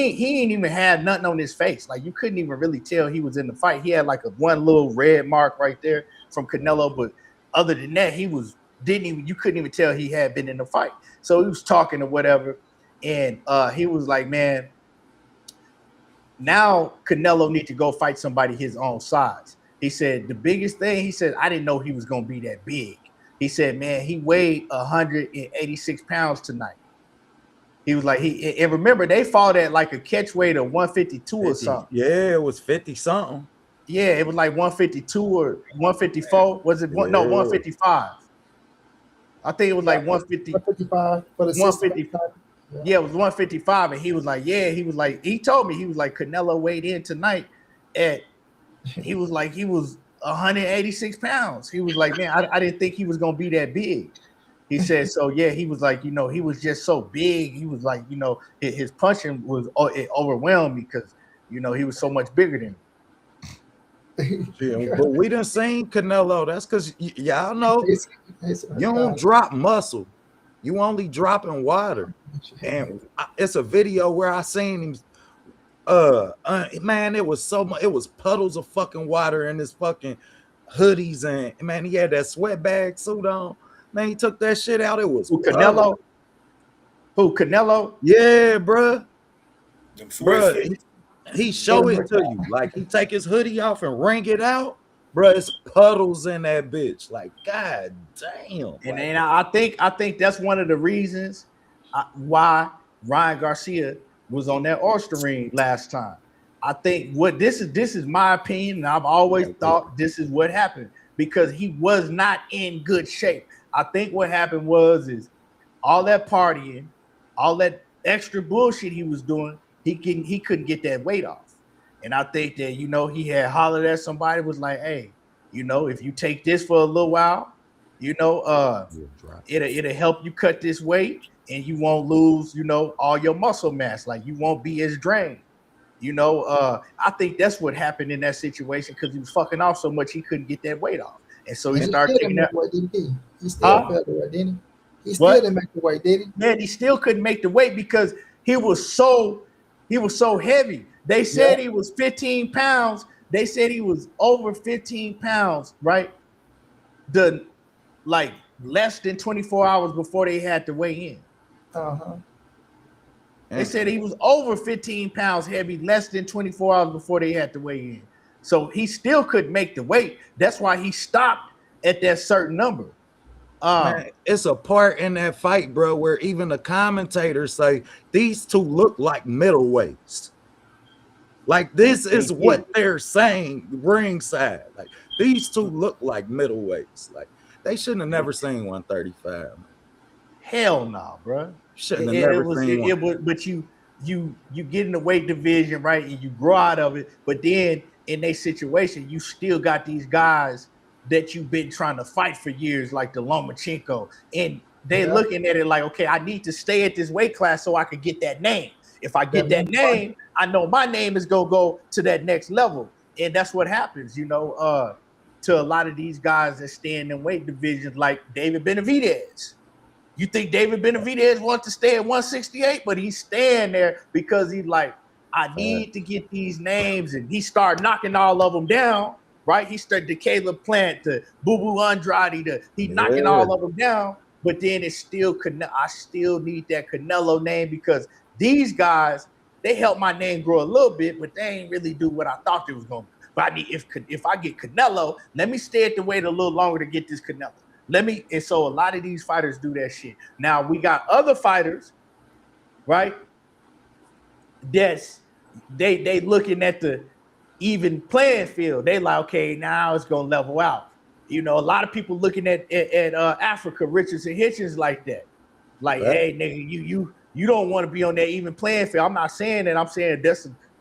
ain't even had nothing on his face. Like you couldn't even really tell he was in the fight. He had like a one little red mark right there from Canelo, but other than that, you couldn't even tell he had been in the fight. So he was talking or whatever, and he was like, man, now Canelo need to go fight somebody his own size. He said the biggest thing, he said, I didn't know he was gonna be that big. He said, man, he weighed 186 pounds tonight. He was like, and remember, they fought at like a catch weight of 152 or something. Yeah, it was 50 something. Yeah, it was like 152 or 154. Was it no 155? I think it was like 150. 155 for the 155. Yeah, it was 155. And he was like, he told me, he was like, Canelo weighed in tonight he was 186 pounds. He was like, man, I didn't think he was gonna be that big. He said, so yeah, he was like, you know, he was just so big. He was like, you know, his punching it overwhelmed me because, you know, he was so much bigger than me. Yeah, but we done seen Canelo. That's because y'all know you don't drop muscle. You only dropping water. And it's a video where I seen him. Man, it was so much. It was puddles of fucking water in his fucking hoodies, and man, he had that sweat bag suit on. Man, he took that shit out. It was Canelo. Who Canelo? Yeah, bruh. He show it to you. Like he take his hoodie off and wring it out. Bruh, it's puddles in that bitch. Like, god damn. And I think that's one of the reasons why Ryan Garcia was on that oyster ring last time. I think this is my opinion, and I've always thought this is what happened because he was not in good shape. I think what happened is all that partying, all that extra bullshit he was doing, he couldn't get that weight off. And I think that, you know, he had hollered at somebody, was like, hey, you know, if you take this for a little while, you know, it'll help you cut this weight and you won't lose, you know, all your muscle mass. Like you won't be as drained. You know, I think that's what happened in that situation because he was fucking off so much he couldn't get that weight off. And so he started taking that. He still felt the weight, didn't he? He still didn't make the weight, did he? Man, he still couldn't make the weight because he was so heavy. They said he was 15 pounds. They said he was over 15 pounds, right? Like less than 24 hours before they had to weigh in. Uh-huh. They said he was over 15 pounds heavy, less than 24 hours before they had to weigh in. So he still couldn't make the weight. That's why he stopped at that certain number. Man, it's a part in that fight, bro, where even the commentators say these two look like middleweights. Like this is what they're saying ringside. Like these two look like middleweights. Like they shouldn't have never seen 135. Hell no, bro. Shouldn't have never seen it was, but you get in the weight division, right? And you grow out of it. But then in their situation, you still got these guys that you've been trying to fight for years, like the Lomachenko. And they're looking at it like, okay, I need to stay at this weight class so I can get that name. If I get that name, I know my name is gonna go to that next level. And that's what happens, you know, to a lot of these guys that stand in weight divisions like David Benavidez. You think David Benavidez wants to stay at 168, but he's staying there because he's like, I need to get these names. And he started knocking all of them down, right? He started to Caleb Plant, to Boo Boo Andrade, he knocking all of them down. But then it's still, I still need that Canelo name because these guys, they help my name grow a little bit, but they ain't really do what I thought they was going to do. But I need, if I get Canelo, let me stay at the weight a little longer to get this Canelo. And so a lot of these fighters do that shit. Now we got other fighters, right? They looking at the even playing field. They like, okay, now it's gonna level out. You know, a lot of people looking at Africa, Richardson Hitchens like that. Like, hey, nigga, you don't want to be on that even playing field. I'm not saying that. I'm saying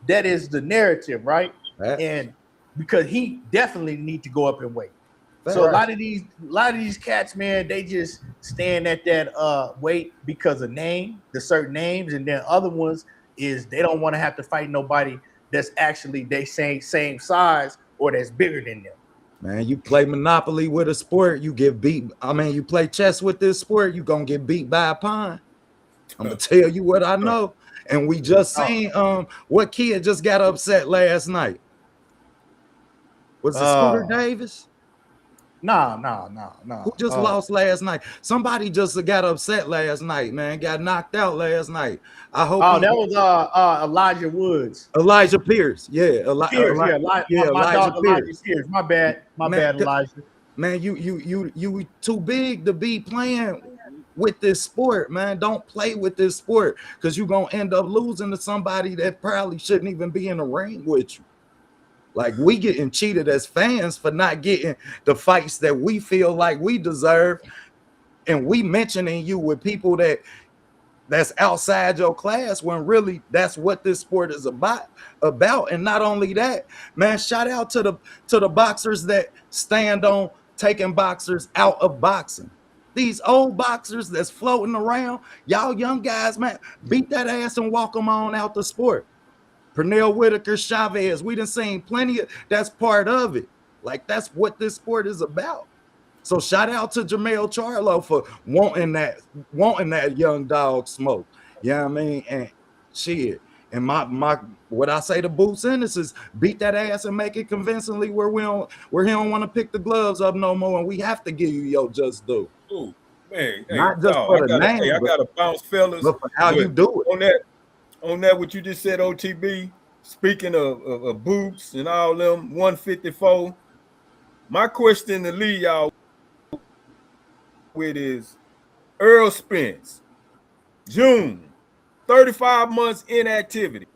that is the narrative, right? Facts. And because he definitely need to go up in weight. So a Facts. lot of these cats, man, they just stand at that weight because of the certain names, and then other ones is they don't want to have to fight nobody that's actually they same size or that's bigger than them. Man, you play Monopoly with a sport, you get beat. I mean, you play chess with this sport, you gonna get beat by a pawn. I'm gonna tell you what I know. And we just seen what kid just got upset last night. Was it Scooter Davis? No. Who just lost last night? Somebody just got upset last night, man. Got knocked out last night. I hope. Oh, that was Elijah Woods. Elijah Pierce. Yeah, Pierce. Elijah Pierce. My bad, Elijah. Man, you too big to be playing with this sport, man. Don't play with this sport because you're gonna end up losing to somebody that probably shouldn't even be in the ring with you. Like, we getting cheated as fans for not getting the fights that we feel like we deserve, and we mentioning you with people that's outside your class when really that's what this sport is about. And not only that, man, shout out to the boxers that stand on taking boxers out of boxing. These old boxers that's floating around, y'all young guys, man, beat that ass and walk them on out the sport. Pernell Whitaker, Chavez, we done seen plenty of, that's part of it. Like, that's what this sport is about. So shout out to Jermell Charlo for wanting that young dog smoke. You know what I mean? And shit. And my what I say to Boots Ennis is beat that ass and make it convincingly where he don't want to pick the gloves up no more, and we have to give you your just due. Ooh, man, not just for the name. I gotta bounce, fellas. But for how you do it. On that, what you just said, OTB. Speaking of Boots and all them 154, my question to leave y'all with is Earl Spence, June, 35 months inactivity.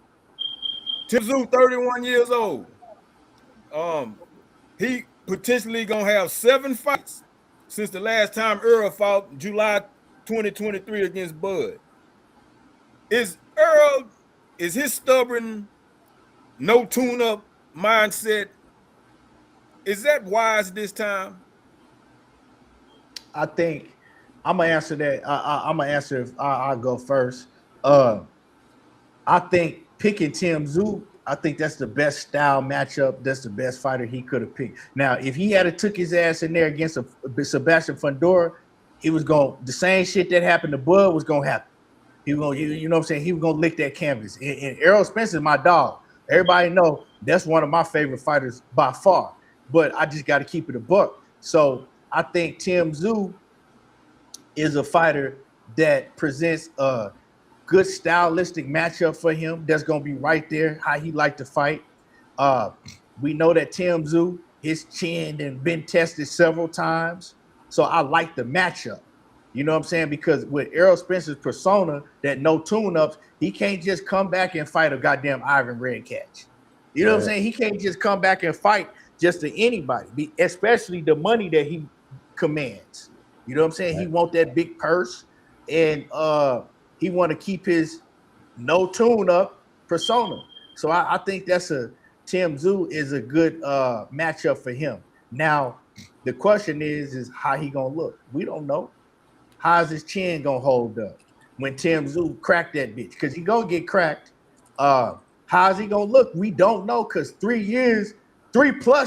Tim Tszyu, 31 years old. He potentially gonna have 7 fights since the last time Earl fought, July 2023 against Bud. Is his stubborn, no tune-up mindset, is that wise this time? I think I'm gonna answer that. I'm gonna answer if I'll go first. I think picking Tim Tszyu, I think that's the best style matchup. That's the best fighter he could have picked. Now, if he had took his ass in there against Sebastian Fundora, he was going the same shit that happened to Bud was gonna happen. He was gonna, you know what I'm saying? He was gonna lick that canvas. And Errol Spence is my dog. Everybody know that's one of my favorite fighters by far. But I just got to keep it a buck. So I think Tim Tszyu is a fighter that presents a good stylistic matchup for him. That's gonna be right there how he like to fight. We know that Tim Tszyu, his chin and been tested several times. So I like the matchup. You know what I'm saying? Because with Errol Spence's persona, that no tune-ups, he can't just come back and fight a goddamn Ivan Redcatch. You know what I'm saying? He can't just come back and fight just to anybody, especially the money that he commands. You know what I'm saying? He want that big purse, and he want to keep his no tune-up persona. So I think that's Tim Tszyu is a good matchup for him. Now, the question is how he gonna look? We don't know. How's his chin gonna hold up when Tim Tszyu cracked that bitch? Because he gonna get cracked. How's he gonna look? We don't know, because 3+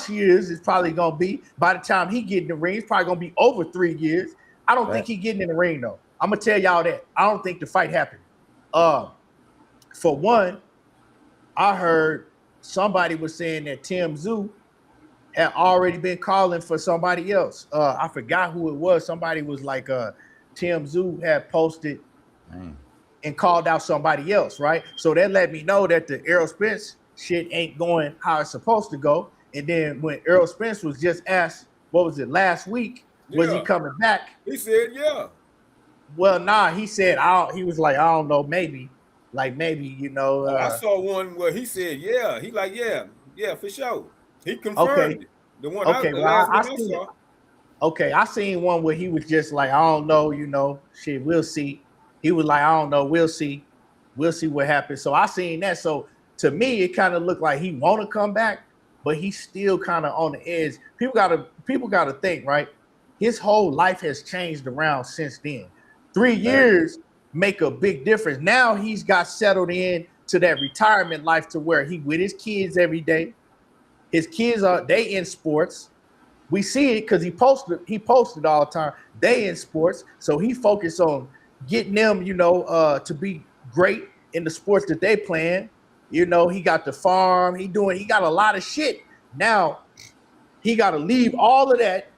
years is probably gonna be by the time he get in the ring. It's probably gonna be over 3 years. I don't think he getting in the ring though. I'm gonna tell y'all that I don't think the fight happened. For one, I heard somebody was saying that Tim Tszyu had already been calling for somebody else. I forgot who it was. Somebody was like, Tim Tszyu had posted and called out somebody else, right? So that let me know that the Errol Spence shit ain't going how it's supposed to go. And then when Errol Spence was just asked, what was it, last week, was he coming back? He said, yeah. Well, nah, he said, he was like, I don't know, maybe. Like, maybe, you know. I saw one where he said, yeah. He like, yeah, for sure. He confirmed it. The one I saw. Okay, I seen one where he was just like, I don't know, you know, shit, we'll see. He was like, I don't know, we'll see. We'll see what happens. So I seen that. So to me, it kind of looked like he want to come back, but he's still kind of on the edge. People gotta think, right? His whole life has changed around since then. 3 years make a big difference. Now he's got settled in to that retirement life to where he with his kids every day. His kids they in sports. We see it because he posted all the time. They in sports, so he focused on getting them, to be great in the sports that they playing. He got the farm. He got a lot of shit. Now he got to leave all of that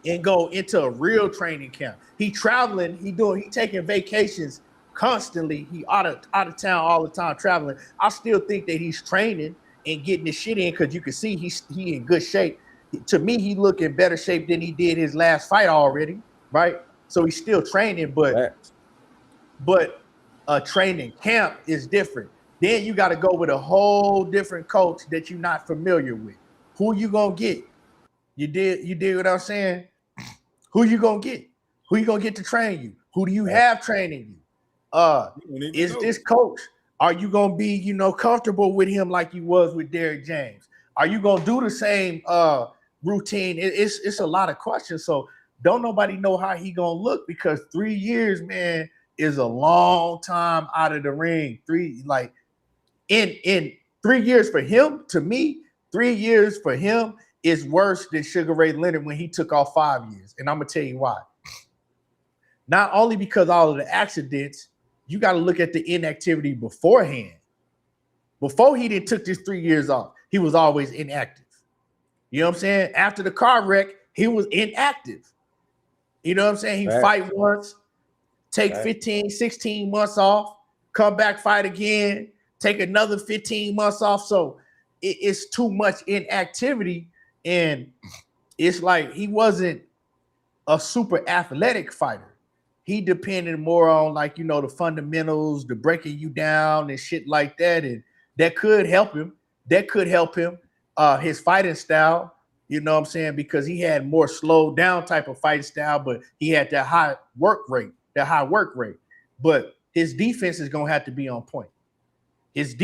and go into a real training camp. He traveling. He taking vacations constantly. He out of town all the time traveling. I still think that he's training and getting the shit in because you can see he in good shape. To me, he look in better shape than he did his last fight already, right? So he's still training, but a training camp is different. Then you got to go with a whole different coach that you're not familiar with. Who you gonna get? You did what I'm saying? Who you gonna get? Who you gonna get to train you? Who do you have training you? Is this coach? Are you gonna be, comfortable with him like you was with Derrick James? Are you gonna do the same routine? It's a lot of questions. So don't nobody know how he gonna look because 3 years, man, is a long time out of the ring. In 3 years for him, to me, 3 years for him is worse than Sugar Ray Leonard when he took off 5 years. And I'm gonna tell you why. Not only because all of the accidents, you got to look at the inactivity beforehand. Before he didn't took this 3 years off, he was always inactive. You know what I'm saying? After the car wreck, he was inactive. You know what I'm saying? He fight once, take 15, 16 months off, come back, fight again, take another 15 months off. So it's too much inactivity. And it's like he wasn't a super athletic fighter. He depended more on the fundamentals, the breaking you down and shit like that. And that could help him. His fighting style, you know what I'm saying? Because he had more slowed down type of fighting style, but he had that high work rate. But his defense is going to have to be on point. And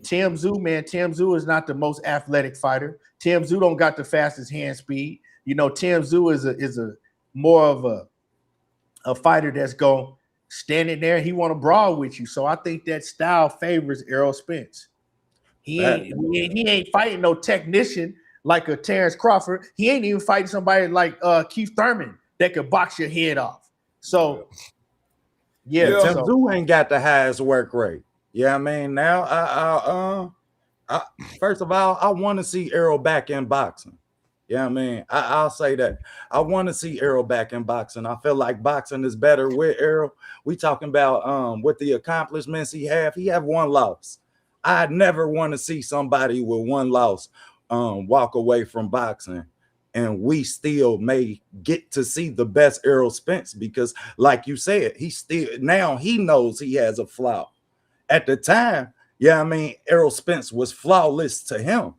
Tim Tszyu is not the most athletic fighter. Tim Tszyu don't got the fastest hand speed. Tim Tszyu is a more of a fighter that's going standing there. He want to brawl with you. So I think that style favors Errol Spence. He ain't fighting no technician like a Terrence Crawford. He ain't even fighting somebody like Keith Thurman that could box your head off. So Tim Tszyu ain't got the highest work rate. Yeah, I mean, now first of all, I want to see Errol back in boxing. Yeah, I mean, I'll say that. I want to see Errol back in boxing. I feel like boxing is better with Errol. We talking about with the accomplishments he have one loss. I never want to see somebody with one loss walk away from boxing. And we still may get to see the best Errol Spence because, like you said, now he knows he has a flaw. At the time, Errol Spence was flawless to him.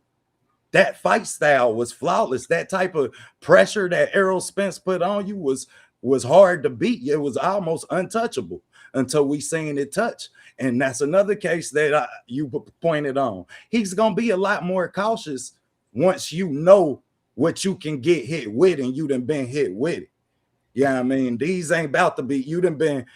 That fight style was flawless. That type of pressure that Errol Spence put on you was hard to beat. It was almost untouchable until we seen it touch. And that's another case that you pointed on. He's going to be a lot more cautious once you know what you can get hit with and you done been hit with it. Yeah, I mean, these ain't about to be, you done been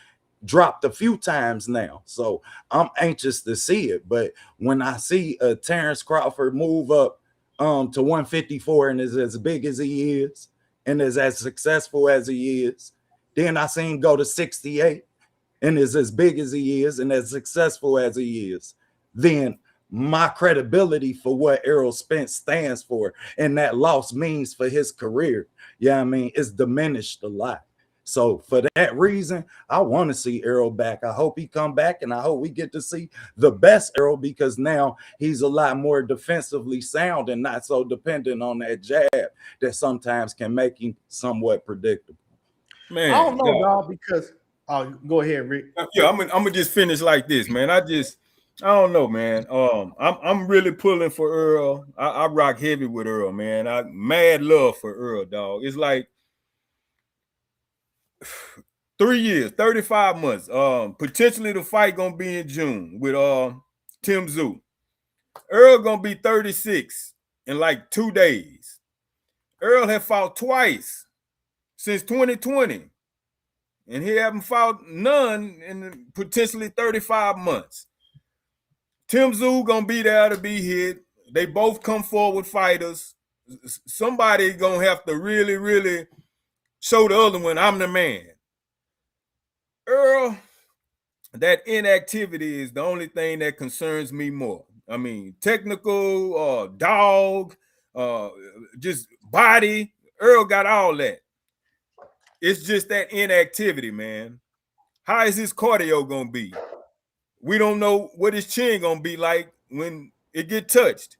dropped a few times now. So I'm anxious to see it. But when I see a Terrence Crawford move up to 154 and is as big as he is and is as successful as he is, then I seen go to 68 and is as big as he is and as successful as he is, then my credibility for what Errol Spence stands for and that loss means for his career, is diminished a lot. So for that reason, I want to see Errol back. I hope he come back, and I hope we get to see the best Errol because now he's a lot more defensively sound and not so dependent on that jab that sometimes can make him somewhat predictable. Man, I don't know, dog, because go ahead, Rick. Yeah, I'm gonna just finish like this, man. I don't know, man. I'm really pulling for Earl. I rock heavy with Earl, man. I mad love for Earl, dog. It's like 3 years, 35 months. Potentially the fight gonna be in June with Tim Tszyu. Earl gonna be 36 in like 2 days. Earl had fought twice since 2020, and he haven't fought none in potentially 35 months. Tim Tszyu gonna be there to be hit. They both come forward fighters. Somebody gonna have to really, really show the other one, I'm the man. Earl, that inactivity is the only thing that concerns me more. I mean, technical, dog, just body. Earl got all that. It's just that inactivity, man. How is his cardio gonna be? We don't know what his chin gonna be like when it get touched.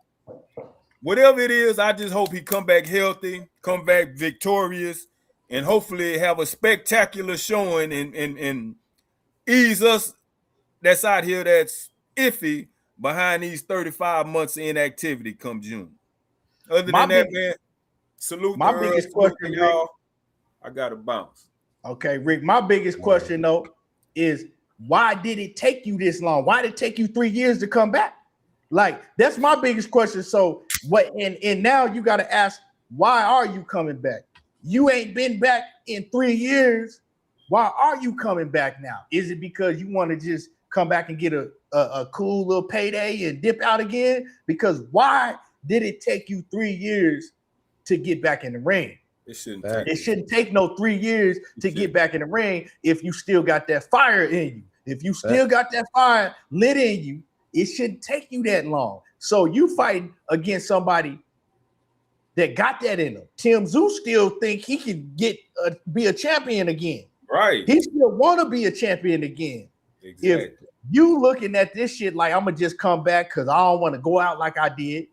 Whatever it is, I just hope he come back healthy, come back victorious, and hopefully have a spectacular showing and ease us that's out here that's iffy behind these 35 months of inactivity come June. Other than that, man, salute my to biggest Earl, question, salute to y'all. I got to bounce. Okay, Rick, my biggest question though is why did it take you this long? Why did it take you 3 years to come back? Like, that's my biggest question. So what, and now you got to ask, why are you coming back? You ain't been back in 3 years. Why are you coming back now? Is it because you want to just come back and get a cool little payday and dip out again? Because why did it take you 3 years to get back in the ring? It shouldn't take no 3 years to get back in the ring if you still got that fire in you. If you still got that fire lit in you, it shouldn't take you that long. So you fighting against somebody that got that in him. Tim Tszyu still think he can be a champion again. Right. He still want to be a champion again. Exactly. If you looking at this shit like I'm gonna just come back because I don't want to go out like I did,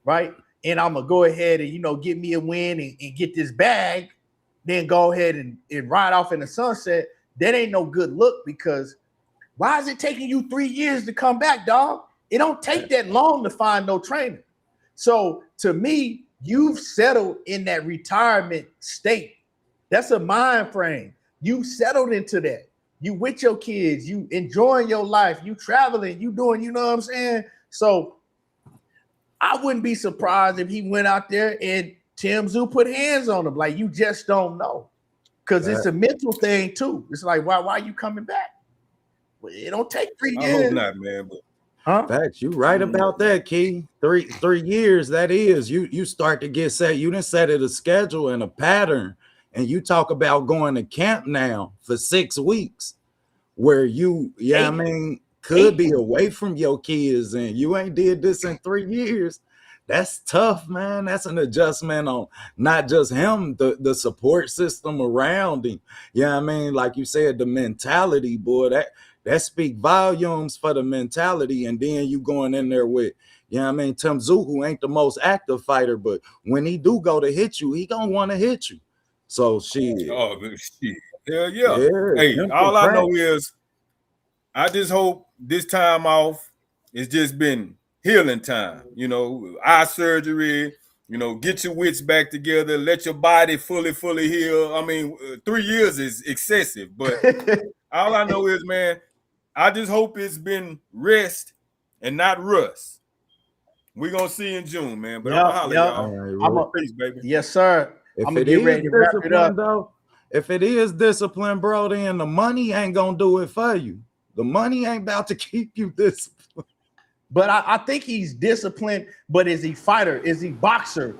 right? And I'm gonna go ahead and get me a win and get this bag, then go ahead and ride off in the sunset. That ain't no good look, because why is it taking you 3 years to come back, dog? It don't take that long to find no trainer. So to me, you've settled in that retirement state. That's a mind frame. You settled into that. You with your kids, you enjoying your life, you traveling, you doing, you know what I'm saying? So I wouldn't be surprised if he went out there and Tim Tszyu put hands on him. Like, you just don't know. Because it's a mental thing too. It's like, why are you coming back? Well, it don't take 3 years. I hope not, man. But Facts, you right about that, Key. 3 years, that is. You start to get set. You didn't set it a schedule and a pattern. And you talk about going to camp now for 6 weeks where you, could be away from your kids, and you ain't did this in 3 years. That's tough, man. That's an adjustment on not just him, the support system around him. Like you said, the mentality, boy, that speak volumes for the mentality. And then you going in there with, Tim Tszyu, who ain't the most active fighter, but when he do go to hit you, he gonna want to hit you. So shit. Oh, shit. Hell yeah. Hey, all I know is I just hope this time off it's just been healing time. Eye surgery, get your wits back together, let your body fully heal. 3 years is excessive, but all I know is, man, I just hope it's been rest and not rust. We're gonna see in June, man. But I'm gonna holler, y'all. I'm a peace, baby. Yes, sir. If I'm gonna it get is ready to wrap it discipline, up. though, if it is discipline, bro, then the money ain't gonna do it for you. The money ain't about to keep you disciplined. But I think he's disciplined. But is he fighter? Is he boxer?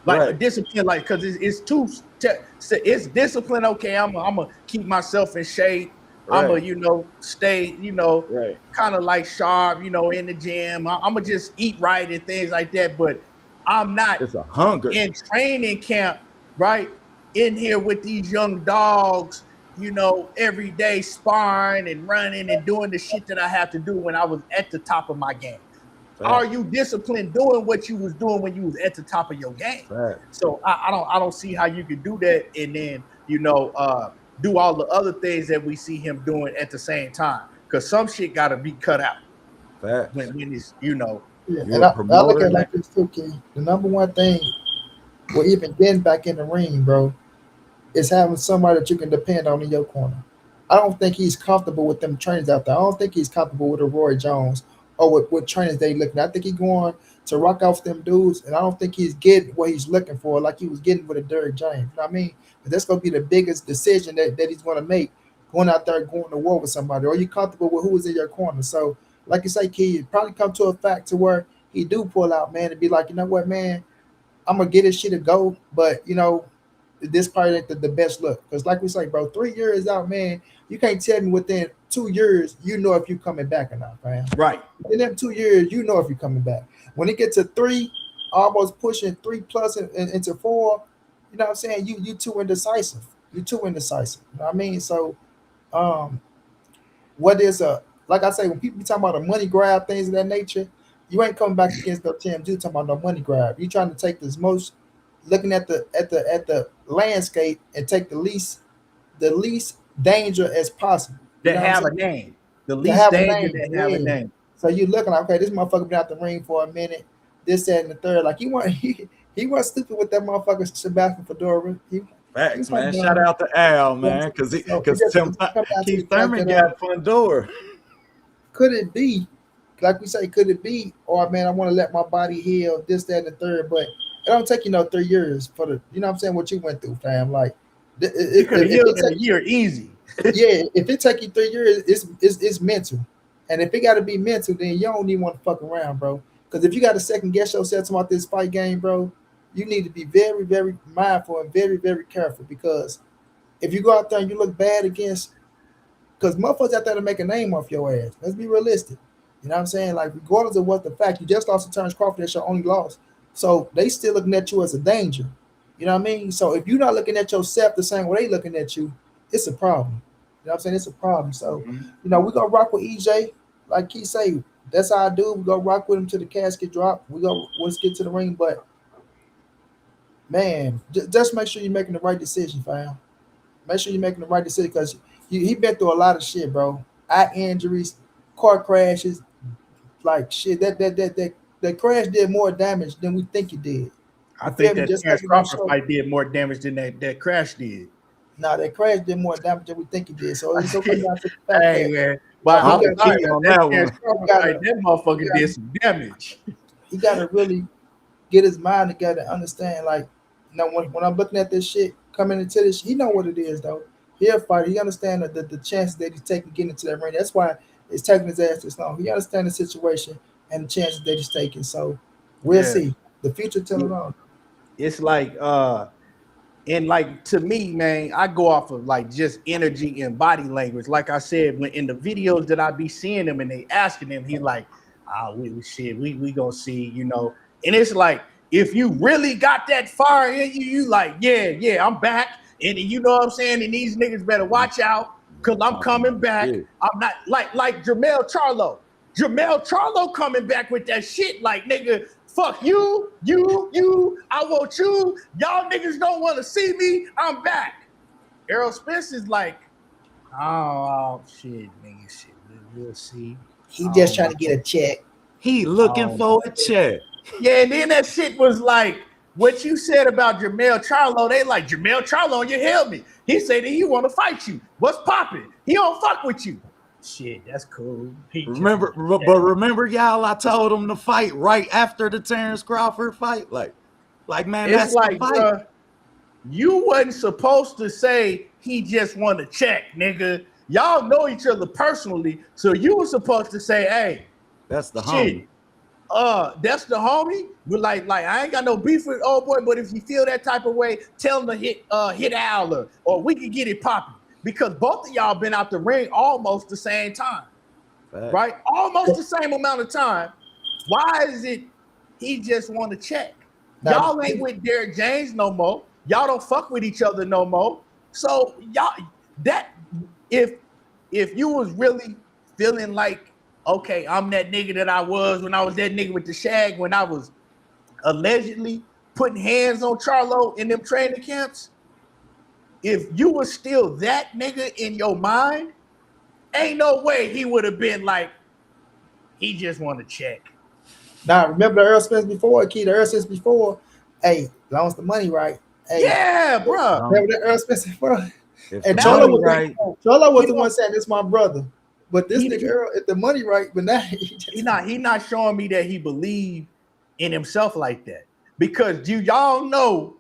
Like a discipline, like, because it's it's discipline. Okay, I'm gonna keep myself in shape. I'm gonna, stay, kind of like sharp, in the gym. I'm gonna just eat right and things like that. But I'm not It's a hunger in training camp, right? In here with these young dogs, every day sparring and running and doing the shit that I have to do when I was at the top of my game. Are you disciplined doing what you was doing when you was at the top of your game? So I don't see how you could do that and then do all the other things that we see him doing at the same time, because some shit got to be cut out. When it's Yeah, and I look at it like this too, Key. The number one thing, well, even getting back in the ring, bro, is having somebody that you can depend on in your corner. I don't think he's comfortable with them trainers out there. I don't think he's comfortable with a Roy Jones or with trainers they looking. I think he's going to rock off them dudes, and I don't think he's getting what he's looking for, like he was getting with a Derrick James. You know what I mean? But that's going to be the biggest decision that he's going to make, going out there going to war with somebody. Are you comfortable with who is in your corner? So, like you say, Key, it probably come to a fact to where he do pull out, man, and be like, you know what, man, I'm gonna get this shit to go, but this probably ain't the best look. Because like we say, bro, 3 years out, man, you can't tell me within 2 years if you're coming back or not, man. Right. In them 2 years, if you're coming back. When it gets to 3, almost pushing 3 plus into 4, you know what I'm saying? You too indecisive. You're too indecisive. You know what I mean? So what is like I say, when people be talking about a money grab, things of that nature, you ain't coming back against the TMZ talking about no money grab. You trying to take this most looking at the landscape and take the least danger as possible. That have a name. The least danger that have a name. So you looking like, okay, this motherfucker been out the ring for a minute, this, that, and the third. Like he wasn't stupid with that motherfucker Sebastian Fedora. Facts, man. Shout out to Al, man, because Keith Thurman got Fedora. Could it be, like we say, could it be, or man, I want to let my body heal, this, that, and the third, but it don't take 3 years for the, you know what I'm saying, what you went through, fam. Like it could heal in a year easy. Yeah, if it take you 3 years, it's mental. And if it got to be mental, then you don't even want to fuck around, bro. Because if you got to second guess yourself about this fight game, bro, you need to be very, very mindful and very, very careful. Because if you go out there and you look bad against, because motherfuckers out there to make a name off your ass. Let's be realistic. You know what I'm saying? Like, regardless of what the fact, you just lost to Terrence Crawford, that's your only loss. So they still looking at you as a danger. You know what I mean? So if you're not looking at yourself the same way they looking at you, it's a problem. You know what I'm saying? It's a problem. So, we're going to rock with EJ. Like he say, that's how I do. We're going to rock with him till the casket drop. Let's get to the ring. But, man, just make sure you're making the right decision, fam. Make sure you're making the right decision because he been through a lot of shit, bro. Eye injuries, car crashes, like shit. That crash did more damage than we think it did. I think that Terrence Crawford fight did more damage than that crash did. No, that crash did more damage than we think it did. So it's okay down to the fact hey, man. But that motherfucker did some damage. He got to really get his mind together and understand, like, when I'm looking at this shit, coming into this, he know what it is, though. He a fighter. He understand the chances that he's taking getting into that ring. That's why it's taking his ass this long. He understand the situation and the chances that he's taking. So we'll see. The future tell it all. It's like, and like to me, man, I go off of like just energy and body language. Like I said, when in the videos that I be seeing him and they asking him, he like, we gonna see, And it's like, if you really got that fire in you like, yeah, I'm back. And you know what I'm saying? And these niggas better watch out because I'm coming back. Yeah. I'm not like Jermell Charlo. Jermell Charlo coming back with that shit like, nigga, fuck you, I want you. Y'all niggas don't want to see me. I'm back. Errol Spence is like, oh shit, nigga, shit. We'll see. He just trying to get a check. He looking for a check. Yeah, and then that shit was like, what you said about Jermell Charlo, they like, Jermell Charlo, you held me. He said that he want to fight you. What's popping? He don't fuck with you. Shit, that's cool. Remember, y'all, I told him to fight right after the Terrence Crawford fight. Like, man, it's that's like, bruh, you wasn't supposed to say he just want to check, nigga. Y'all know each other personally, so you were supposed to say, hey, that's the homie. That's the homie. But like I ain't got no beef with old boy, but if you feel that type of way, tell him to hit Howler, or we can get it popping. Because both of y'all been out the ring almost the same time. Right? Almost the same amount of time. Why is it he just want to check? Y'all ain't with Derrick James no more. Y'all don't fuck with each other no more. So y'all, that if you was really feeling like, okay, I'm that nigga that I was when I was that nigga with the shag, when I was allegedly putting hands on Charlo in them training camps, if you were still that nigga in your mind, ain't no way he would have been like, he just want to check. Now, remember the Earl Spence before, Key, the Earl Spence before, hey, long as the money right. Hey, yeah, bro. Remember the Earl Spence before? If And the Cholo money was right, Cholo was He the one don't- saying this my brother. But this He- nigga Earl, if the money right, but now he not showing me that he believed in himself like that. Because y'all know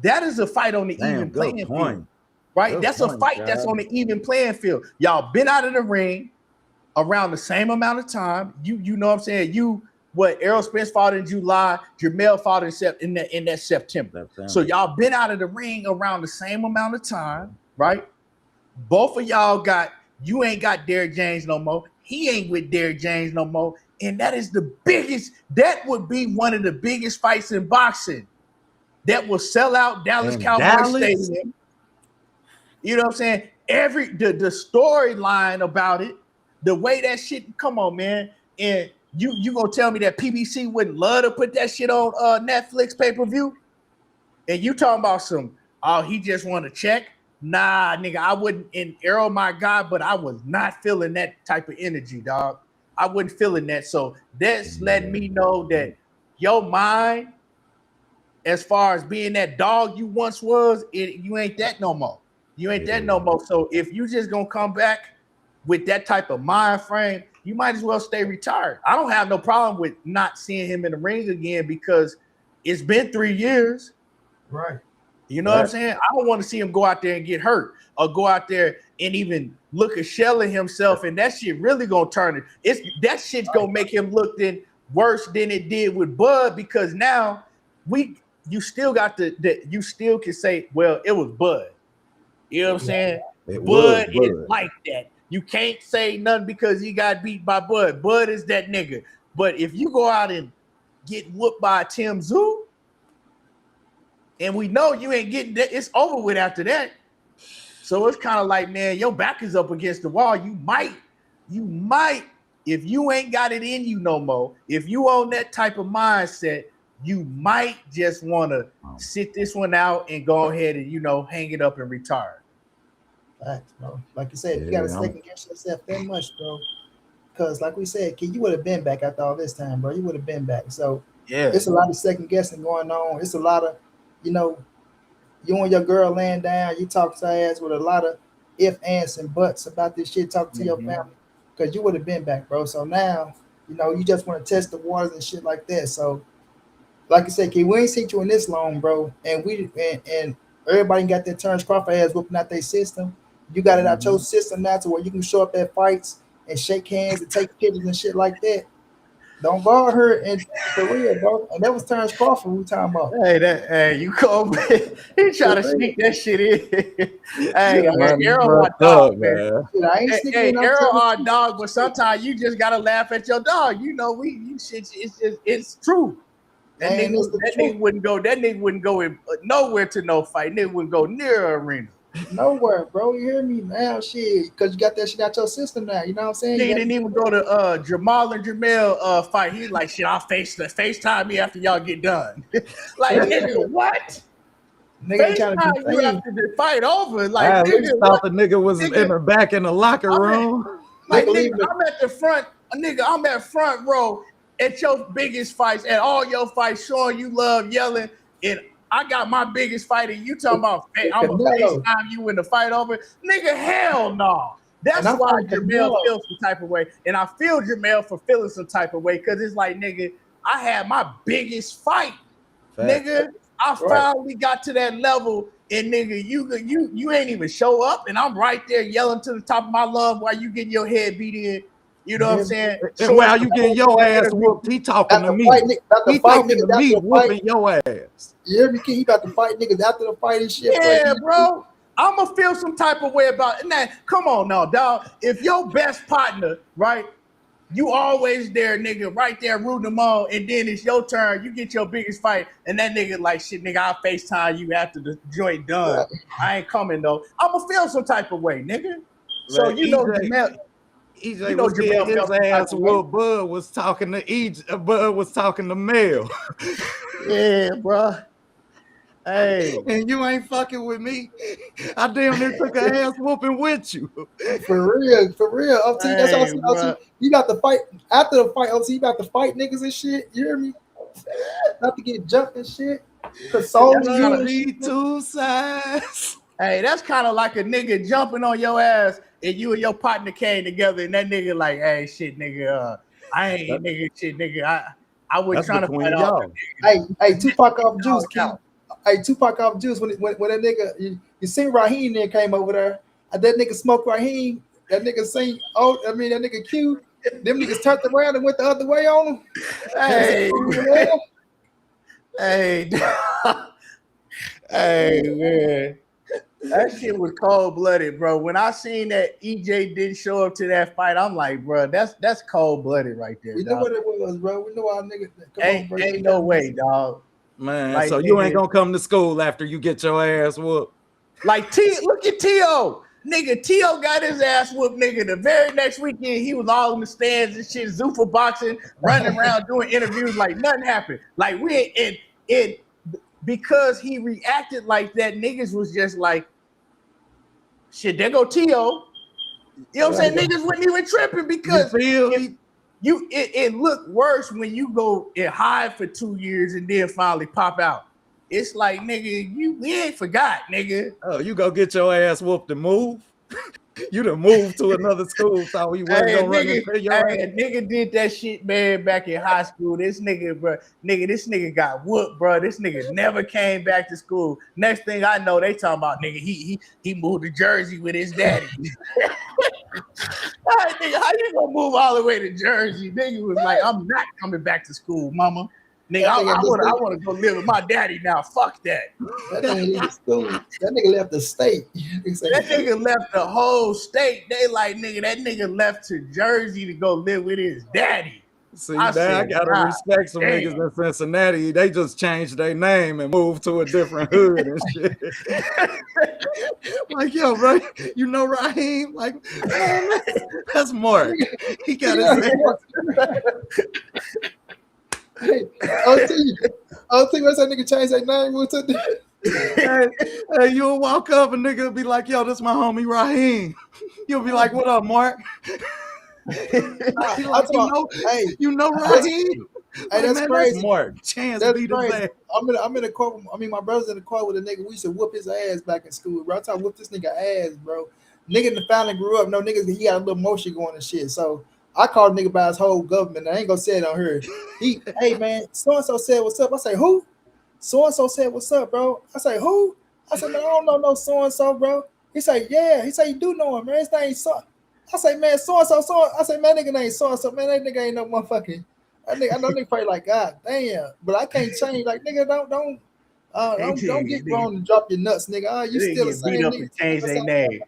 that is a fight on the damn, even good playing field, point. right? Good That's a point, fight that's John. on the even playing field. Y'all been out of the ring around the same amount of time. You know what I'm saying? Errol Spence fought in July, Jermell fought in that September. So y'all been out of the ring around the same amount of time, right? Both of y'all you ain't got Derrick James no more. He ain't with Derrick James no more. And that would be one of the biggest fights in boxing that will sell out Dallas Cowboys Stadium. You know what I'm saying? The storyline about it, the way that shit, come on, man. And you gonna tell me that PBC wouldn't love to put that shit on Netflix pay-per-view? And you talking about he just want to check? Nah, nigga, I wouldn't. And Arrow, my guy, but I was not feeling that type of energy, dog. I wasn't feeling that. So that's letting me know that your mind, as far as being that dog you once was, you ain't that no more. You ain't that no more. So if you just gonna come back with that type of mind frame, you might as well stay retired. I don't have no problem with not seeing him in the ring again because it's been 3 years. Right. You know what I'm saying? I don't want to see him go out there and get hurt or go out there and even look a shell of himself. And that shit really gonna turn it. That shit's gonna make him look worse than it did with Bud, because now you still got you still can say, well, it was Bud. You know what I'm saying? Bud is like that. You can't say nothing because he got beat by Bud. Bud is that nigga. But if you go out and get whooped by Tim Zoo, and we know you ain't getting that, it's over with after that. So it's kind of like, man, your back is up against the wall. You might, if you ain't got it in you no more, if you on that type of mindset, you might just want to sit this one out and go ahead and, hang it up and retire. Facts, bro. Like you said, you got to second guess yourself that much, bro. Because like we said, kid, you would have been back after all this time, bro. You would have been back. So yeah, it's a lot of second guessing going on. It's a lot of, you and your girl laying down, you talk to her ass with a lot of if, ands, and buts about this shit, talk to your family. Because you would have been back, bro. So now, you just want to test the waters and shit like that. So like I said, kid, we ain't seen you in this long, bro. And and everybody got their Terrence Crawford ass whooping out their system. You got it out your system now to where you can show up at fights and shake hands and take pictures and shit like that. Don't guard her and for real, bro. And that was Terrence Crawford we talking about. Hey, you come, he trying to sneak that shit in. Hey, Arrow our dog, man. I ain't sneaking in. Arrow our dog, but sometimes you just gotta laugh at your dog. It's true. That nigga wouldn't go. That nigga wouldn't go in nowhere to no fight. Nigga wouldn't go near an arena. Nowhere, bro. You hear me now? Shit, because you got that shit out your system now. You know what I'm saying? Nigga didn't even go to Jamal and Jamel fight. He's like, shit, I'll FaceTime me after y'all get done. Like, nigga, what? Nigga trying to FaceTime you after the fight over. Like, I nigga, thought the nigga was in the back in the locker room. Nigga, I'm at the front. Nigga, I'm at front row at your biggest fights, at all your fights, showing you love, yelling, and I got my biggest fight, and you talking about I'm gonna FaceTime you when the fight over. Nigga, hell no. That's why Jamel feels some type of way. And I feel Jamel for feeling some type of way, because it's like, nigga, I had my biggest fight. Nigga, I finally got to that level, and nigga, you ain't even show up, and I'm right there yelling to the top of my lungs while you getting your head beat in. You know what I'm saying? And while you getting your ass whooped, he talking to me. He talking to me, whooping your ass. You hear me? He about to fight niggas after the fight and shit. Yeah, bro. I'm gonna feel some type of way about it. Now, come on now, dog. If your best partner, right, you always there, nigga, right there rooting them on, and then it's your turn, you get your biggest fight, and that nigga like, shit, nigga, I'll FaceTime you after the joint done. I ain't coming though. I'm gonna feel some type of way, nigga. So Jamel. EJ was getting his ass what Bud was talking to EJ. Bud was talking to Mel. Yeah, bro. Hey, and you ain't fucking with me. I damn near took an ass whooping with you. For real. OT, that's all. OT, you got to fight after the fight. OT, you got to fight niggas and shit. You hear me? Not to get jumped and shit. Console you and shit. Two sides. Hey, that's kind of like a nigga jumping on your ass and you and your partner came together and that nigga like, hey, shit, nigga, I ain't nigga, shit, nigga, I was That's trying to fight between off. y'all. Hey, Tupac off juice, Key. Hey, Tupac off juice. When that nigga, you seen Raheem then came over there. That nigga smoked Raheem. That nigga seen. Oh, I mean that nigga Q. Them niggas turned around and went the other way on him. Hey, hey, hey, man. That shit was cold blooded, bro. When I seen that EJ didn't show up to that fight, I'm like, bro, that's cold blooded right there. We know what it was, bro. We know our niggas. Ain't no way, dog. Man, like, so you ain't gonna come to school after you get your ass whooped. Like look at T.O. Nigga, T.O. got his ass whooped, nigga. The very next weekend, he was all in the stands and shit, Zuffa boxing, running around doing interviews like nothing happened. Like we it because he reacted like that, niggas was just like, shit, there go T.O. You know what I'm saying? Niggas wasn't even tripping because it looked worse when you go and hide for 2 years and then finally pop out. It's like, nigga, we ain't forgot, nigga. Oh, you go get your ass whooped and move? You done moved to another school, so he wasn't gonna run into your ass. Nigga did that shit, man, back in high school. This nigga, bro, this nigga got whooped, bro. This nigga never came back to school. Next thing I know, they talking about, nigga, he moved to Jersey with his daddy. Nigga, how you gonna move all the way to Jersey? Nigga was like, I'm not coming back to school, mama. Nigga, I want to go live with my daddy now. Fuck that. That nigga left the state. That nigga left the whole state. They like, nigga, that nigga left to Jersey to go live with his daddy. See, I gotta respect some niggas in Cincinnati. They just changed their name and moved to a different hood and shit. Like, yo, bro, you know Raheem? Like, man, that's Mark. He got his name. Hey, I'll tell you what's that nigga change their name. Hey, you'll walk up and nigga will be like, yo, this my homie Raheem. You'll be like, what up, Mark? Like, you know Raheem? Hey, that's man, crazy. That's Mark. Chance that's beat crazy. his ass. I'm in a quote. I mean, my brother's in a quote with a nigga. We used to whoop his ass back in school, bro. I trying to whoop this nigga ass, bro. Nigga in the family grew up. No niggas, he got a little motion going and shit. So I called nigga by his whole government. I ain't gonna say it on her. Hey man, so and so said what's up. I say who? So and so said what's up, bro. I say who? I said man, I don't know no so and so, bro. He say yeah. He say you do know him, man. His name so. I say man, so and so. I say man, nigga name so and so. Man, that nigga ain't no motherfucking. I know nigga probably like God damn, but I can't change. Like nigga, don't get grown and drop your nuts, nigga. You still the same nigga. Change their name.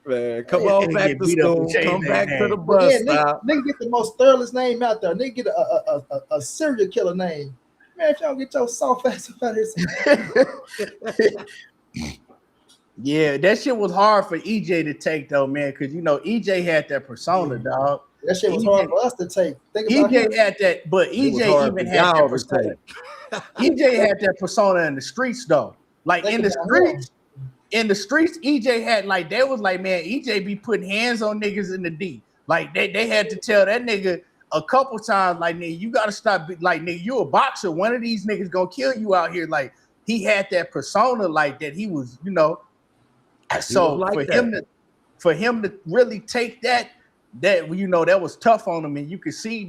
Man, come on back to school. Come back to the bus stop. Nigga get the most thoroughest name out there. Nigga get a serial killer name. Man, if y'all get your soft ass up out here. Yeah, that shit was hard for EJ to take though, man, because you know EJ had that persona, dog. That shit was hard for us to take. Think about EJ had that, but EJ even had that persona. EJ had that persona in the streets though. Like in the streets, EJ had like they was like, man, EJ be putting hands on niggas in the D. Like they had to tell that nigga a couple times, like, nigga, you gotta stop. Like, nigga, you a boxer. One of these niggas gonna kill you out here. Like, he had that persona, like that. He was, you know. So like for him to really take that you know that was tough on him, and you could see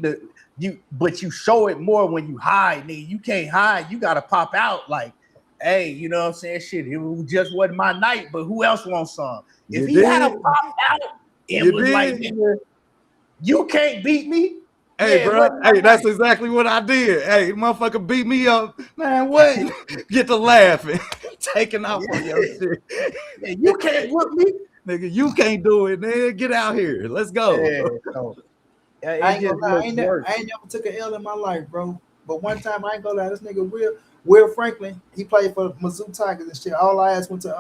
but you show it more when you hide, nigga. You can't hide. You gotta pop out, like, hey, you know what I'm saying? Shit, it just wasn't my night, but who else wants some? If he had a pop out, it was like, nigga, you can't beat me. Hey, bro. Hey, that's exactly what I did. Hey, motherfucker beat me up. Man, what? Get to laughing. Taking off on your shit. You can't whoop me. Nigga, you can't do it, nigga. Get out here. Let's go. I ain't never took an L in my life, bro. But one time, I ain't gonna lie, this nigga Will Franklin, he played for Mizzou Tigers and shit. All I asked went to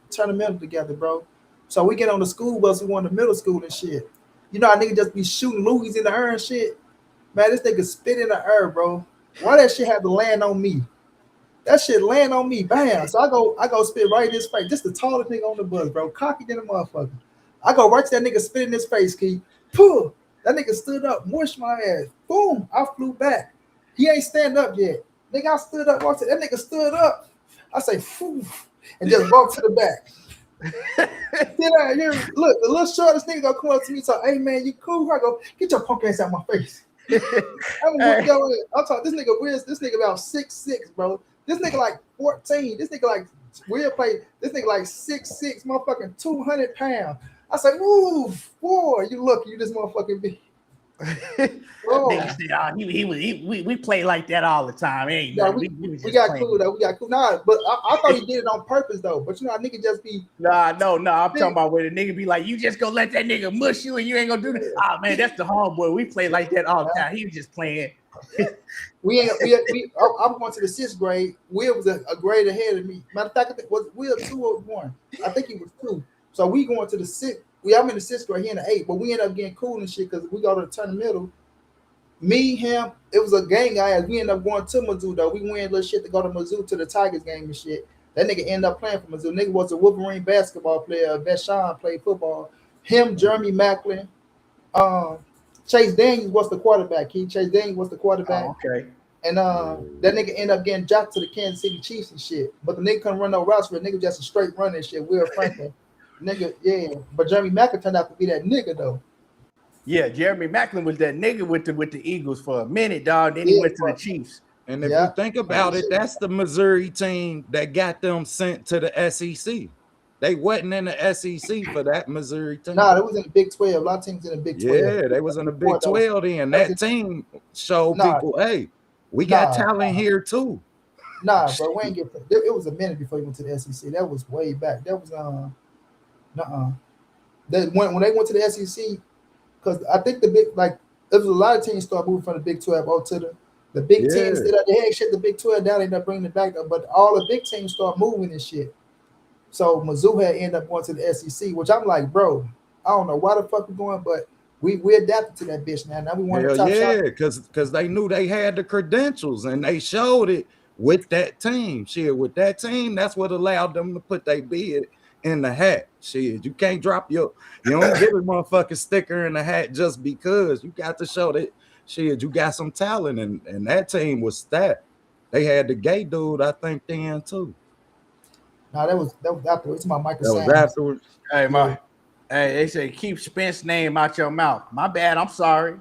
tournament together, bro. So we get on the school bus, we went to middle school and shit. You know how nigga just be shooting Louis in the air and shit? Man, this nigga spit in the air, bro. Why that shit had to land on me? That shit land on me, bam. So I go spit right in his face. Just the tallest nigga on the bus, bro. Cocky than a motherfucker. I go right to that nigga, spit in his face, Key. Pooh. That nigga stood up, mushed my ass. Boom. I flew back. He ain't stand up yet. Nigga, I stood up. Watch it. That nigga stood up. I say, phew. and just walk to the back. Look, the little shortest nigga gonna come up to me and say, "Hey man, you cool?" I go, "Get your punk ass out my face." I'm talking this nigga Wiz. This nigga about 6'6", bro. This nigga like 14. This nigga like we'll play. This nigga like 6'6", motherfucking 200 pounds. I say, "Move, boy, you look, you this motherfucking big." Oh. We play like that all the time. Ain't yeah, we got playing. Cool though. We got cool. Nah, but I thought he did it on purpose though. But you know, a nigga just be no. I'm talking about where the nigga be like, you just gonna let that nigga mush you and you ain't gonna do that. Oh man, that's the homeboy. We play like that all the time. He was just playing. I'm going to the 6th grade. Will was a grade ahead of me. Matter of fact, I think was Will 2 or 1. I think he was 2. So we going to the 6th. I'm in the 6th grade, he in the 8th, but we end up getting cool and shit because we go to the tournament. Me, him, it was a gang guy. We ended up going to Mizzou though. We win little shit to go to Mizzou to the Tigers game and shit. That nigga ended up playing for Mizzou. Nigga was a Wolverine basketball player. Vashon played football. Him, Jeremy Macklin, Chase Daniels was the quarterback. Chase Daniels was the quarterback. Oh, okay. And that nigga ended up getting dropped to the Kansas City Chiefs and shit. But the nigga couldn't run no routes for it. Nigga just a straight run and shit. Will Franklin. Nigga, yeah. But Jeremy Macklin turned out to be that nigga though. Yeah, Jeremy Macklin was that nigga with the Eagles for a minute, dog. Then he went to the Chiefs. And if you think about it, that's the Missouri team that got them sent to the SEC. They wasn't in the SEC for that Missouri team. Nah, they was in the Big 12. A lot of teams in the Big 12. Yeah, they was in the Big 12 then. That team showed people, hey, we got talent here too. Nah, bro, we ain't get it was a minute before he went to the SEC. That was way back. That was when they went to the SEC, because I think the big there was a lot of teams start moving from the Big 12 to the Big 10. They had shit the Big 12 down, they ended up bringing it back up, but all the big teams start moving and shit. So Mizzou had ended up going to the SEC, which I'm like, bro, I don't know why the fuck we're going, but we adapted to that bitch now. Now we want to top shot. because they knew they had the credentials and they showed it with that team. Shit, with that team, that's what allowed them to put their bid in the hat. Shit, you can't drop you don't get a motherfucking sticker in the hat just because. You got to show that shit, you got some talent, and that team was stacked. They had the gay dude, I think, then too. No, that was afterwards. It's my Michael That was afterwards. Hey, they say keep Spence name out your mouth. My bad, I'm sorry.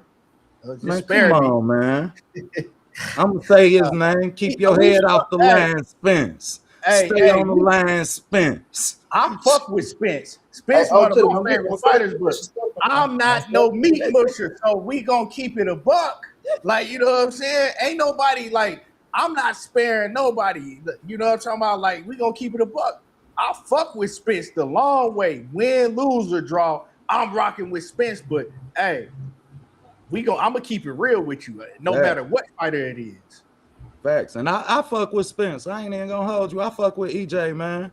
Man, come on, man. I'm gonna say his name. Keep your head off the line, Spence. Stay on the line, Spence. I fuck with Spence. Spence one of my favorite fighters, but I'm not no meat musher, so we gonna keep it a buck. Like, you know what I'm saying? Ain't nobody I'm not sparing nobody. You know what I'm talking about? Like, we gonna keep it a buck. I fuck with Spence the long way. Win, lose, or draw. I'm rocking with Spence, but hey, I'm gonna keep it real with you, no matter what fighter it is. Facts. And I fuck with Spence. I ain't even gonna hold you. I fuck with EJ, man.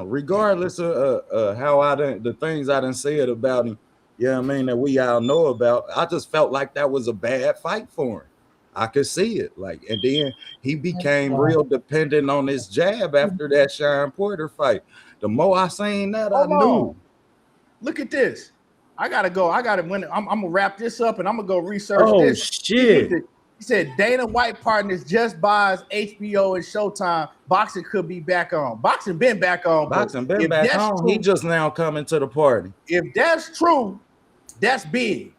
Regardless of how the things I done said about him, I mean, that we all know about. I just felt like that was a bad fight for him. I could see it. And then he became real dependent on his jab after that Sean Porter fight. The more I seen that, I knew. Look at this. I'm gonna wrap this up and I'm gonna go research this. Oh shit. He said Dana White partners just buys HBO and Showtime. Boxing could be back on. Boxing been back on. Boxing been back on. True, he just now coming to the party. If that's true, that's big.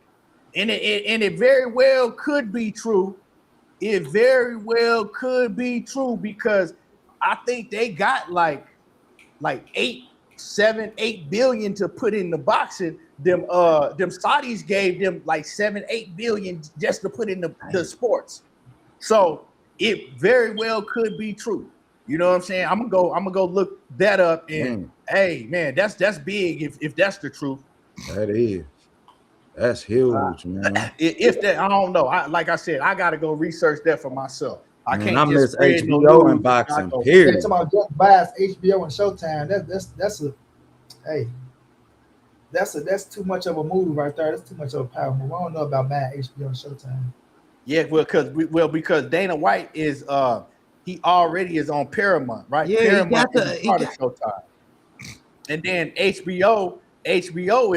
And it very well could be true. It very well could be true because I think they got like 8 billion to put in the boxing. Them Saudis gave them like 7-8 billion just to put in the sports. So it very well could be true. You know what I'm saying? I'm gonna go look that up, and hey man, that's big if that's the truth. That is. That's huge, man. If that, I don't know. Like I said, I gotta go research that for myself. I can't. I miss HBO and boxing. Period. Talking about just buys HBO and Showtime. That's too much of a move right there. That's too much of a power move. I don't know about buying HBO and Showtime. Yeah, because Dana White is he already is on Paramount, right? Yeah, Paramount is part of Showtime, and then HBO is HBO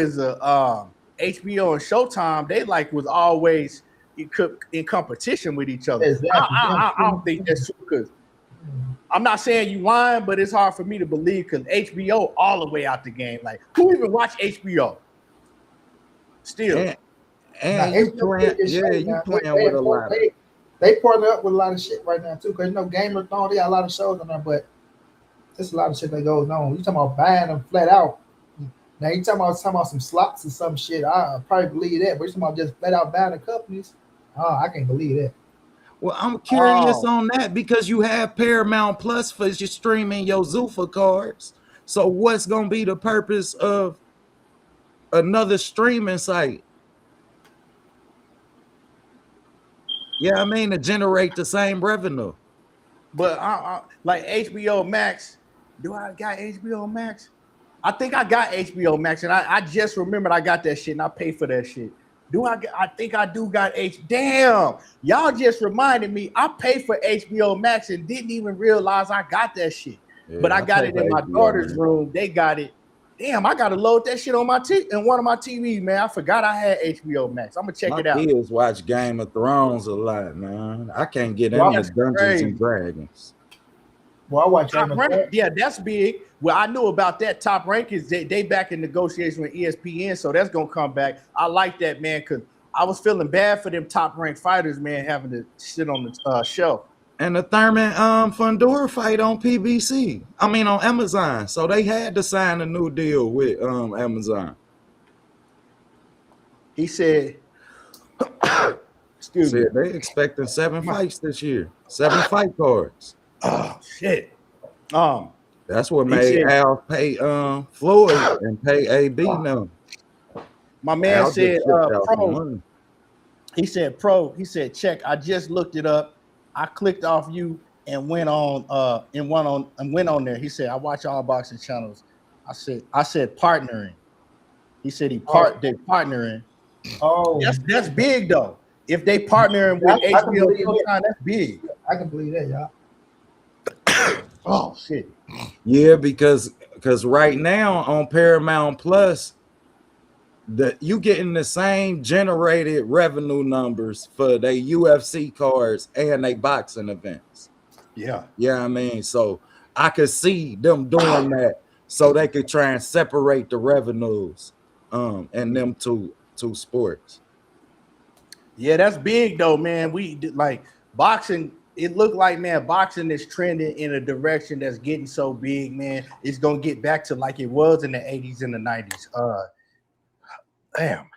and Showtime. They was always in competition with each other. Exactly. I don't think that's true because I'm not saying you lying, but it's hard for me to believe because HBO all the way out the game. Like, who even watch HBO? Still. And you playing, you playing with a lot. They partner up with a lot of shit right now too, because you know Game of Thrones, they got a lot of shows on there, but there's a lot of shit that goes on. You talking about buying them flat out. Now you talking about some slots or some shit. I probably believe that, but you talking about just flat out buying the companies. I can't believe that. Well, I'm curious on that because you have Paramount Plus for your streaming your Zuffa cards. So what's gonna be the purpose of another streaming site? Yeah, I mean to generate the same revenue. But like HBO Max, do I got HBO Max? I think I got HBO Max, and I just remembered I got that shit, and I pay for that shit. I think I do got Damn, y'all just reminded me. I paid for HBO Max and didn't even realize I got that shit. Yeah, but I got it in my daughter's room. They got it. Damn, I gotta load that shit on my in one of my TVs, man. I forgot I had HBO Max. I'm gonna check it out. My kids watch Game of Thrones a lot, man. I can't get into Dungeons and Dragons. Well, I watch Top Rank. Yeah, that's big. Well, I knew about that. Top Rank is they back in negotiation with ESPN, so that's gonna come back. I like that, man, because I was feeling bad for them Top Rank fighters, man, having to sit on the show. And the Thurman Fundora fight on PBC. I mean on Amazon. So they had to sign a new deal with Amazon. He said, excuse me. They expecting 7 fights this year. 7 fight cards. Oh shit. That's what made Al pay Floyd and pay AB now. My man said pro. He said check. I just looked it up. I clicked off you and went on there. He said, I watch all boxing channels. I said partnering. He said they're partnering. Oh, that's big though. If they partnering with HBO, that's big. I can believe that, y'all. Oh shit. Yeah, because right now on Paramount Plus, you getting the same generated revenue numbers for their UFC cards and they boxing events. Yeah. Yeah, I mean, so I could see them doing that so they could try and separate the revenues and them two sports. Yeah, that's big though, man. We like boxing. It looked like, man, boxing is trending in a direction that's getting so big, man. It's gonna get back to like it was in the 80s and the 90s. Damn.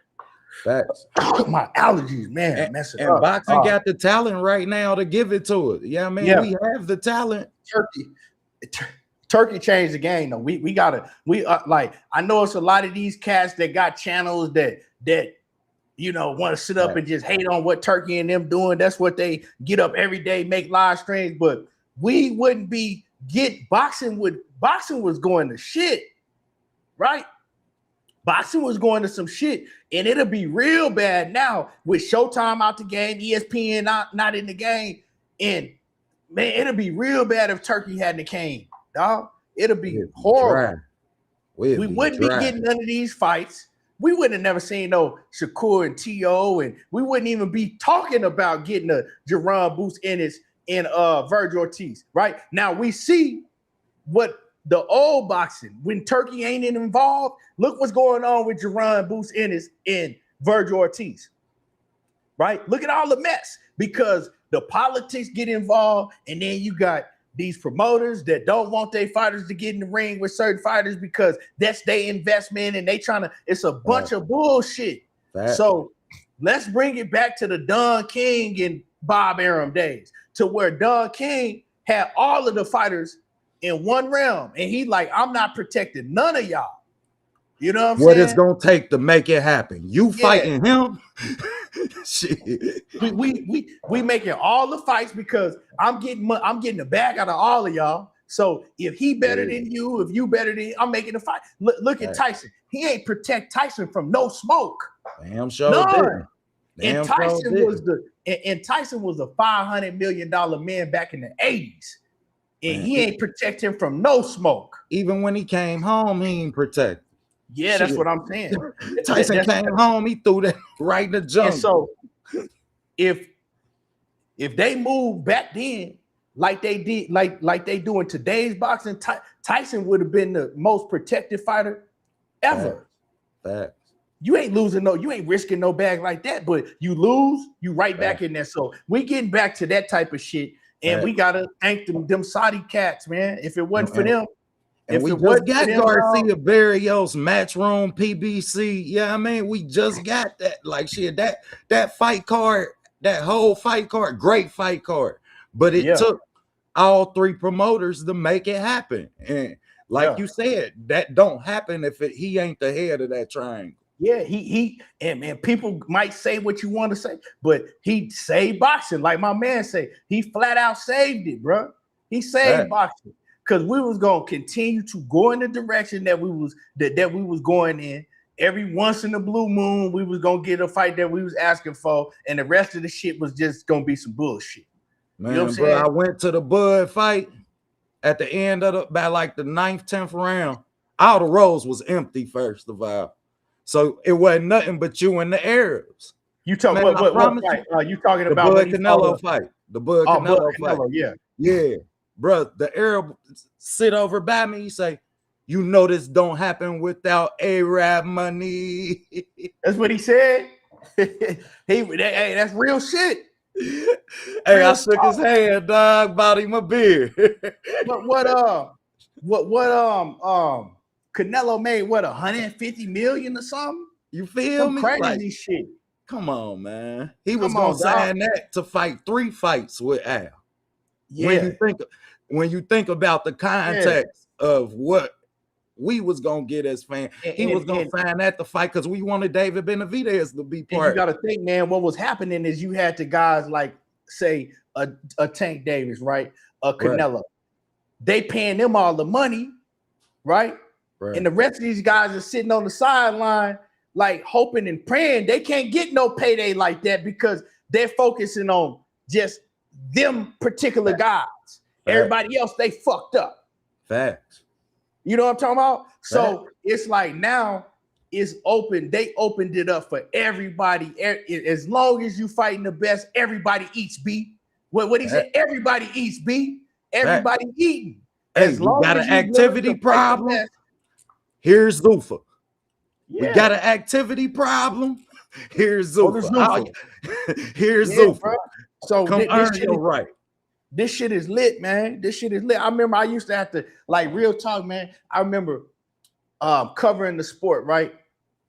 Facts. My allergies, man. And boxing got the talent right now to give it to it. Yeah, I mean, we have the talent. Turkey changed the game, though. We gotta like, I know it's a lot of these cats that got channels that you know want to sit up and just hate on what Turkey and them doing. That's what they get up every day, make live streams. But we wouldn't be boxing was going to shit, right? Boxing was going to some shit, and it'll be real bad now with Showtime out the game, ESPN not in the game, and man, it'll be real bad if Turkey hadn't came, dog. It'll be horrible. We wouldn't be getting none of these fights. We wouldn't have never seen no Shakur and T.O., and we wouldn't even be talking about getting a Jerron Boots Ennis and Virgil Ortiz, right? Now we see what the old boxing, when Turkey ain't involved, look what's going on with Jerron Boots Ennis and Virgil Ortiz, right? Look at all the mess because the politics get involved, and then you got these promoters that don't want their fighters to get in the ring with certain fighters because that's their investment, and they it's a bunch of bullshit. So let's bring it back to the Don King and Bob Arum days, to where Don King had all of the fighters in one realm, and he like, I'm not protecting none of y'all. You know what I'm saying? What it's gonna take to make it happen? You fighting him? Shit. We making all the fights because I'm getting the bag out of all of y'all. So if he better than you, if you better than, I'm making the fight. Look at Tyson. He ain't protect Tyson from no smoke. Damn sure did. And Tyson was a $500 million man back in the 80s. And he ain't protect him from no smoke. Even when he came home, he ain't protect. Yeah, that's what I'm saying. Tyson came home, he threw that right in the jungle. And so if they moved back then like they did, like they do in today's boxing, Tyson would have been the most protected fighter ever. Facts. You ain't losing you ain't risking no bag like that, but you lose, you right back in there. So we getting back to that type of shit, and we gotta thank them Saudi cats, man. If it wasn't for them, and we just got Garcia Barrios Matchroom PBC. Yeah, I mean, we just got that. Like shit, that fight card, that whole fight card, great fight card. But it took all three promoters to make it happen. And like you said, that don't happen if he ain't the head of that triangle. Yeah, and people might say what you want to say, but he saved boxing. Like my man say, he flat out saved it, bro. He saved boxing. Because we was gonna continue to go in the direction that we was going in. Every once in a blue moon, we was gonna get a fight that we was asking for, and the rest of the shit was just gonna be some bullshit. Man, you know what I'm bro, saying? I went to the Bud fight at the end of by like the 9th, 10th round. All the rows was empty, first of all. So it wasn't nothing but you and the Arabs. You talking what fight? You talking about the Bud Canelo fight? The Bud Canelo fight. Yeah. Bro, the Arab sit over by me. He say, "You know this don't happen without Arab money." That's what he said. Hey, that's real shit. Hey, I shook his hand, dog. Bought him a beer. What Canelo made 150 million or something? You feel me? Crazy shit. Come on, man. He was gonna sign that to fight 3 fights with Al. Yeah. When you think about the context of what we was gonna get as fans, he was gonna sign that to fight because we wanted David Benavidez to be part. You got to think, man. What was happening is you had the guys like, say, a Tank Davis, right? A Canelo. They paying them all the money, right? And the rest of these guys are sitting on the sideline, like hoping and praying. They can't get no payday like that because they're focusing on just them particular guys. Everybody else, they fucked up. Facts. You know what I'm talking about? So it's like now it's open. They opened it up for everybody. As long as you fighting the best, everybody eats beef. What he said, everybody eats beef. Everybody eating. As long got an activity problem. Here's Zuffa. We got an activity problem. Here's Zuffa. Here's Zuffa. Bro. So come earn your right. This shit is lit, man. This shit is lit. I remember I used to have to, like, real talk, man. I remember covering the sport, right?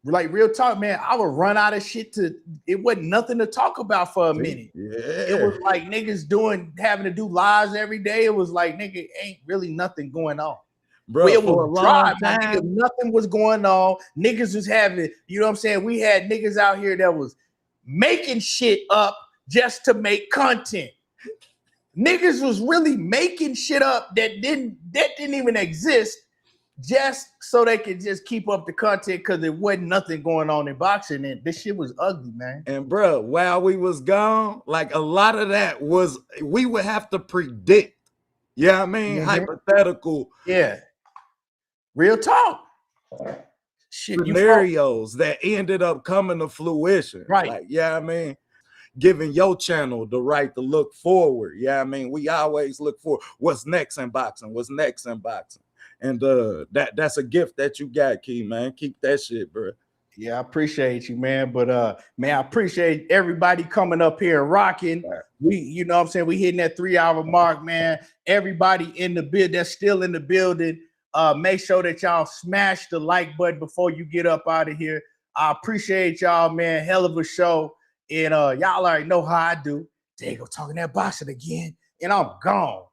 Like, real talk, man. I would run out of shit it wasn't nothing to talk about for a minute. It was like niggas having to do lives every day. It was like, nigga, ain't really nothing going on. Bro, it was dry, nigga, nothing was going on. Niggas was having, you know what I'm saying? We had niggas out here that was making shit up just to make content. Niggas was really making shit up that didn't even exist just so they could just keep up the content because there wasn't nothing going on in boxing. And this shit was ugly, man. And bro, while we was gone, like a lot of that was, we would have to predict. Yeah, I mean, hypothetical. Yeah. Real talk. Shit, scenarios that ended up coming to fruition. Right. Like, yeah, I mean, giving your channel the right to look forward. Yeah, I mean, we always look for what's next in boxing, what's next in boxing. And that's a gift that you got, Key, man. Keep that shit, bro. Yeah, I appreciate you, man. But man, I appreciate everybody coming up here and rocking. We, you know what I'm saying? We hitting that 3-hour mark, man. Everybody in the build that's still in the building. Make sure that y'all smash the like button before you get up out of here. I appreciate y'all, man. Hell of a show. And y'all already know how I do. There you go, talking that boxing again. And I'm gone.